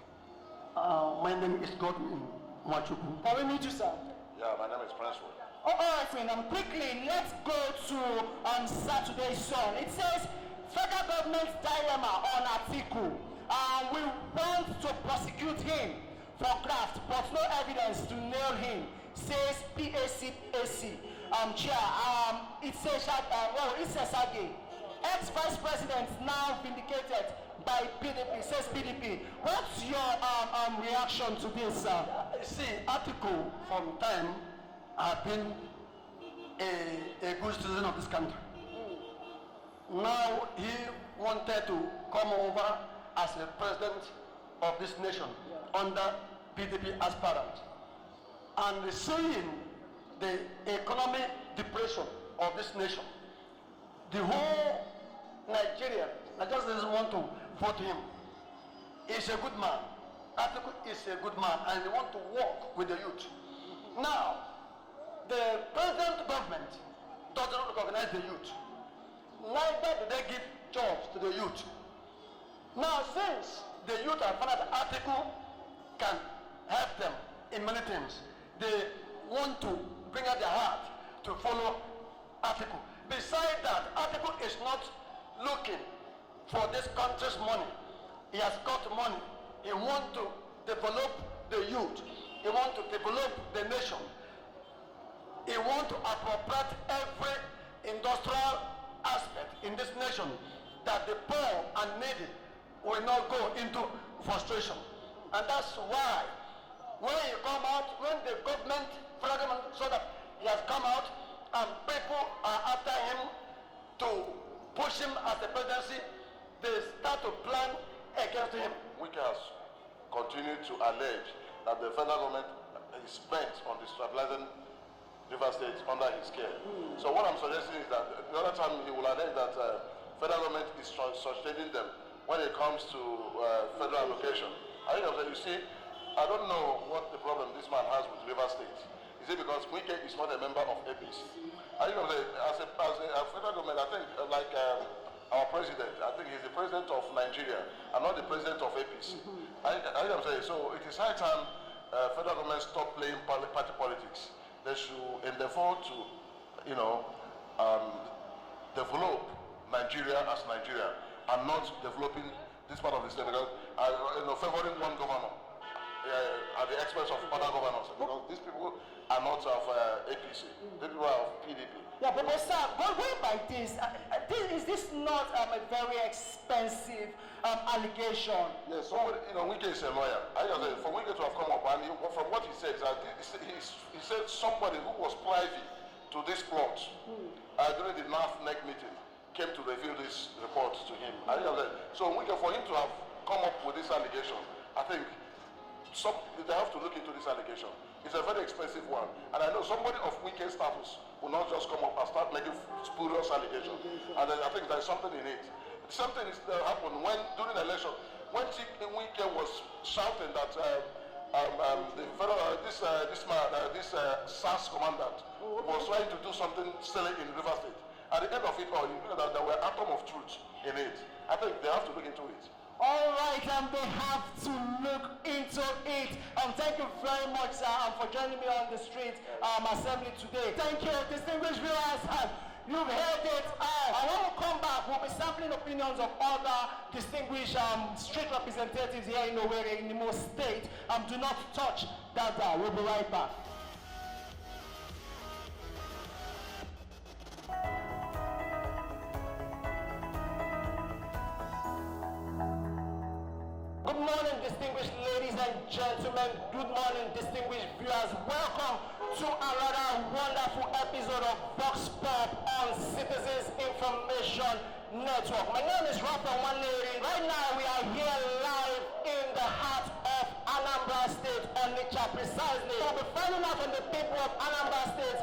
My name is Godwin Machuku. Can we meet you, sir? Yeah, my name is Prince. All right, friend. Quickly, let's go to Saturday Sun. It says federal government's dilemma on Atiku. We want to prosecute him for graft, but no evidence to nail him, says PACAC chair. It says ex-vice president now vindicated by PDP, says PDP. What's your reaction to this, sir? See, Atiku from time have been a good citizen of this country. Now he wanted to come over as a president of this nation under PDP aspirant, and seeing the economic depression of this nation, the whole Nigeria just doesn't want to vote him. He's a good man. Atiku is a good man, and they want to work with the youth. Now, the present government doesn't recognize the youth. Neither do they give jobs to the youth. Now, since the youth have found that Atiku can help them in many things, they want to bring out their heart to follow Atiku. Besides that, Atiku is not looking for this country's money. He has got money. He wants to develop the youth. He wants to develop the nation. He wants to appropriate every industrial aspect in this nation, that the poor and needy will not go into frustration. And that's why when you come out, when the government, federal government, so that he has come out and people are after him to push him as the presidency, they start to plan against him. Wike has continued to allege that the federal government is bent on destabilizing River State under his care. So what I'm suggesting is that the other time he will allege that federal government is sustaining them when it comes to federal allocation. I think you see, I don't know what the problem this man has with River State. Is it because Wike is not a member of APC? I think as a federal government, I think like our president, I think he's the president of Nigeria and not the president of APC. I think I'm saying, so it is high time federal government stop playing party politics. They should endeavor to, develop Nigeria as Nigeria, and not developing this part of the state because favoring one governor at the expense of other governors, because these people are not of APC, these people are of PDP. Yeah, but sir, going by this, is this not a very expensive allegation? Yes, so Wike is a lawyer. For Wike to have come up, and from what he says, he said somebody who was privy to this plot during the NAFNEC meeting came to reveal this report to him. So for him to have come up with this allegation, I think they have to look into this allegation It's a very expensive one. And I know somebody of Wike status will not just come up and start making spurious allegations. And I think there's something in it. Something happened when, during the election, when Wike was shouting that the federal, this SAS commandant was trying to do something silly in River State. At the end of it all, you know that there were atom of truth in it. I think they have to look into it. All right, they have to look into it. Thank you very much, sir, for joining me on the street assembly today. Thank you, distinguished viewers. You've heard it. And when we come back, we'll be sampling opinions of other distinguished street representatives here in Owerri, in Imo State. Do not touch that dial. We'll be right back. Good morning, distinguished ladies and gentlemen. Good morning, distinguished viewers. Welcome to another wonderful episode of Vox Pop on Citizens Information Network. My name is Raphael Waneri. Right now, we are here live in the heart of Anambra State, Onitsha precisely. We'll be finding out from the people of Anambra State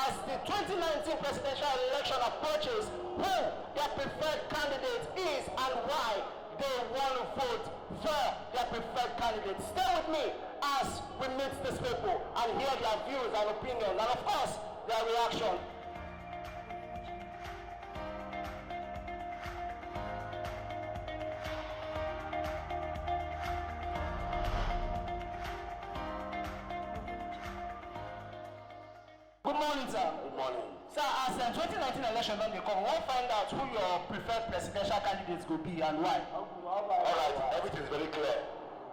as the 2019 presidential election approaches who their preferred candidate is and why they want to vote for their preferred candidate. Stay with me as we meet these people and hear their views and opinions and of course their reaction. Good morning, sir. Good morning. Sir, as the 2019 election don't come, we'll find out who your preferred presidential candidates will be and why. All right, everything is very clear.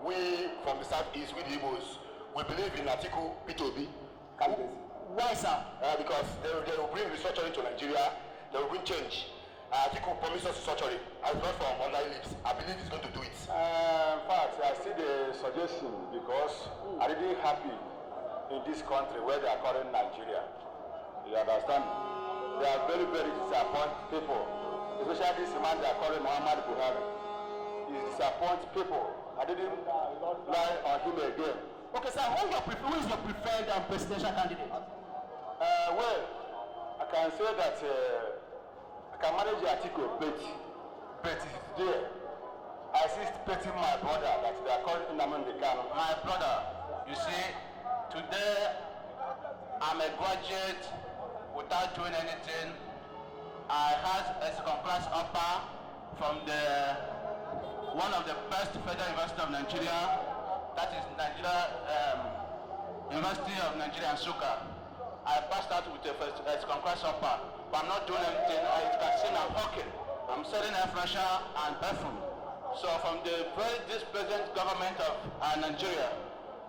We from the southeast, we the Igbos, we believe in Atiku P2B candidacy. Why, sir? Because they will bring restructuring to Nigeria, they will bring change. Atiku promised us restructuring, as not from online lips. I believe he's going to do it. In fact, I see the suggestion because I really happy in this country where they are calling Nigeria. You understand? They are very, very disappointed people. Especially this man they are calling Muhammad Buhari. He disappoints people. I didn't lie on him again. Okay, sir, who is your preferred presidential candidate? Well, I can say that I can manage the article, but it's there. I see petting my brother that they are calling Nnamdi Kanu. My brother, you see, today I'm a graduate without doing anything. I had a second class offer from one of the best federal university of Nigeria, that is University of Nigeria in Nsukka. I passed out with a second class offer, but I'm not doing anything. As you can see, I'm hawking. I'm selling air freshener and perfume. So from this present government of Nigeria,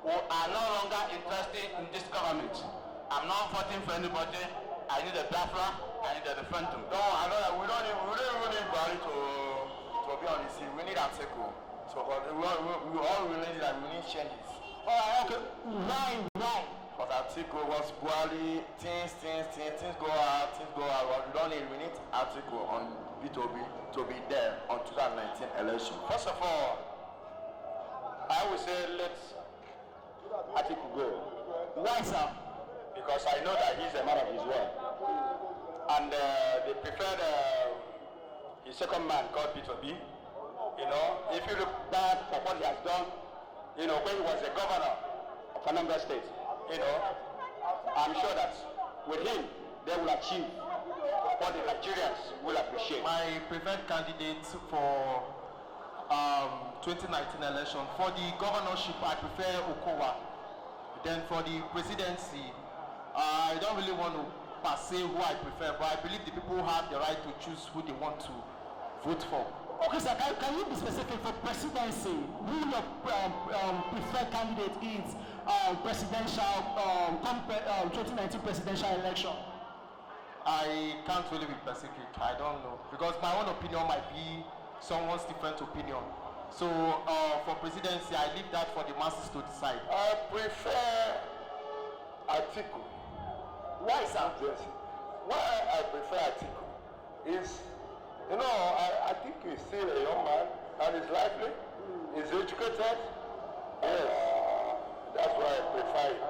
who are no longer interested in this government. I'm not voting for anybody. I need a Biafra, I need a referendum. No, I know that we don't even need Buhari to be on the scene. We need Atiku. So we all really need that we need changes. Alright, okay. Why? But Atiku was Buhari, things go out. We don't need, we need Atiku on B2B to be there on 2019 election. First of all, I would say let's Atiku go. Why, sir? Because I know that he's a man of his word. And they preferred his second man called P2B. You know, if you look back for what he has done, you know, when he was the governor of Anambra State, you know, I'm sure that with him, they will achieve what the Nigerians will appreciate. My preferred candidate for 2019 election, for the governorship, I prefer Okowa. Then for the presidency, I don't really want to per se who I prefer, but I believe the people have the right to choose who they want to vote for. Okay, sir, can you be specific for presidency? Who your preferred candidate is presidential 2019 presidential election? I can't really be specific. I don't know, because my own opinion might be someone's different opinion. So for presidency, I leave that for the masses to decide. I prefer Atiku. Why, sir? Why I prefer Atiku is, you know, I think he's still a young man and he's lively, he's educated. Yes, that's why I prefer him.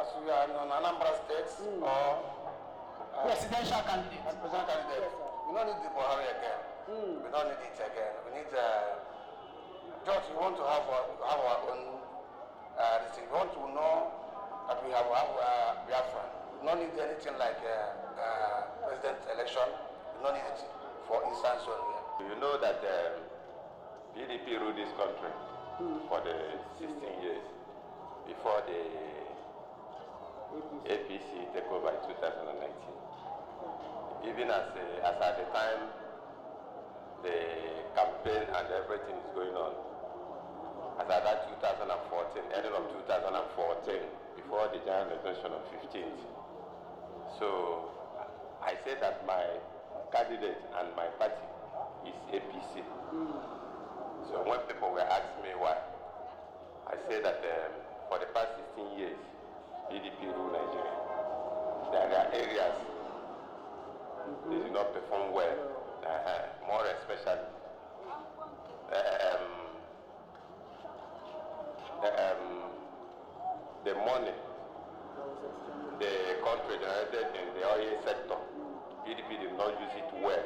as we are in Anambra State or presidential candidate. Presidential candidate. We don't need the Buhari again. We don't need it again. We need just we want to have our own this thing. We want to know that we have Biafra. We don't need anything like president election. We don't need it for instance only. You know that PDP ruled this country for the 16 years before the APC take over in 2019. Even as at the time the campaign and everything is going on, as at that 2014, ending of 2014, before the general election of 15th. So I say that my candidate and my party is APC. So when people were asking me why, I say that for the past 16 years, PDP rule Nigeria. There are areas they do not perform well, more especially the money the country generated in the oil sector, PDP did not use it well.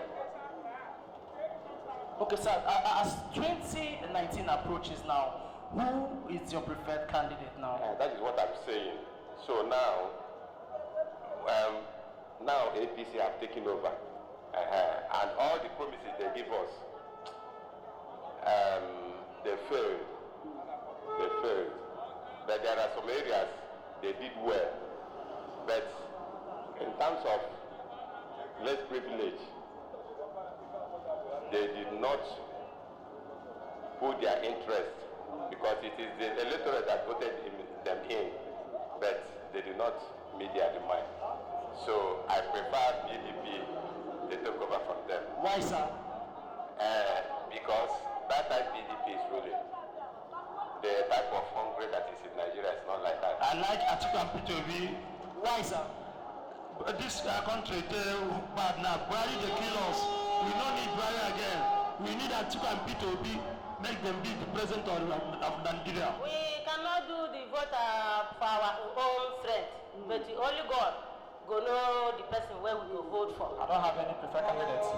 Okay, sir, as 2019 approaches now, who is your preferred candidate now? That is what I'm saying. So now, now APC have taken over, and all the promises they give us, they failed. They failed. But there are some areas they did well. But in terms of less privilege, they did not put their interest, because it is the electorate that voted them in, but they did not meet their demand. So I prefer PDP to take over from them. Why, sir? Because that type PDP is ruling. The type of hungry that is in Nigeria is not like that. I like Atiku and Peter Obi. Why, sir? This country, bad now. Buhari, they kill us. We don't need Buhari again. We need Atiku and Peter Obi. Make them be the president of Nigeria. We cannot do the vote for our own strength, but only God go know the person where we go vote for. I don't have any preferred candidates.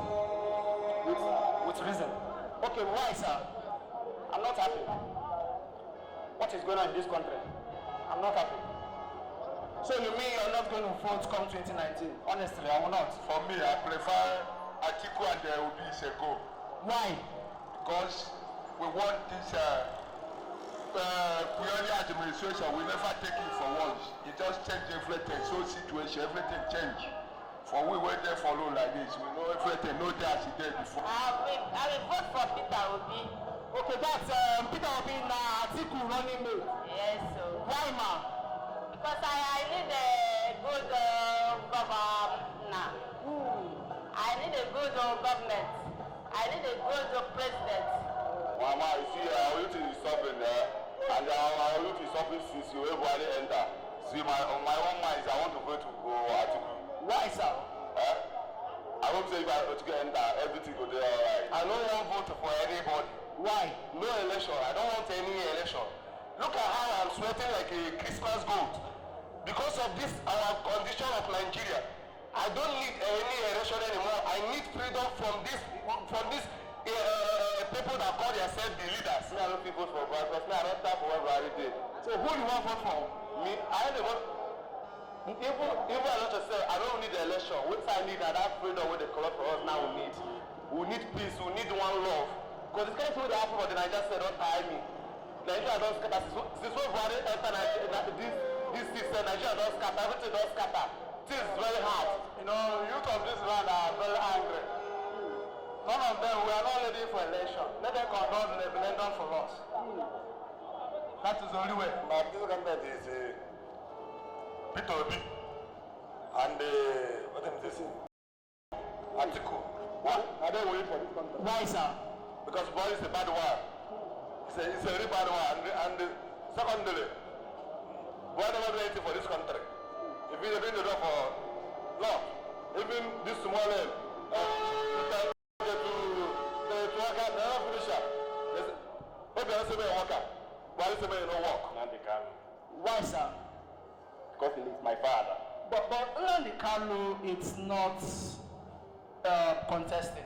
With reason. Okay, why, sir? I'm not happy. What is going on in this country? I'm not happy. So you mean you're not going to vote come 2019? Honestly, I will not. For me, I prefer Atiku and Obi Seko. Why? Because we want this purely administration. We never take it for once. It just change everything. So situation, everything change. For we wait there for long like this. We know everything. No day as it did before. I will vote for Peter Obi. Okay, that's Peter Obi na Atiku running mate. Yes, sir. Why, ma? Because I need a good governor. I need a good government. I need a good president. Mama, you see, our youth is suffering there, and our youth is suffering since you everybody enter. See, my own mind is I want to go to Atiku. Why, sir? I hope say if I to get enter, everything go there alright. I don't want vote for anybody. Why? No election. I don't want any election. Look at how I'm sweating like a Christmas goat. Because of this, our condition of Nigeria, I don't need any election anymore. I need freedom from these people that call themselves the leaders. Me, I don't people for because me, I don't tap for what Buhari did. So who do you want vote for? Me, I don't vote. Even I don't say I don't need the election. What I need are that freedom what they collect for us now. We need peace. We need one love. Because it's kind of what happened for the Nigeria state don't tie me. Nigeria don't scatter. Since when Buhari enter this system, Nigeria don't scatter. Everything don't scatter. Things is very hard. You know, youth of this land are very angry. None of them, we are not ready for election. Let them conduct the referendum for us. That is the only way. My government is Peter Obi and what am I saying? Atiku. What? I don't wait for this country. Why, sir? Because Buhari is a bad one. It's a very bad one. And secondly, Buhari never did anything for this country. If he's been the door for law, even this small land, Why, sir? because he is my father. But Nnamdi Kanu, it's not contesting.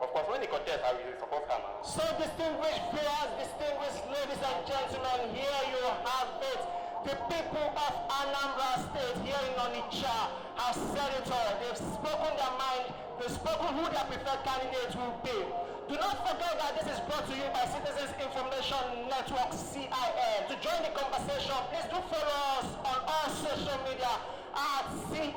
Of course, when he contests, I will support him. So distinguished viewers, distinguished ladies and gentlemen, here you have it. The people of Anambra State here in Onitsha have said it all. They've spoken their mind. They've spoken who their preferred candidate will be. Do not forget that this is brought to you by Citizens Information Network, CIN. To join the conversation, please do follow us on all social media at CIN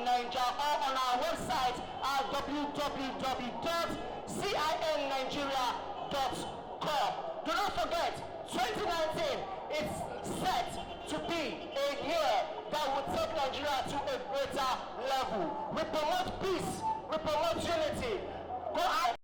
Nigeria or on our website at www.cinnigeria.com. Do not forget, 2019 is set to be a year that will take Nigeria to a greater level. We promote peace, we promote unity. Go out,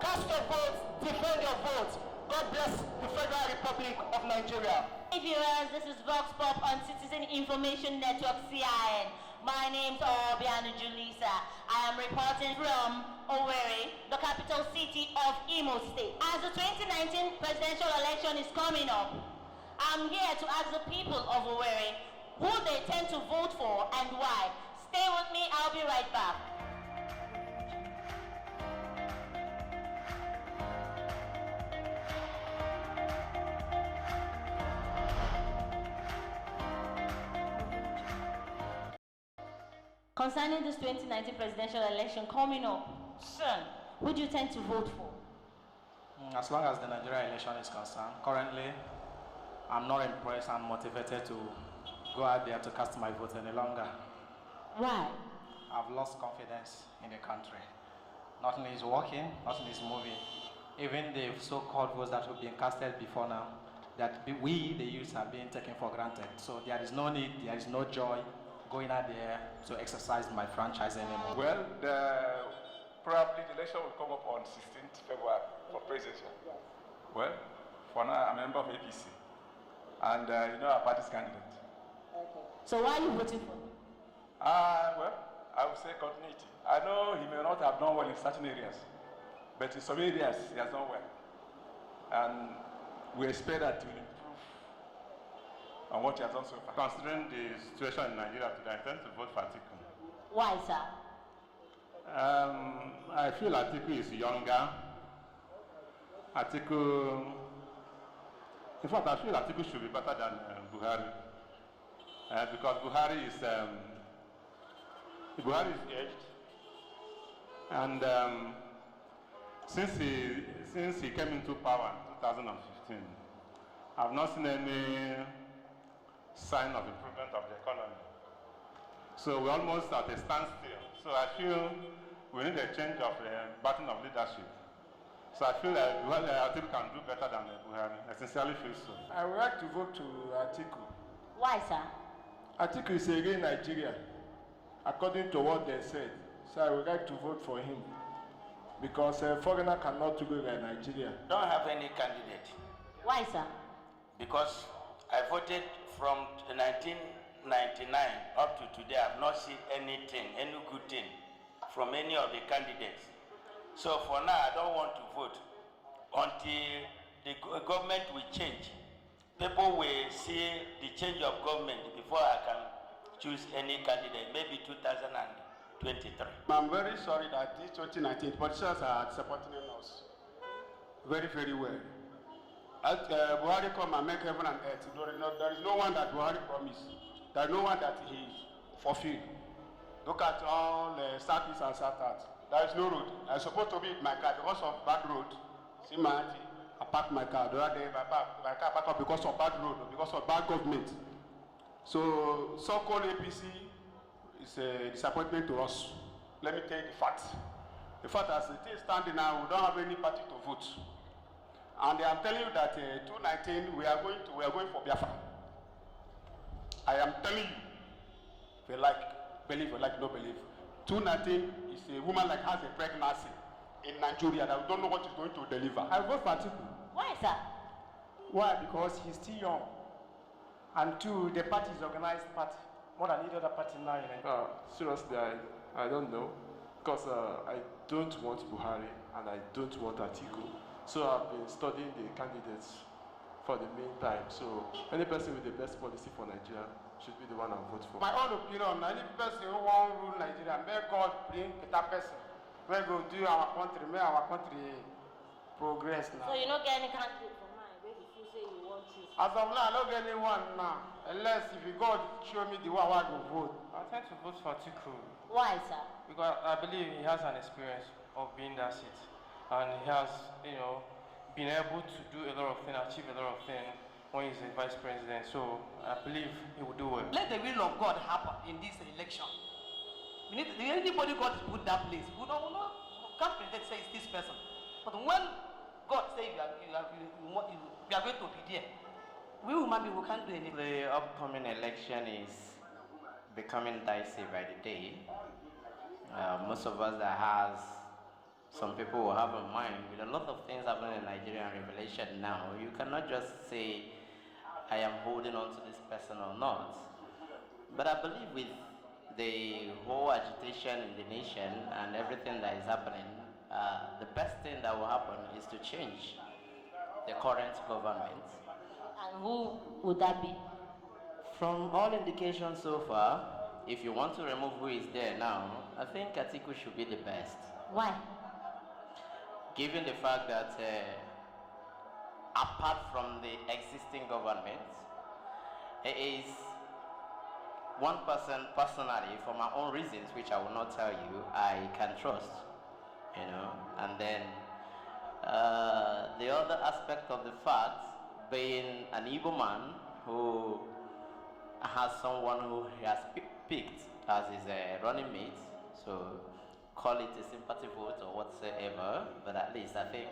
cast your votes, defend your votes. God bless the Federal Republic of Nigeria. Hey viewers, this is Vox Pop on Citizen Information Network, CIN. My name's Obiano Julisa. I am reporting from Owerri, the capital city of Imo State. As the 2019 presidential election is coming up, I'm here to ask the people of Owerri who they tend to vote for and why. Stay with me, I'll be right back. Concerning this 2019 presidential election coming up soon, who do you tend to vote for? As long as the Nigeria election is concerned, currently I'm not impressed and motivated to go out there to cast my vote any longer. Why? I've lost confidence in the country. Nothing is working, nothing is moving. Even the so-called votes that have been casted before now, that we, the youths, are being taken for granted. So there is no need, there is no joy going out there to exercise my franchise anymore. Well, probably the election will come up on 16th February for presidential. Well, for now, I'm a member of APC. And our party's candidate. Okay. So why are you voting for him? Well, I would say continuity. I know he may not have done well in certain areas, but in some areas he has done well. And we expect that to improve on what he has done so far. Considering the situation in Nigeria today, I intend to vote for Atiku. Why, sir? I feel Atiku is younger. Atiku, in fact, I feel Atiku should be better than Buhari. Because Buhari is aged. And since he came into power in 2015, I've not seen any sign of improvement of the economy. So we're almost at a standstill. So I feel we need a change of the pattern of leadership. So I feel that Atiku can do better than Buhari. I sincerely feel so. I would like to vote to Atiku. Why, sir? Atiku is against Nigeria, according to what they said. So I would like to vote for him. Because a foreigner cannot go like Nigeria. Don't have any candidate. Why, sir? Because I voted from 1999 up to today. I've not seen anything, any good thing from any of the candidates. So for now, I don't want to vote until the government will change. People will see the change of government before I can choose any candidate, maybe 2023. I'm very sorry that these 2019 politicians are supporting us very, very well. As Buhari come and make heaven and earth, there is no one that Buhari promised. There is no one that he fulfilled. Look at all southeast and south. There is no road. I'm supposed to be with my car because of bad road. See my auntie, I parked my car. The other day, my car parked up because of bad road, because of bad government. So, so-called APC is a disappointment to us. Let me tell you the facts. The fact as it is standing now, we don't have any party to vote. And I'm telling you that 2019, we are going for Biafra. I am telling you, if you like, believe or like, no believe. 2019 is a woman like has a pregnancy in Nigeria that we don't know what is going to deliver. I vote for Atiku. Why, sir? Why? Because he's still young. And two, the party is organized party. More than any other party now in Nigeria. Seriously, I don't know. Because I don't want Buhari and I don't want Atiku. So I've been studying the candidates for the meantime. So any person with the best policy for Nigeria should be the one I vote for. My own opinion, any person who won't rule Nigeria, may God bring better person. We go do our country, make our country progress now. So you don't get any candidate for mine, where you say you want to. As of now, I don't get anyone now. Unless if you God show me the one I go vote. I tend to vote for Atiku. Why, sir? Because I believe he has an experience of being that seat. And he has, been able to do a lot of things, achieve a lot of things when he's a vice president. So I believe he will do well. Let the will of God happen in this election. We need anybody God put that place. We can't pretend say it's this person. But when God says we are going to be there, we human beings, we can't do anything. The upcoming election is becoming dicey by the day. Most of us that has some people will have in mind with a lot of things happening in Nigerian revelation now. You cannot just say, I am holding on to this person or not. But I believe with the whole agitation in the nation and everything that is happening, the best thing that will happen is to change the current government. And who would that be? From all indications so far, if you want to remove who is there now, I think Atiku should be the best. Why? Given the fact that apart from the existing government, it is one person personally, for my own reasons, which I will not tell you, I can trust, and then the other aspect of the fact being an Igbo man who has someone who he has picked as his running mate, so call it a sympathy vote or whatsoever, but at least I think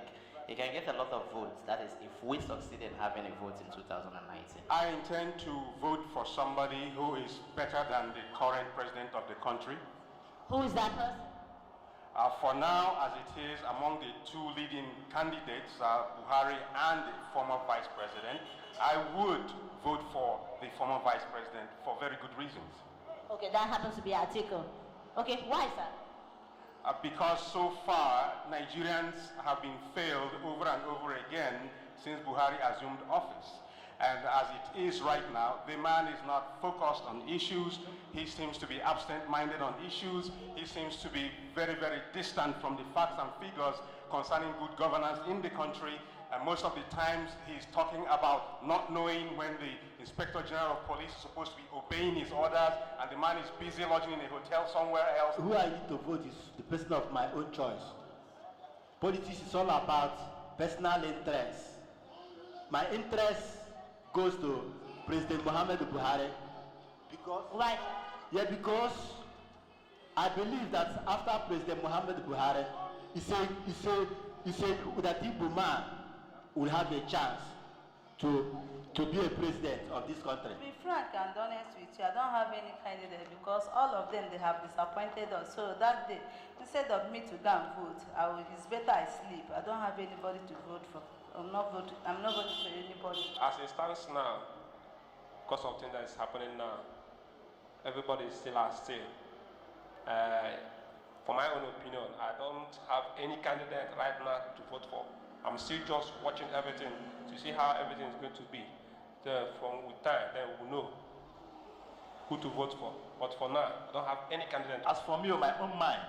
he can get a lot of votes. That is, if we succeed in having a vote in 2019. I intend to vote for somebody who is better than the current president of the country. Who is that person? For now, as it is, among the two leading candidates, Buhari and the former vice president, I would vote for the former vice president for very good reasons. Okay, that happens to be Atiku. Okay, why, sir? Because so far, Nigerians have been failed over and over again since Buhari assumed office. And as it is right now, the man is not focused on issues. He seems to be absent-minded on issues. He seems to be very, very distant from the facts and figures concerning good governance in the country. And most of the times, he's talking about not knowing when the Inspector General of Police is supposed to be obeying his orders, and the man is busy lodging in a hotel somewhere else. Who I need to vote is the person of my own choice. Politics is all about personal interests. My interest goes to President Muhammadu Buhari because why? Yeah, because I believe that after President Muhammadu Buhari, he said that Igbo man will have a chance to be a president of this country. To be frank and honest with you, I don't have any candidate because all of them, they have disappointed us. So that day, instead of me to go and vote, it's better I sleep. I don't have anybody to vote for. I'm not voting for anybody. As it stands now, because of things that is happening now, everybody is still at stake. For my own opinion, I don't have any candidate right now to vote for. I'm still just watching everything to see how everything is going to be. From with time, then we'll know who to vote for. But for now, I don't have any candidate. As for me, on my own mind,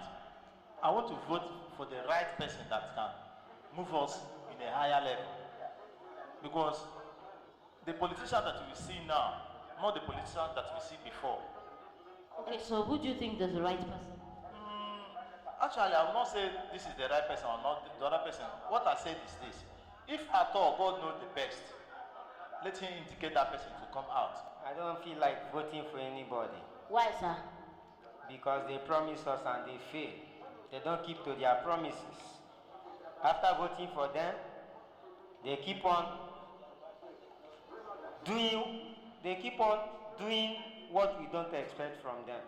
I want to vote for the right person that can move us in a higher level. Because the politicians that we see now, not the politicians that we see before. Okay, so who do you think is the right person? Actually, I will not say this is the right person or not the other person. What I said is this. If at all God knows the best, let him indicate that person to come out. I don't feel like voting for anybody. Why, sir? Because they promise us and they fail. They don't keep to their promises. After voting for them, they keep on doing what we don't expect from them.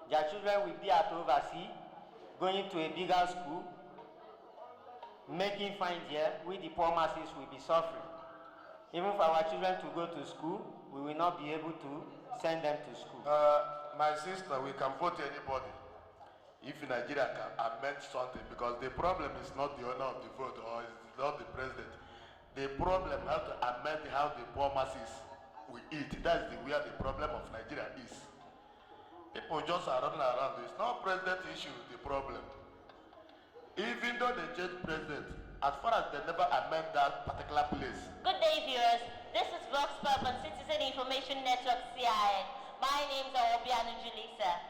Their children will be at overseas, going to a bigger school, making fine here, we the poor masses will be suffering. Even for our children to go to school, we will not be able to send them to school. My sister, we can vote anybody if Nigeria can amend something, because the problem is not the owner of the vote or it's not the president. The problem, how to amend how the poor masses will eat. That's where the problem of Nigeria is. People just are running around. It's not president issue, the problem. Even though they change president, as far as they never amend that particular place. Good day, viewers. This is Vox Pop on Citizen Information Network CIN. My name is Obianu Julisa.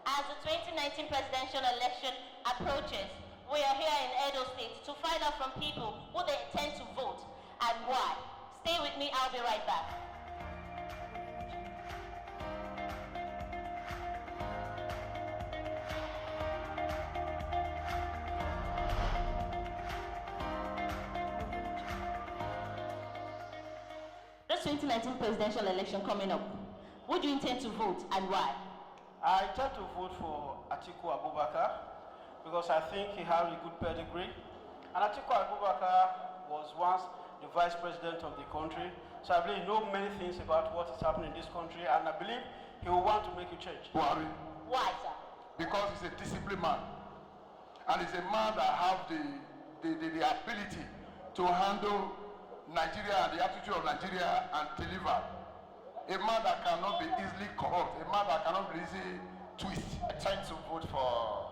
As the 2019 presidential election approaches, we are here in Edo State to find out from people who they intend to vote and why. Stay with me, I'll be right back. This 2019 presidential election coming up, who do you intend to vote and why? I intend to vote for Atiku Abubakar because I think he has a good pedigree. And Atiku Abubakar was once the vice president of the country, so I believe he knows many things about what is happening in this country, and I believe he will want to make a change. Buhari. Why, sir? Because he's a disciplined man, and he's a man that has the ability to handle Nigeria and the attitude of Nigeria and deliver. A man that cannot be easily corrupt, a man that cannot be easily twist. I tend to vote for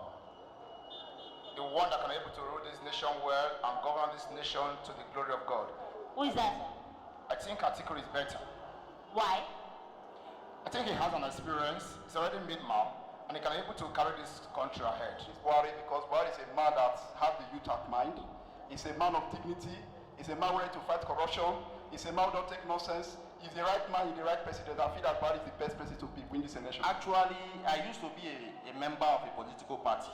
the one that can be able to rule this nation well and govern this nation to the glory of God. Who is that, sir? I think Atiku is better. Why? I think he has an experience, he's already made man, and he can be able to carry this country ahead. It's Buhari because Buhari is a man that has the youth at mind. He's a man of dignity. He's a man ready to fight corruption. He's a man who don't take nonsense. He's the right man, he's the right president. I feel that Buhari is the best person to win this election. Actually, I used to be a member of a political party.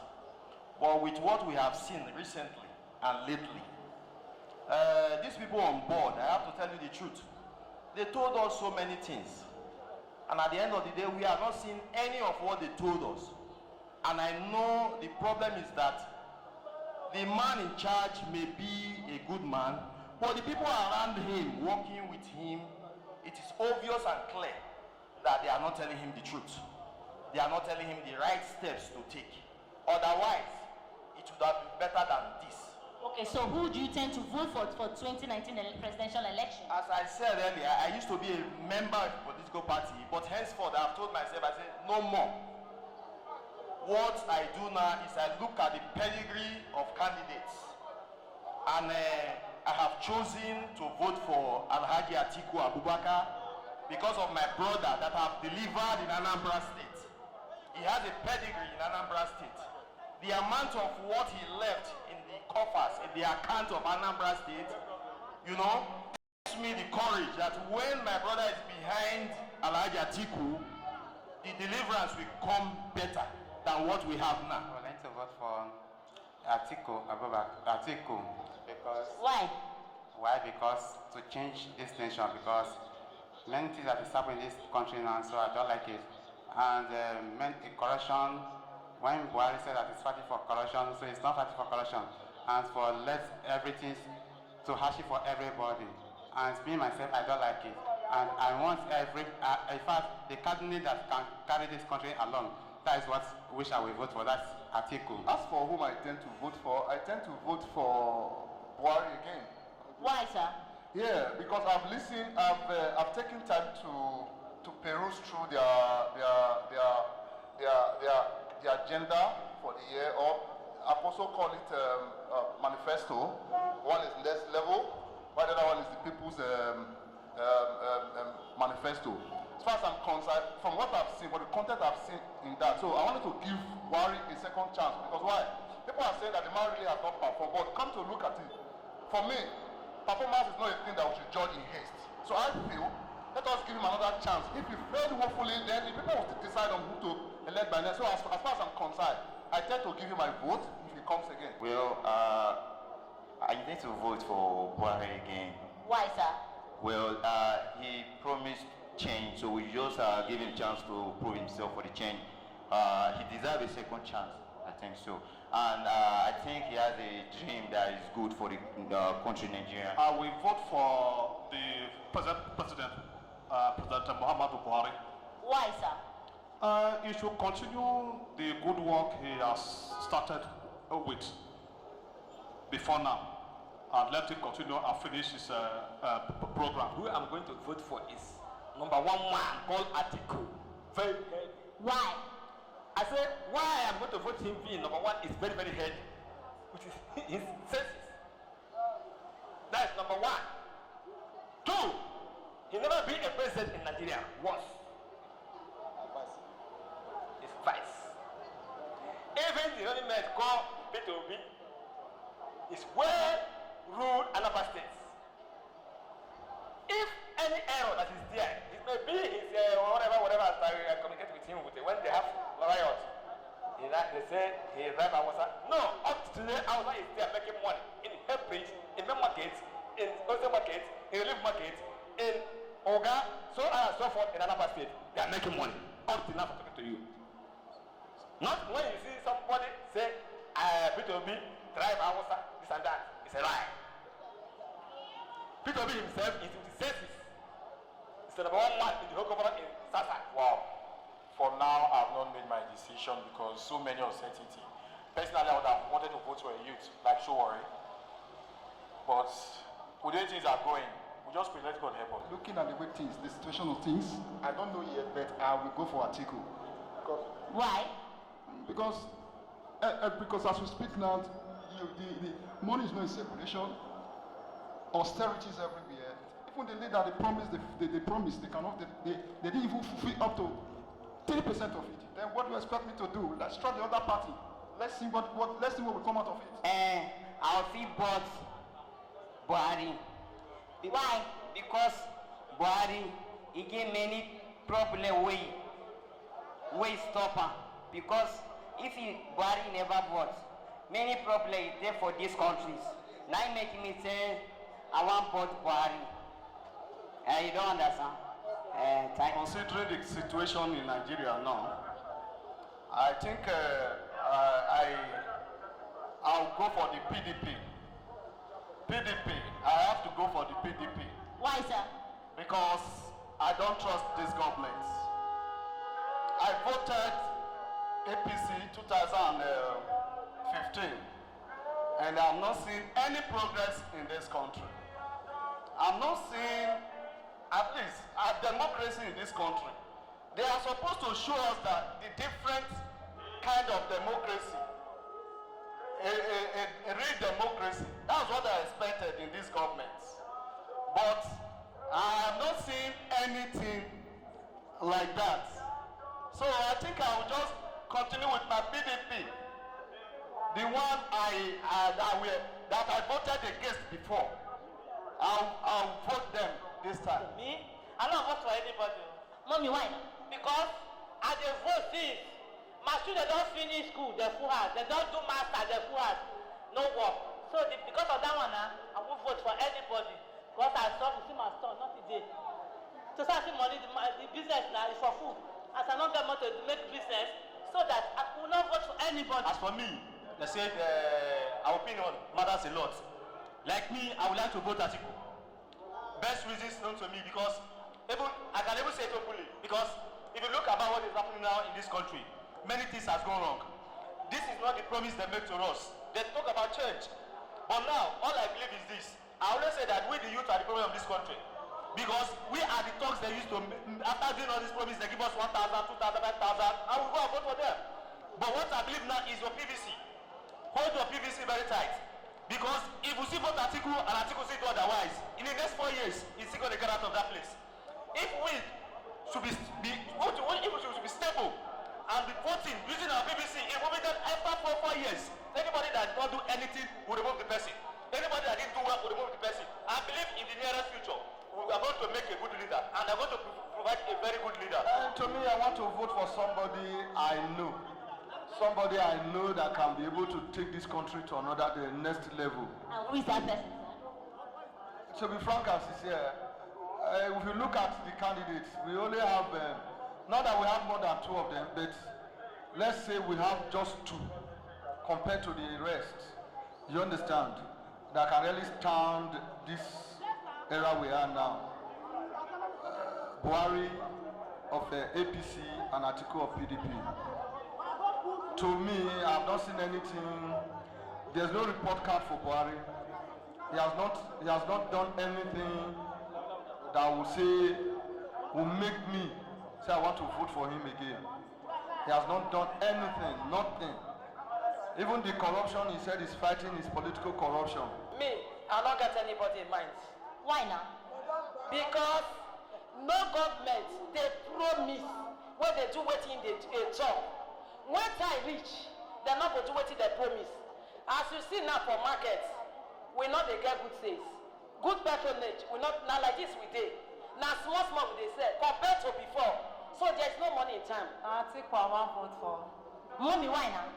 But with what we have seen recently and lately, these people on board, I have to tell you the truth, they told us so many things. And at the end of the day, we are not seeing any of what they told us. And I know the problem is that the man in charge may be a good man, but the people around him, working with him, it is obvious and clear that they are not telling him the truth. They are not telling him the right steps to take. Otherwise, it would have been better than this. Okay, so who do you tend to vote for 2019 presidential election? As I said earlier, I used to be a member of a political party, but henceforth I've told myself, I said, no more. What I do now is I look at the pedigree of candidates, and I have chosen to vote for Alhaji Atiku Abubakar because of my brother that have delivered in Anambra State. He has a pedigree in Anambra State. The amount of what he left in the coffers, in the account of Anambra State, you know, gives me the courage that when my brother is behind Alhaji Atiku, the deliverance will come better than what we have now. I would like to vote for Atiku Abubakar. Atiku, because... Why? Why? Because to change this nation, because many things that is happening in this country now, so I don't like it. And corruption, when Buhari said that he's fighting for corruption, so it's not fighting for corruption. And for let everything to hash it for everybody. And me myself, I don't like it. And I want in fact, the candidate that can carry this country along, that is what which I will vote for. That's Atiku. As for whom I tend to vote for, I tend to vote for Buhari again. Why, sir? Yeah, because I've listened, I've taken time to peruse through their agenda for the year, or I've also called it manifesto. One is next level, while the other one is the people's manifesto. As far as I'm concerned, from what I've seen, what the content I've seen in that, so I wanted to give Buhari a second chance, because why? People are saying that the man really has not performed, but come to look at it. For me, performance is not a thing that we should judge in haste. So I feel, let us give him another chance. If he failed woefully, then the people will decide on who to elect by next. So as far as I'm concerned, I tend to give him my vote if he comes again. Well, I need to vote for Buhari again. Why, sir? Well, he promised change, so we just give him a chance to prove himself for the change. He deserves a second chance, I think so. And I think he has a dream that is good for the country, Nigeria. I will vote for the President Muhammadu Buhari. Why, sir? He should continue the good work he has started with before now. and let him continue and finish his program. Who I'm going to vote for is number one man called Atiku. Very heady. Why? I said, why I'm going to vote him being number one is very, very heady, which is his senses. That's number one. Two, he never been a president in Nigeria once. He's vice. Even the only man called Peter Obi is well ruled Anambra State. If any error that is there, it may be his whatever I communicate with him when they have riot. They say he is right Awasa. No, up to today Awasa is there making money in Headbridge, in main market, in wholesale market, in relief market, in Oga, so on and so forth in Anambra State. They are making money. Up to now for talking to you. Not when you see somebody say, Peter Obi drive Awasa, this and that. It's a lie. Peter Obi himself is with the census. He's the number one man in the whole government in Sasa. Wow. For now, I have not made my decision because so many uncertainty. Personally, I would have wanted to vote for a youth like Showore. But with the way things are going, we just pray, let God help us. Looking at the way things, the situation of things, I don't know yet, but I will go for Atiku. Why? Because as we speak now, the money is not in circulation, austerity is everywhere. Even the leader, they promised, they didn't even fulfill up to 30% of it. Then what do you expect me to do? Let's try the other party. Let's see what will come out of it. I'll see both Buhari. Why? Because Buhari, he gave many problem way stopper. Because if Buhari never votes, many problem is there for these countries. Now making me say, I want vote Buhari. You don't understand? Considering the situation in Nigeria now, I think I'll go for the PDP. I have to go for the PDP. Why, sir? Because I don't trust this government. I voted APC 2015, and I'm not seeing any progress in this country. I'm not seeing, at least, a democracy in this country. They are supposed to show us that the different kind of democracy, a real democracy. That's what I expected in these governments. But I have not seen anything like that. So I think I will just continue with my PDP. The one that I voted against before. I'll vote them this time. Me? I don't vote for anybody. Mommy, why? Because I dey vote since my children don't finish school, they full house. They don't do master, they full house. No work. So because of that one, I won't vote for anybody. Because I saw to see my son, not today. So I see money, the business now is for food. As I don't get money to make business, so that I will not vote for anybody. As for me, they said our opinion matters a lot. Like me, I would like to vote Atiku. Best reasons known to me because I can even say it openly because if you look about what is happening now in this country, many things has gone wrong. This is not the promise they make to us. They talk about change. But now, all I believe is this. I always say that we the youth are the problem of this country. Because we are the thugs they used to, after doing all these promises, they give us 1,000, 2,000, 5,000, and we go and vote for them. But what I believe now is your PVC. Hold your PVC very tight. Because if we see vote Atiku and Atiku see do otherwise, in the next 4 years, he's still going to get out of that place. If we should be stable and be voting using our PVC, it will be that after 4 years, anybody that don't do anything will remove the person. Anybody that didn't do well will remove the person. I believe in the nearest future, we are going to make a good leader and they are going to provide a very good leader. To me, I want to vote for somebody I know. Somebody I know that can be able to take this country to the next level. And who is that person? To be frank and sincere, if you look at the candidates, we only have, not that we have more than 2 of them, but let's say we have just 2 compared to the rest. You understand? That can really stand this era we are now. Buhari of the APC and Atiku of PDP. To me, I've not seen anything. There's no report card for Buhari. He has not done anything that will make me say I want to vote for him again. He has not done anything, nothing. Even the corruption he said he's fighting is political corruption. Me, I don't get anybody in mind. Why now? Because no government, they promise when they do wetin they talk. When time reach, they're not going to do wetin they promise. As you see now for market, we not they get good sales. Good patronage, we not now like this we did. Now small we they sell compared to before. So there's no money in time. I think I want vote for. Mommy, why now?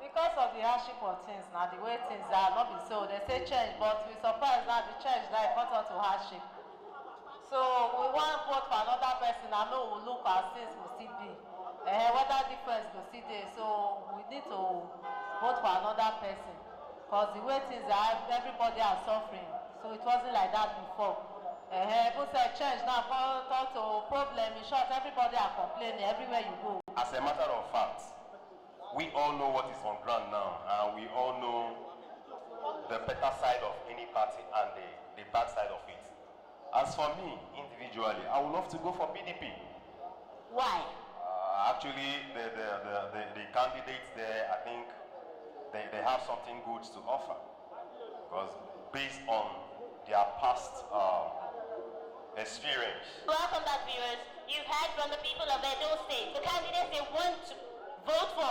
Because of the hardship of things now, the way things are not been so. They say change, but we surprised now the change that cut out to hardship. So we want vote for another person. I know we look at things will still be. Whether difference will still there. So we need to vote for another person. Because the way things are, everybody are suffering. So it wasn't like that before. People say change now, come to problem. In short, everybody are complaining everywhere you go. As a matter of fact, we all know what is on ground now, and we all know the better side of any party and the bad side of it. As for me, individually, I would love to go for PDP. Why? Actually, the candidates there, I think they have something good to offer. Because based on their past experience. Welcome back, viewers. You've heard from the people of Edo State, the candidates they want to vote for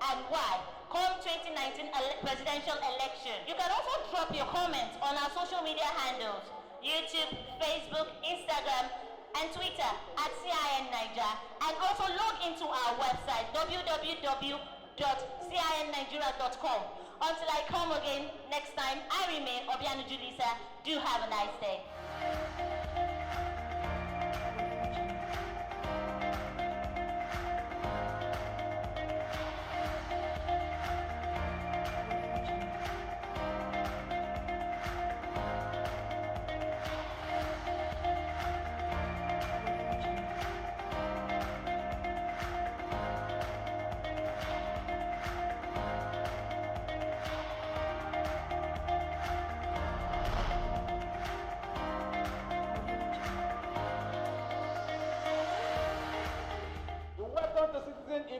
and why. Come 2019 presidential election. You can also drop your comments on our social media handles, YouTube, Facebook, Instagram, and Twitter at CIN Niger, and also log into our website www.cinnigeria.com. Until I come again next time, I remain Obianu Julisa. Do have a nice day.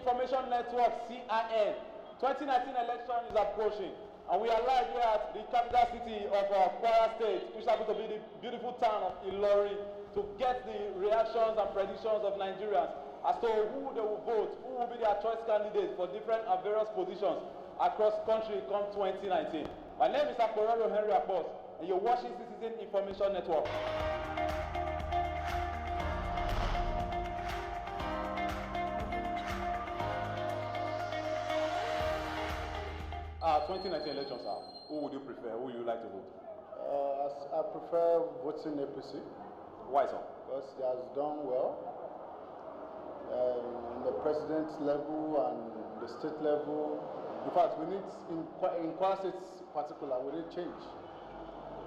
Information Network, CIN. 2019 election is approaching, and we are live here at the capital city of Kwara State, which happens to be the beautiful town of Ilori, to get the reactions and predictions of Nigerians as to who they will vote, who will be their choice candidates for different and various positions across the country come 2019. My name is Akororo Henry Akbos, and you're watching Citizen Information Network. 2019 elections are. Who would you prefer? Who would you like to vote? I prefer voting APC. Why so? Because he has done well in the president level and the state level. In fact, we need, in Kwara State particular, we need change.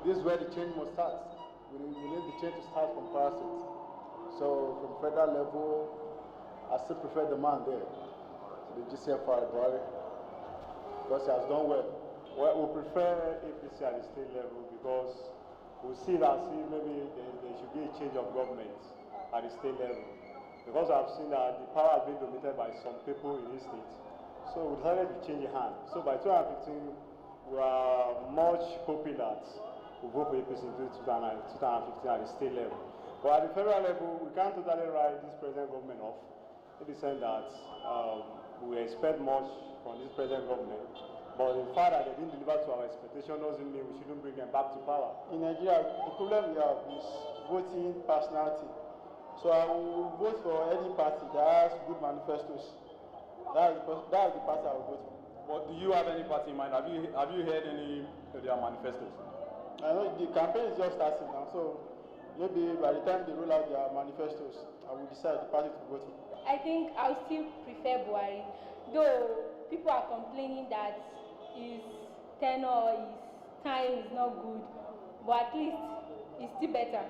This is where the change must start. We need the change to start from Kwara State. So from federal level, I still prefer the man there, the GCFR Buhari, because he has done well. Well, we prefer APC at the state level because we see that maybe there should be a change of government at the state level. Because I've seen that the power has been dominated by some people in this state. So we decided to change the hand. So by 2015, we are much hoping that we'll vote for APC in 2015 at the state level. But at the federal level, we can't totally write this present government off, in the sense that we expect much from this present government. But the fact that they didn't deliver to our expectation doesn't mean we shouldn't bring them back to power. In Nigeria, the problem we have is voting personality. So I will vote for any party that has good manifestos. That is the party I will vote for. But do you have any party in mind? Have you heard any of their manifestos? I know the campaign is just starting now, so maybe by the time they roll out their manifestos, I will decide the party to vote for. I think I would still prefer Buhari, though people are complaining that his tenure, his time is not good, but at least it's still better.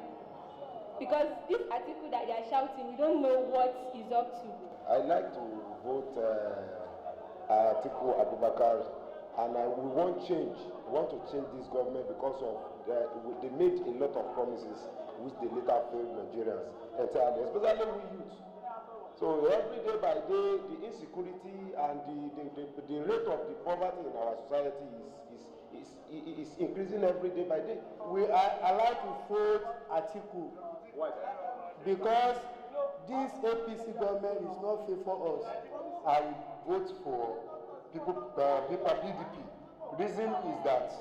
Because this article that they are shouting, we don't know what he's up to. I'd like to vote Atiku Abubakar, and we want change. We want to change this government because of they made a lot of promises which they later failed Nigerians entirely, especially we youth. So every day by day, the insecurity and the rate of the poverty in our society is increasing every day by day. I like to vote Atiku. Why? Because this APC government is not fair for us. I will vote for PDP. Reason is that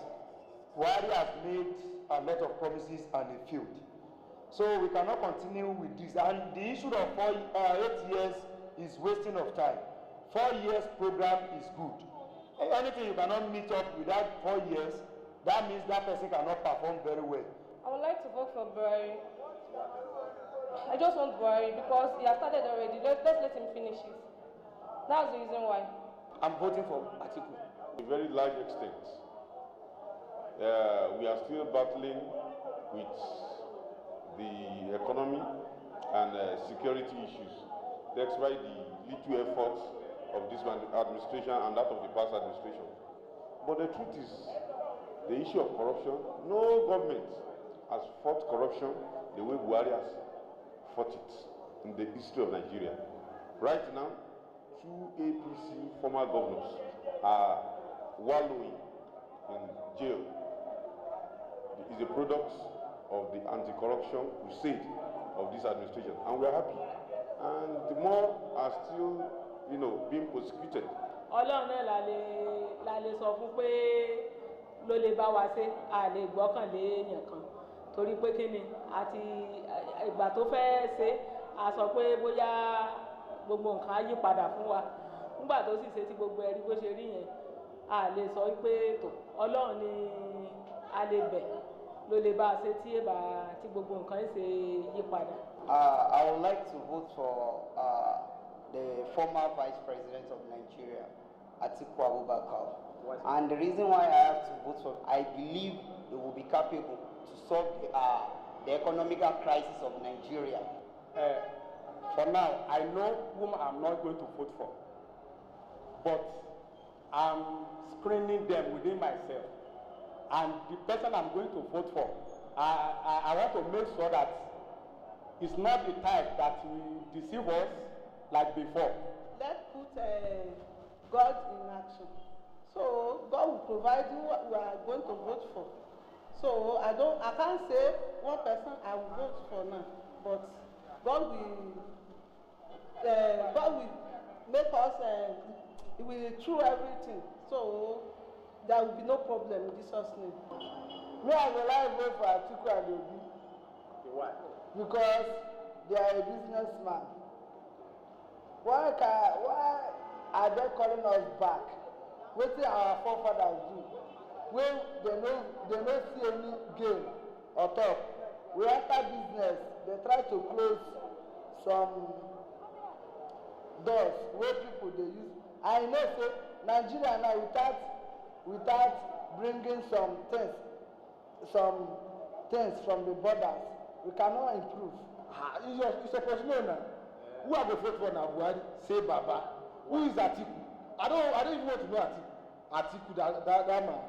Buhari has made a lot of promises and he failed. So we cannot continue with this. And the issue of 8 years is wasting of time. 4 years program is good. Anything you cannot meet up without 4 years, that means that person cannot perform very well. I would like to vote for Buhari. I just want Buhari because he has started already. Let's let him finish it. That's the reason why. I'm voting for Atiku. To a very large extent, we are still battling with the economy and security issues, despite the little efforts of this administration and that of the past administration. But the truth is, the issue of corruption, no government has fought corruption the way Buhari has fought it in the history of Nigeria. Right now, 2 APC former governors are wallowing in jail. It is a product of the anti-corruption crusade of this administration, and we are happy. And the more are still, being prosecuted. Ọlọ́run náà la lè sọ fún pé ló lè bá wa ṣe, a lè gbọ́kànlé èèyàn kan torí pé kí ni àti ìgbà tó fẹ́ ṣe a sọ pé bóyá gbogbo nǹkan á yí padà fún wa nígbà tó sì ṣe tí gbogbo ẹ̀rí bó ṣe rí yẹn a lè sọ pé tó Ọlọ́run ni a lè bẹ̀ ló lè bá a ṣe tí gbogbo nǹkan ṣe yí padà. I would like to vote for the former Vice President of Nigeria, Atiku Abubakar. And the reason why I have to vote for, I believe they will be capable to solve the economical crisis of Nigeria. For now, I know whom I'm not going to vote for, but I'm screening them within myself. And the person I'm going to vote for, I want to make sure that it's not the type that will deceive us like before. Let's put God in action. So God will provide you what we are going to vote for. So I can't say one person I will vote for now, but God will make us, He will through everything. So there will be no problem in Jesus' name. Me, I will like vote for Atiku and Obi. Why? Because they are a businessman. Why are they calling us back? What did our forefathers do? When they don't see any gain or top, we enter business. They try to close some doors where people they use. I know say Nigeria now without bringing some things from the borders, we cannot improve. It's a person now. Who are the vote for now? Buhari? Say Baba. Who is Atiku? I don't even want to know Atiku. That man.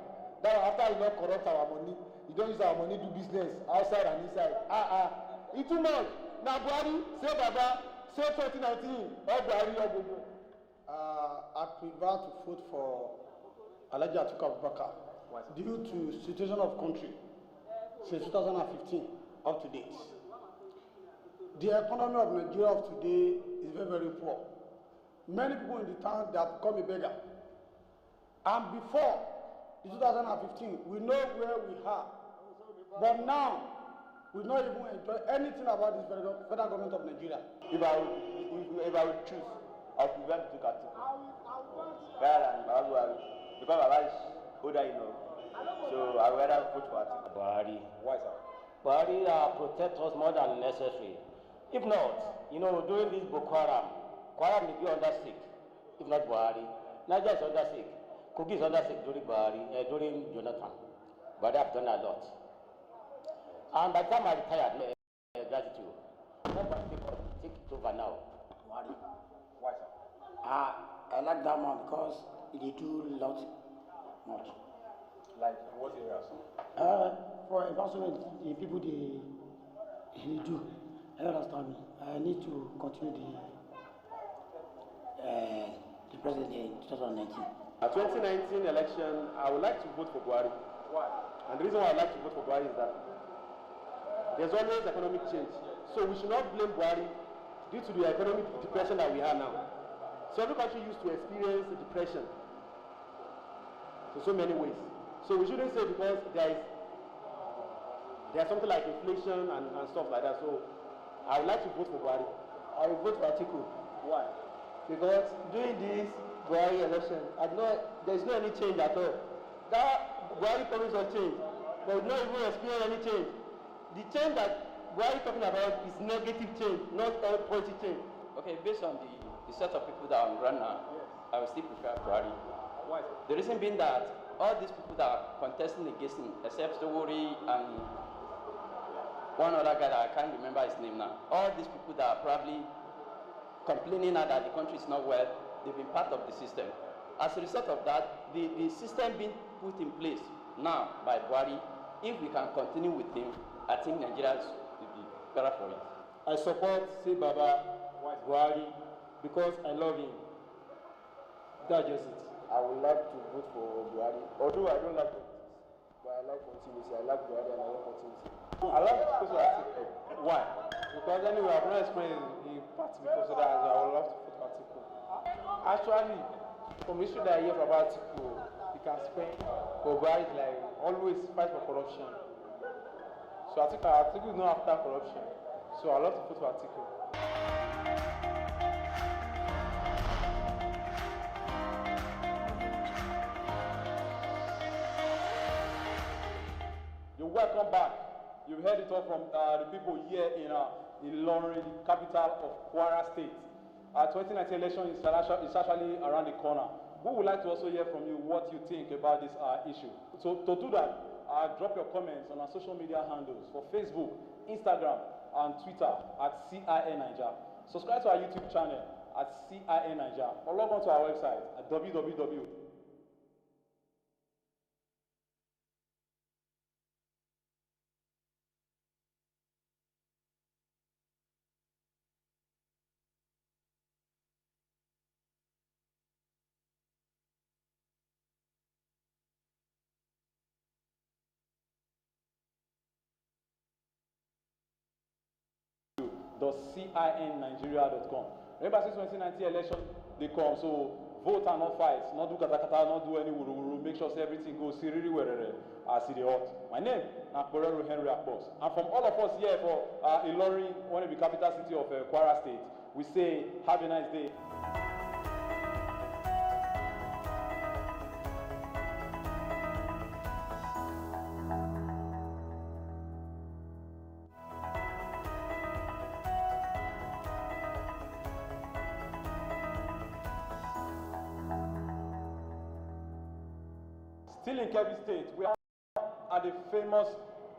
That after he not corrupt our money, he don't use our money do business outside and inside. It's too much. Now Buhari, say Baba, say 2019. All Buhari, all Buhari. I prefer to vote for Alhaji Atiku Abubakar due to situation of country since 2015 up to date. The economy of Nigeria of today is very, very poor. Many people in the town they have become a beggar. And before the 2015, we know where we are. But now, we don't even enjoy anything about this federal government of Nigeria. If I would choose, I would prefer to take Atiku rather than Buhari, because Baba is older, So I would rather vote for Atiku. Buhari. Why, sir? Buhari protect us more than necessary. If not, during this Boko Haram may be under sick, if not Buhari. Nigeria is under sick. Kogi is under sick during Jonathan. But they have done a lot. And by the time I retired, gratitude. Nobody take it over now. Buhari. Why, sir? I like that man because he do lot much. Like what area, sir? for environment, the people they do. I understand me. I need to continue the president in 2019. 2019 election, I would like to vote for Buhari. Why? And the reason why I like to vote for Buhari is that there's always economic change. So we should not blame Buhari due to the economic depression that we have now. So every country used to experience the depression in so many ways. So we shouldn't say because there's something like inflation and stuff like that. So I would like to vote for Buhari. I will vote for Atiku. Why? Because during this Buhari election, there's no any change at all. That Buhari promise of change, but we not even experience any change. The change that Buhari talking about is negative change, not positive change. Okay, based on the set of people that are on ground now, yes, I will still prefer Buhari. Why? The reason being that all these people that are contesting against him, except Sowori and one other guy that I can't remember his name now, all these people that are probably complaining now that the country is not well, they've been part of the system. As a result of that, the system being put in place now by Buhari, if we can continue with him, I think Nigeria will be better for it. I support Baba Buhari because I love him. That's just it. I would like to vote for Buhari, although I don't like politics, but I like continuity. I like Buhari and I want continuity. I like to vote for Atiku. Why? Because anyway, I've not experienced the party before, so that I would love to vote for Atiku. Actually, from history that I hear about Atiku, you can spend, but Buhari is like always fight for corruption. So Atiku is not after corruption. So I love to vote for Atiku. You're welcome back. You've heard it all from the people here in Ilorin, the capital of Kwara State. 2019 election is actually around the corner. We would like to also hear from you what you think about this issue. So to do that, drop your comments on our social media handles for Facebook, Instagram, and Twitter at CIN Niger. Subscribe to our YouTube channel at CIN Niger or log on to our website at www. .cinnigeria.com. Remember, since 2019 election, they come, so vote and not fight, not do katakata, not do any wuru. Make sure everything goes really well as it hot. My name is Borero Henry Akbos. And from all of us here for Ilorin, one of the capital city of Kwara State, we say, have a nice day. Still in Kebbi State, we are at the famous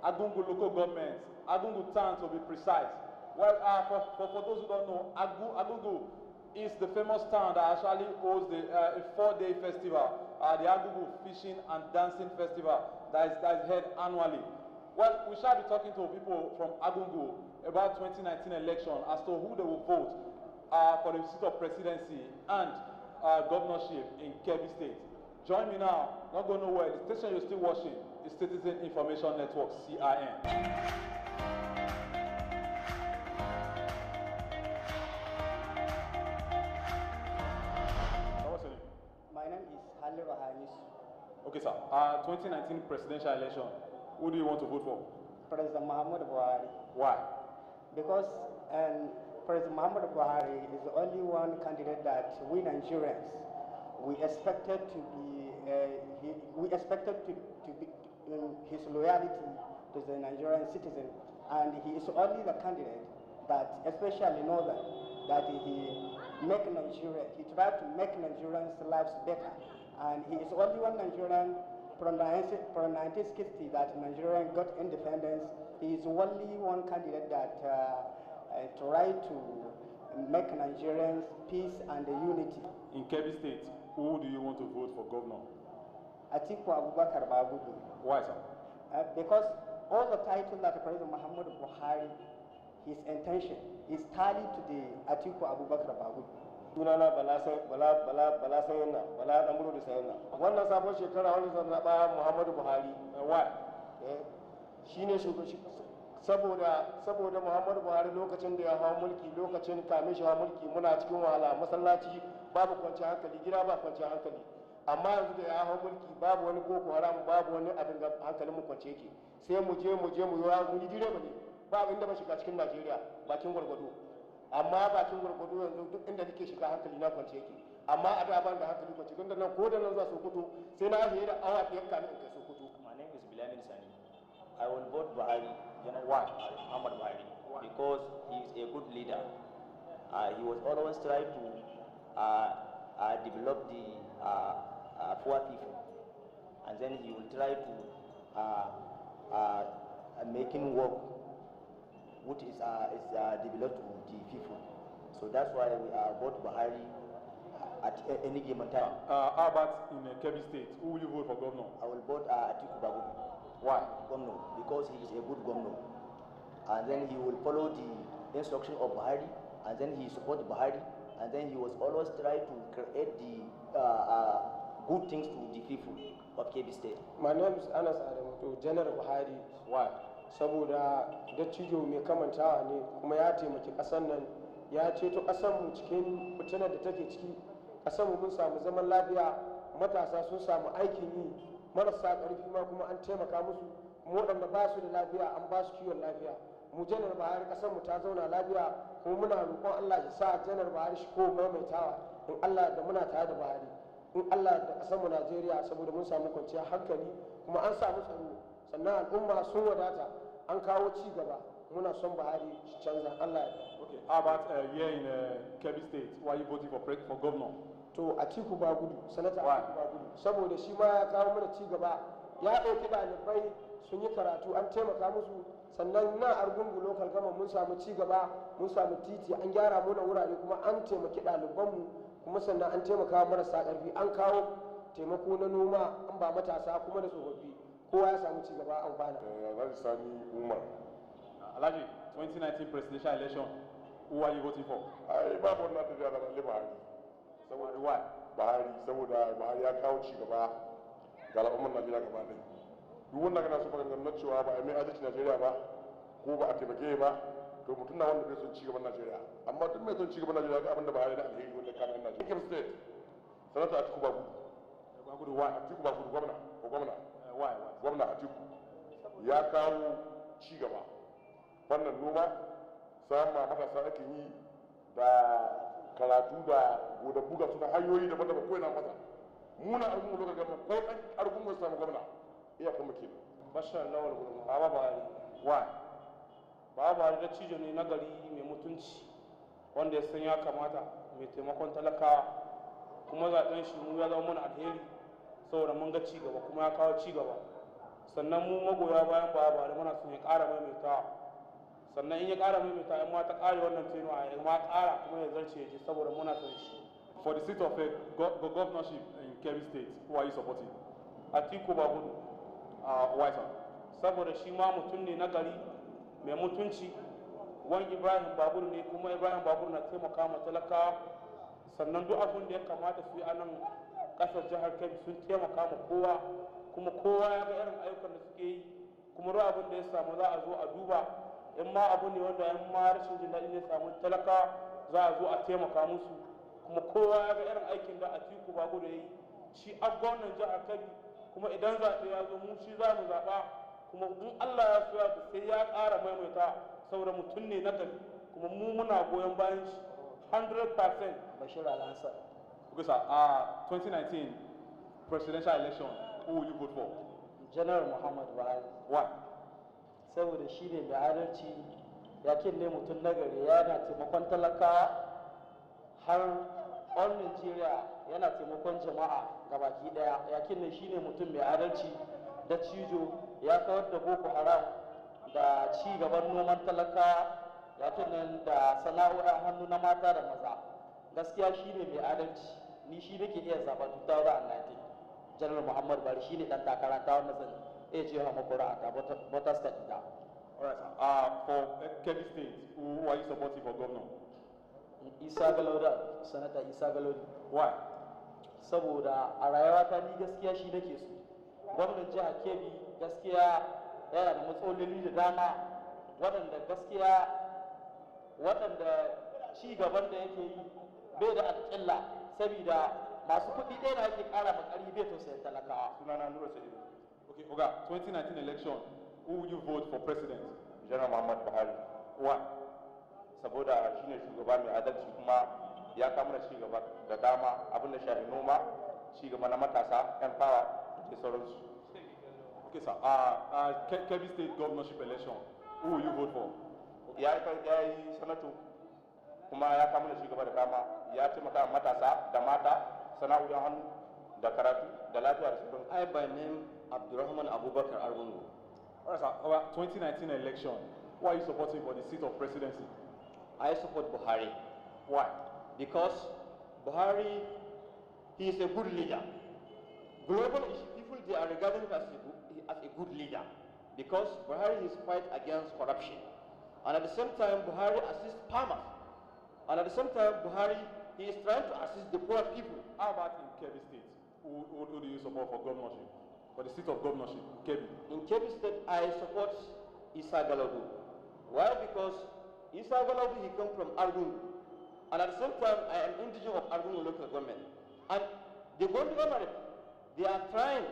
Agungu local government, Agungu town to be precise. Well, for those who don't know, Agungu is the famous town that actually holds a 4-day festival, the Agungu Fishing and Dancing Festival that is held annually. Well, we shall be talking to people from Agungu about 2019 election as to who they will vote for the seat of presidency and governorship in Kebbi State. Join me now, not going nowhere. The station you're still watching is Citizen Information Network, CIN. What's your name? My name is Halle Rahanis. Okay, sir. 2019 presidential election. Who do you want to vote for? President Muhammad Buhari. Why? Because President Muhammad Buhari is the only one candidate that we Nigerians we expected to be his loyalty to the Nigerian citizen, and he is only the candidate that especially northern that he tried to make Nigerians' lives better, and he is only one Nigerian from 1960 that Nigeria got independence. He is only one candidate that tried to make Nigerians peace and unity. In Kebbi State, who do you want to vote for governor? Atiku Abubakar Bagudu. Why, sir? Because all the titles that President Muhammadu Buhari, his intention is tallied to the Atiku Abubakar Bagudu. Sunana Bala Sayana, Bala Namuru Sayana. Wannan sabon shekara wani zan zaɓa Muhammadu Buhari. Why? Shi ne saboda Muhammadu Buhari lokacin da ya hawa mulki, lokacin kamin shi hawa mulki muna cikin wahala, masallaci babu kwanciyar hankali, gida ba kwanciyar hankali. Amma yanzu da ya hawa mulki babu wani boko haram, babu wani abin da hankalin mu kwance yake. Sai mu je mu yi direba ne, babu inda ba shiga cikin Najeriya bakin gwargwado. Amma bakin gwargwado yanzu duk inda nake shiga hankali na kwance yake. Amma a da ban da hankali kwance don da nan ko da nan zuwa Sokoto sai na yi da awa biyar kamin in kai Sokoto. My name is Bilamin Sani. I will vote Buhari, General Muhammad Buhari, because he is a good leader. He was always trying to develop the poor people, and then he will try to making work which is developed to the people. So that's why we vote Buhari at any given time. How about in Kebbi State? Who will you vote for governor? I will vote Atiku Bagudu. Why? Governor, because he is a good governor, and then he will follow the instruction of Buhari, and then he support Buhari, and then he was always trying to create the good things to the people of Kebbi State. My name is Anas Adamu, to General Buhari. Why? Saboda dattijo mai kamantawa ne kuma ya taimaki ƙasar nan, ya ceto ƙasar mu cikin fitinar da take ciki. Ƙasar mu mun samu zaman lafiya, matasa sun samu aikin yi, marasa ƙarfi ma kuma an taimaka musu, mu waɗanda ba su da lafiya an ba su kiwon lafiya. Mu Janar Buhari ƙasar mu ta zauna lafiya, kuma muna roƙon Allah ya sa Janar Buhari shi ko maimaitawa. In Allah da muna tare da Buhari, in Allah da ƙasar mu Najeriya, saboda mun samu kwanciyar hankali kuma an samu tsaro, sannan al'umma sun wadata, an kawo ci gaba. Muna son Buhari shi canza. Allah ya. Okay. How about here in Kebbi State? Why are you voting for governor? To Atiku Bagudu, Senator Atiku Bagudu, saboda shi ma ya kawo mana ci gaba, ya ɗauki ɗalibai sun yi karatu, an taimaka musu, sannan na Argungu local government mun samu ci gaba, mun samu titi, an gyara mana wurare, kuma an taimaki ɗalibanmu, kuma sannan an taimaka marasa ƙarfi, an kawo taimako na noma, an ba matasa kuma da tsofaffi, kowa ya samu ci gaba an bana. Alhaji Sani Umar. Alhaji, 2019 presidential election, who are you voting for? Babu wannan tafiya da Balle Buhari. Saboda why? Buhari, saboda Buhari ya kawo ci gaba ga al'ummar Najeriya gaba ɗaya. Duk wanda kana so maganganun na cewa ba a mai adalci Najeriya ba, ko ba a taimake ba, to mutum na wanda bai son ci gaban Najeriya. Amma duk mai son ci gaban Najeriya ga abin da Buhari na alheri wanda kana yin Najeriya. Kebbi State, Sanata Atiku Bagudu. Bagudu why? Atiku Bagudu gwamna, ko gwamna. Why? Gwamna Atiku ya kawo ci gaba. Fannin noma, samun matasa ake yi da karatu da goda buga suna hanyoyi daban-daban ko ina masa. Muna argungu lokacin gama ko ɗan argungu samu gwamna iya kama ke. Bashar Lawal Gurma, Baba Buhari. Why? Baba Buhari da cijo ne na gari mai mutunci, wanda ya san ya kamata, mai taimakon talakawa, kuma zaɓen shi mu ya zama mana alheri saboda mun ga cigaba kuma ya kawo cigaba. Sannan mu magoya bayan Baba Buhari muna son ya ƙara maimaitawa. Sannan in ya ƙara maimaita in ma ta ƙare wannan tenuwa ya ma ƙara kuma ya zarce ya ji saboda muna son shi. For the seat of governorship in Kebbi State, who are you supporting? Atiku Bagudu. Why sir? Saboda shi ma mutum ne na gari mai mutunci, wani Ibrahim Bagudu ne kuma Ibrahim Bagudu na taimaka ma talakawa. Sannan duk abin da ya kamata su yi a nan ƙasar jihar Kebbi sun taimaka ma kowa, kuma kowa ya ga irin ayyukan da suke yi, kuma duk abin da ya samu za a zo a duba. In ma abu ne wanda in ma rashin jin daɗi ne samu talaka za a zo a taimaka musu, kuma kowa ya ga irin aikin da Atiku Bagudu ya yi. Shi a gwamnan jihar Kebbi, kuma idan zaɓe ya zo mu shi za mu zaɓa, kuma in Allah ya so ya sai ya ƙara maimaita saboda mutum ne na gari, kuma mu muna goyon bayan shi 100%. Bashir Al-Ansar. Okay sir, 2019 presidential election, who will you vote for? General Muhammad Buhari. Why? Saboda shi ne mai adalci, yakin ne mutum nagari, yana taimakon talaka har all Nigeria, yana taimakon jama'a gabaki daya. Yakin ne shi ne mutum mai adalci da cijo, ya kawar da Boko Haram da ci gaban noman talaka, yakin nan da sana'o'in hannu na mata da maza. Gaskiya shi ne mai adalci, ni shi nake iya zaɓa 2019. General Muhammad Buhari shi ne ɗan takara ta wannan zane. je ha makura da voter state da. All right, sir. For Kebbi State, who are you supporting for governor? Isa Galauda, Senator Isa Galauda. Why? Saboda a rayuwata ni gaskiya shi nake so. Gwamnan jihar Kebbi gaskiya yana da matsaloli da dama waɗanda gaskiya waɗanda ci gaban da yake yi bai da alƙilla saboda masu kuɗi ɗaya na yake ƙara makari bai tausayin talakawa. Sunana Nura Sa'idu. Okay, Oga, 2019 election, who will you vote for president? General Muhammad Buhari. Why? Saboda shi ne shugaba mai adalci kuma ya kama da cigaba da dama abin da shafi noma, cigaba na matasa, yan fawa da sauransu. Okay, sir. Kebbi State governorship election, who will you vote for? Ya yi sanato kuma ya kama da cigaba da dama ya taimaka matasa da mata sana'o'in hannu da karatu da lafiya da sauransu. I by name Abdurrahman Abubakar Argungu. All right, sir. Our 2019 election, who are you supporting for the seat of presidency? I support Buhari. Why? Because Buhari, he is a good leader. Global people, they are regarding him as a good leader because Buhari is fight against corruption. And at the same time, Buhari assists farmers. And at the same time, Buhari, he is trying to assist the poor people. How about in Kebbi State? Who do you support for governorship? For the seat of governorship, Kebbi? In Kebbi State, I support Isa Galaudu. Why? Because Isa Galaudu, he comes from Argungu. And at the same time, I am indigenous of Argungu local government. And the Gondwana, they are trying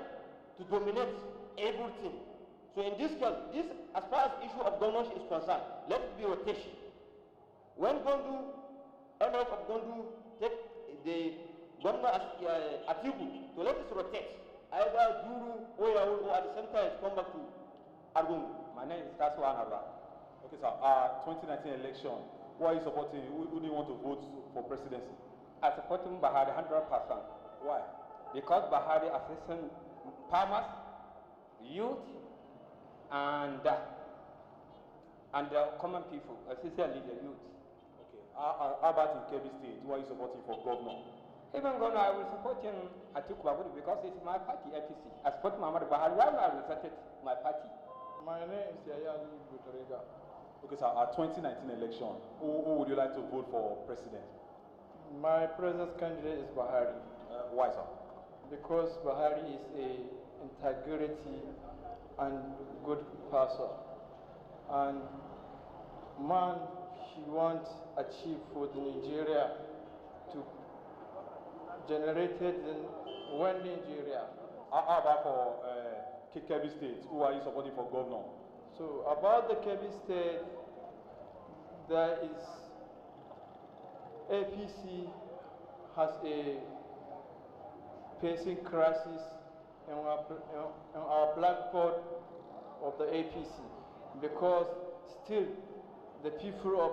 to dominate everything. So in this case, as far as issue of governorship is concerned, let it be rotation. When Gondu, emirate of Gondu, take the governor as Atiku, to let it rotate. Either Juru or at the same time come back to Argungu. My name is Taswa Anara. Okay, sir. 2019 election, who are you supporting? Who do you want to vote for presidency? I support Buhari 100%. Why? Because Buhari assists farmers, youth, and common people, especially the youth. Okay. How about in Kebbi State? Who are you supporting for governor? Even governor, I will support him Atiku Abubakar because it's my party, APC. I support Muhammad Buhari. Why would I represent my party? My name is Yaya Ali Butarega. Okay, sir. Our 2019 election, who would you like to vote for president? My president candidate is Buhari. Why, sir? Because Buhari is a integrity and good person. And man, he wants achieve for the Nigeria to generated in one Nigeria. How about for Kebbi State? Who are you supporting for governor? So about the Kebbi State, there is APC has a facing crisis in our blackboard of the APC because still the people of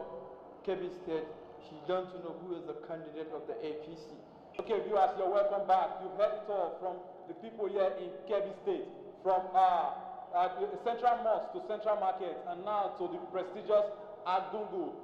Kebbi State, she don't know who is the candidate of the APC. Okay, viewers, you're welcome back. You've heard it all from the people here in Kebbi State, from Central Mosque to Central Market, and now to the prestigious Argungu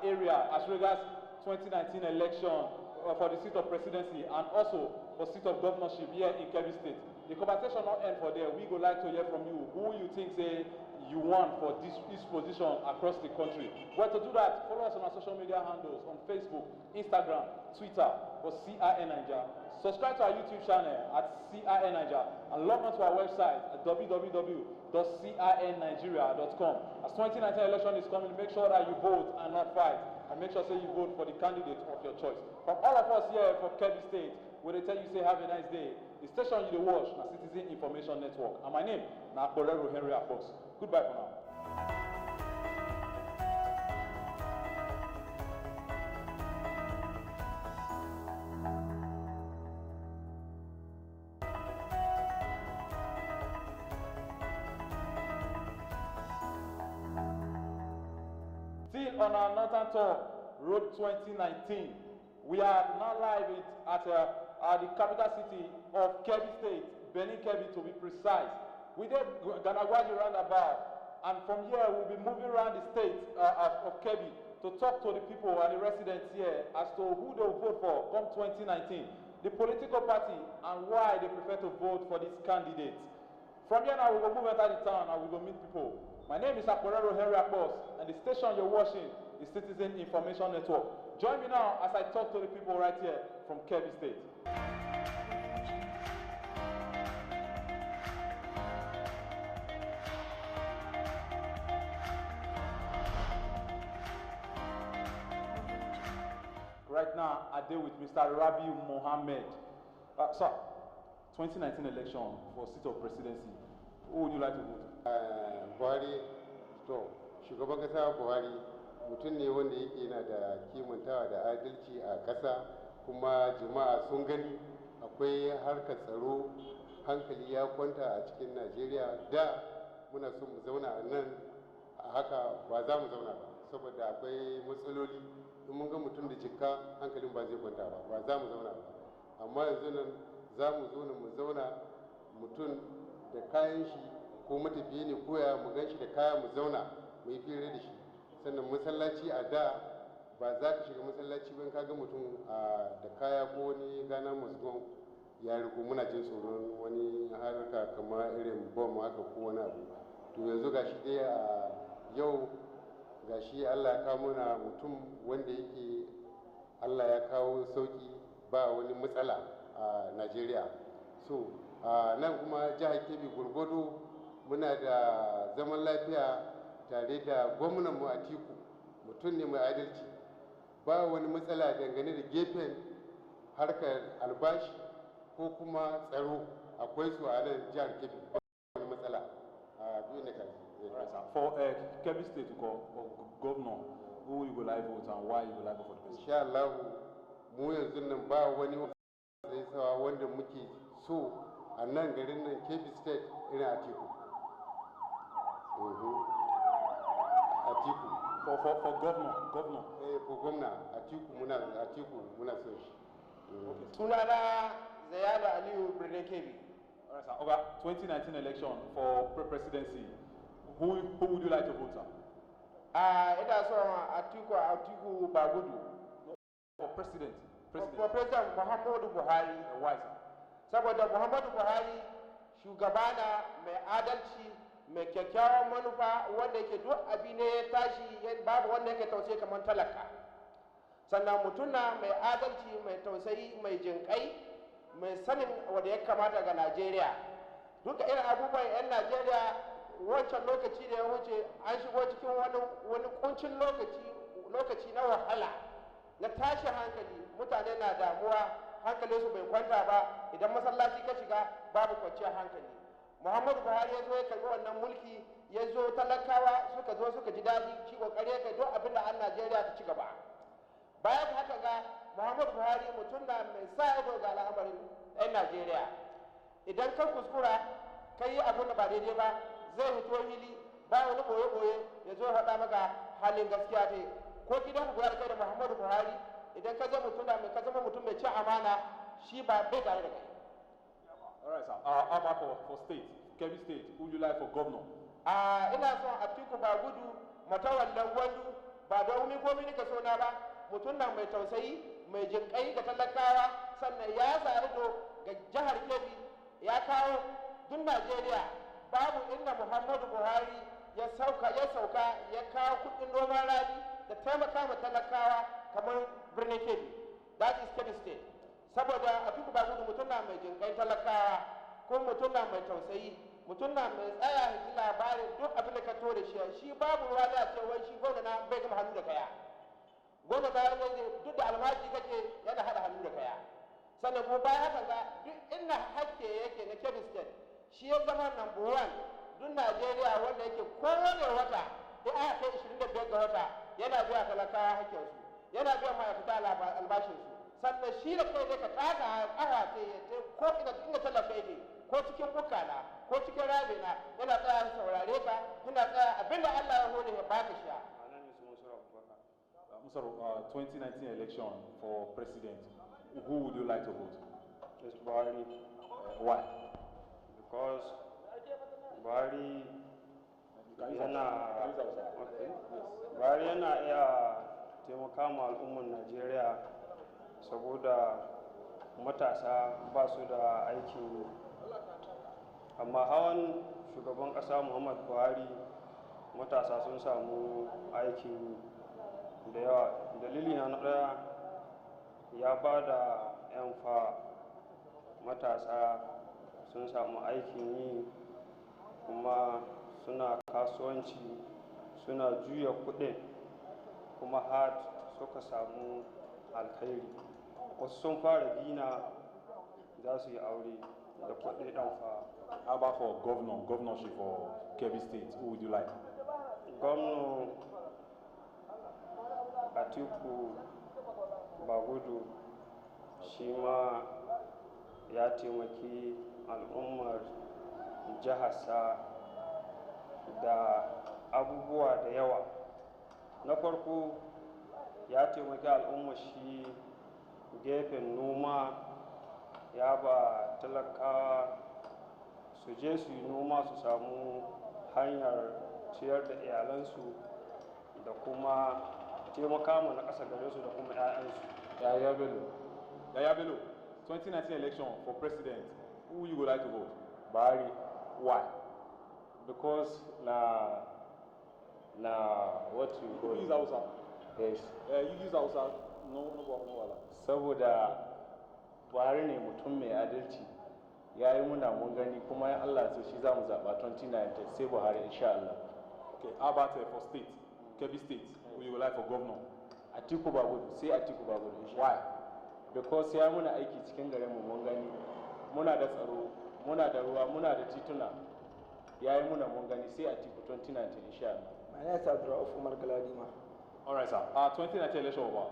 area as regards 2019 election for the seat of presidency and also for seat of governorship here in Kebbi State. The conversation not end for there. We would like to hear from you. Who you think say you want for this position across the country? Well, to do that, follow us on our social media handles on Facebook, Instagram, Twitter for CIN Nigeria. Subscribe to our YouTube channel at CIN Nigeria and log on to our website at www.cinnigeria.com. As 2019 election is coming, make sure that you vote and not fight, and make sure say you vote for the candidate of your choice. From all of us here from Kebbi State, we they tell you say have a nice day. The station you watch na Citizen Information Network, and my name na Borero Henry Afox. Goodbye for now. Still on our Northern Tour, Road 2019, we are now live at the capital city of Kebbi State, Benin Kebbi to be precise. We did Ganagwaji roundabout, and from here we'll be moving around the state of Kebbi to talk to the people and the residents here as to who they will vote for come 2019, the political party and why they prefer to vote for this candidate. From here now, we will move enter the town and we will meet people. My name is Aporero Henry Akpos, and the station you're watching is Citizen Information Network. Join me now as I talk to the people right here from Kebbi State. Right now, I deal with Mr. Rabi Mohammed. Sir, 2019 election for seat of presidency. Who would you like to vote? Buhari, to shugaban kasa Buhari mutum ne wanda yake yana da kimantawa da adalci a kasa, kuma jama'a sun gani akwai harkar tsaro, hankali ya kwanta a cikin Najeriya. Da muna son mu zauna a nan a haka ba za mu zauna ba saboda akwai matsaloli. In mun ga mutum da jikka hankalin ba zai kwanta ba za mu zauna ba. Amma yanzu nan za mu zo mu zauna mutum da kayan shi ko matafiye ne koya mu gan shi da kaya mu zauna mu yi fira da shi. Sannan masallaci a da ba za ka shiga masallaci ban ka ga mutum da kaya ko wani gana musgon ya riko muna jin tsoron wani harka kamar irin bom haka ko wani abu. To yanzu gashi dai a yau gashi Allah ya kawo mana mutum wanda yake Allah ya kawo sauki ba wani matsala a Najeriya. So nan kuma jihar Kebbi gurgudu muna da zaman lafiya tare da gwamnanmu Atiku, mutum ne mai adalci, ba wani matsala dangane da gefen harkar albashi ko kuma tsaro, akwai su a nan jihar Kebbi, ba wani matsala a duk da For Kebbi State governor, who you will like vote and why you will like vote for the president? Insha Allah mu yanzu nan ba wani wanda muke so a nan garin nan Kebbi State irin Atiku. Atiku. For governor. For governor Atiku muna son shi. Sunana Zayada Aliyu Birnin Kebbi. All right, sir. Over 2019 election for presidency, who would you like to vote, sir? Ina son Atiku Bagudu. For president. For President Muhammadu Buhari. Why, sir? Saboda Muhammadu Buhari shugaba na mai adalci, mai kyakkyawan manufa wanda yake duk abi ne ya tashi babu wanda yake tausayi kamar talaka. Sannan mutum na mai adalci, mai tausayi, mai jinkai, mai sanin wanda ya kamata ga Najeriya. Duka irin abubuwan 'yan Najeriya wancan lokaci da ya wuce an shigo cikin wani kuncin lokaci na wahala, na tashi hankali, mutane na damuwa, hankali su bai kwanta ba, idan masallaci ka shiga babu kwanciyar hankali. Muhammadu Buhari ya zo ya karbi wannan mulki, ya zo talakawa suka ji daɗi, shi kokari ya kai duk abin da an Najeriya ta ci gaba. Bayan haka ga Muhammadu Buhari mutum na mai sa ido ga al'amarin 'yan Najeriya. Idan ka kuskura ka yi abin da ba daidai ba, zai fito hili ba wani boye-boye ya zo faɗa maka halin gaskiya ta. Ko gidan ku da kai da Muhammadu Buhari, idan ka zama mutum mai cin amana, shi ba bai tare da kai. All right, sir. How about for state, Kebbi State, who do you like for governor? Ina son Atiku Bagudu, Matawallan Gwandu, ba da umi ko mini ka so na ba, mutum na mai tausayi, mai jinkai ga talakawa, sannan ya sa ido ga jihar Kebbi, ya kawo duk Najeriya, babu inda Muhammadu Buhari ya sauka ya kawo kuɗin noman rani da taimaka ma talakawa kamar birnin Kebbi. That is Kebbi State. Saboda Atiku Bagudu mutum na mai jinkai talakawa, ko mutum na mai tausayi, mutum na mai tsaya ji labarin duk abin da ka to da shi babu ruwa da cewa shi gwamna na bai gama hannu da kaya. Gwamna ta yi duk da almaji kake yana haɗa hannu da kaya. Sannan kuma bayan haka ga duk inda hakke yake na Kebbi State, shi ya zama number one duk Najeriya wanda yake kowane wata da aka kai 25 ga wata yana biya talakawa hakkinsu, yana biya ma'aikata albashinsu. Sannan shi da kai ne ka kaga ƙafa ta ya ce ko inda talaka yake, ko cikin bukana ko cikin rabina, yana tsaya saurare ka, yana tsaya abinda Allah ya hore ya baka shi. Sir, 2019 election for president, who would you like to vote? Mr. Buhari. Why? Because Buhari yana iya taimaka ma al'ummar Najeriya saboda matasa ba su da aikin amma hawan shugaban ƙasa Muhammad Buhari matasa sun samu aikin da yawa. Dalili na ɗaya ya ba da 'yan fa matasa sun samu aikin yi kuma suna kasuwanci suna juya kuɗin kuma har suka samu alkhairi. Wasu sun fara gina za su yi aure da kuɗi ɗan fa. How about for governorship for Kebbi State? Who would you like? Gwamna Atiku Bagudu shi ma ya taimaki al'ummar jiharsa da abubuwa da yawa. Na farko ya taimaki al'ummar shi gefen noma, ya ba talakawa su je su yi noma su samu hanyar ciyar da iyalansu da kuma taimaka ma na ƙasa gare su da kuma 'ya'yansu. Yaya Bello, 2019 election for president, who you would like to vote? Buhari. Why? Because what you call You use Hausa. Yes. You use Hausa. No wala. Saboda Buhari ne mutum mai adalci, ya yi muna mun gani kuma ya Allah so shi za mu zaɓa 2019 sai Buhari insha Allah. Okay, how about for state, Kebbi State, who you would like for governor? Atiku Bagudu, sai Atiku Bagudu insha Why? Because ya muna aiki cikin garin mu mun gani, muna da tsaro, muna da ruwa, muna da tituna, ya yi muna mun gani sai Atiku 2019 insha Allah. My name is Abdurrauf Umar Galadima. All right, sir. 2019 election over.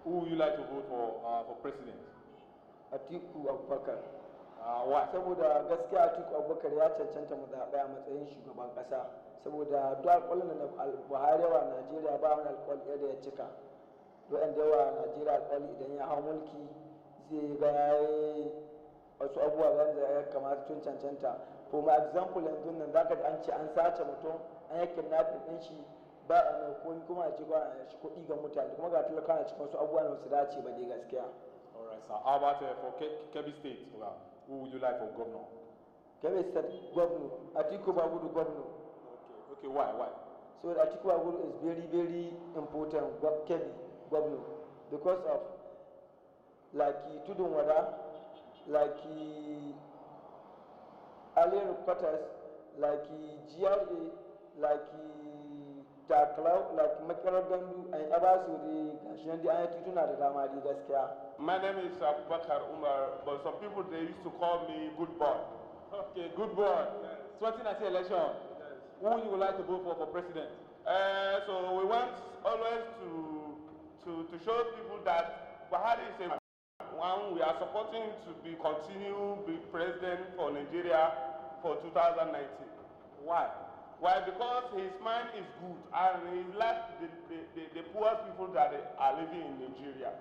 Who would you like to vote for president? Atiku Abubakar. Why? Saboda gaskiya Atiku Abubakar ya cancanta mu zaɓa a matsayin shugaban ƙasa. Saboda duk alƙalin da Buhari yawa Najeriya ba wani alƙawari da ya cika. Duk da yawa Najeriya alƙawari idan ya hau mulki zai ga yayi wasu abubuwa da ya kamata tun cancanta. For my example yanzu nan zaka ji an ce an sace mutum, an yi kidnapping ɗin shi ba a mai komi kuma a ce ba a shi kuɗi ga mutane kuma ga talaka na cikin wasu abubuwa da su dace ba dai gaskiya. All right, sir. How about for Kebbi State? Who would you like for governor? Kebbi State governor, Atiku Bagudu governor. Okay, why? So Atiku Bagudu is very, very important, Kebbi governor, because of like Tudun Wada, like earlier quarters, like GRA, like Taklau, like Makarar Gandu, and Abasuri, Gashinan, the Ayatuna, the Damadi Gaska. My name is Abubakar Umar, but some people they used to call me Good Boy. Okay, good boy. 2019 election. Who you would like to vote for president? So we want always to show people that Buhari is a one we are supporting to be president for Nigeria for 2019. Why? Why? Because his mind is good and he likes the poor people that are living in Nigeria.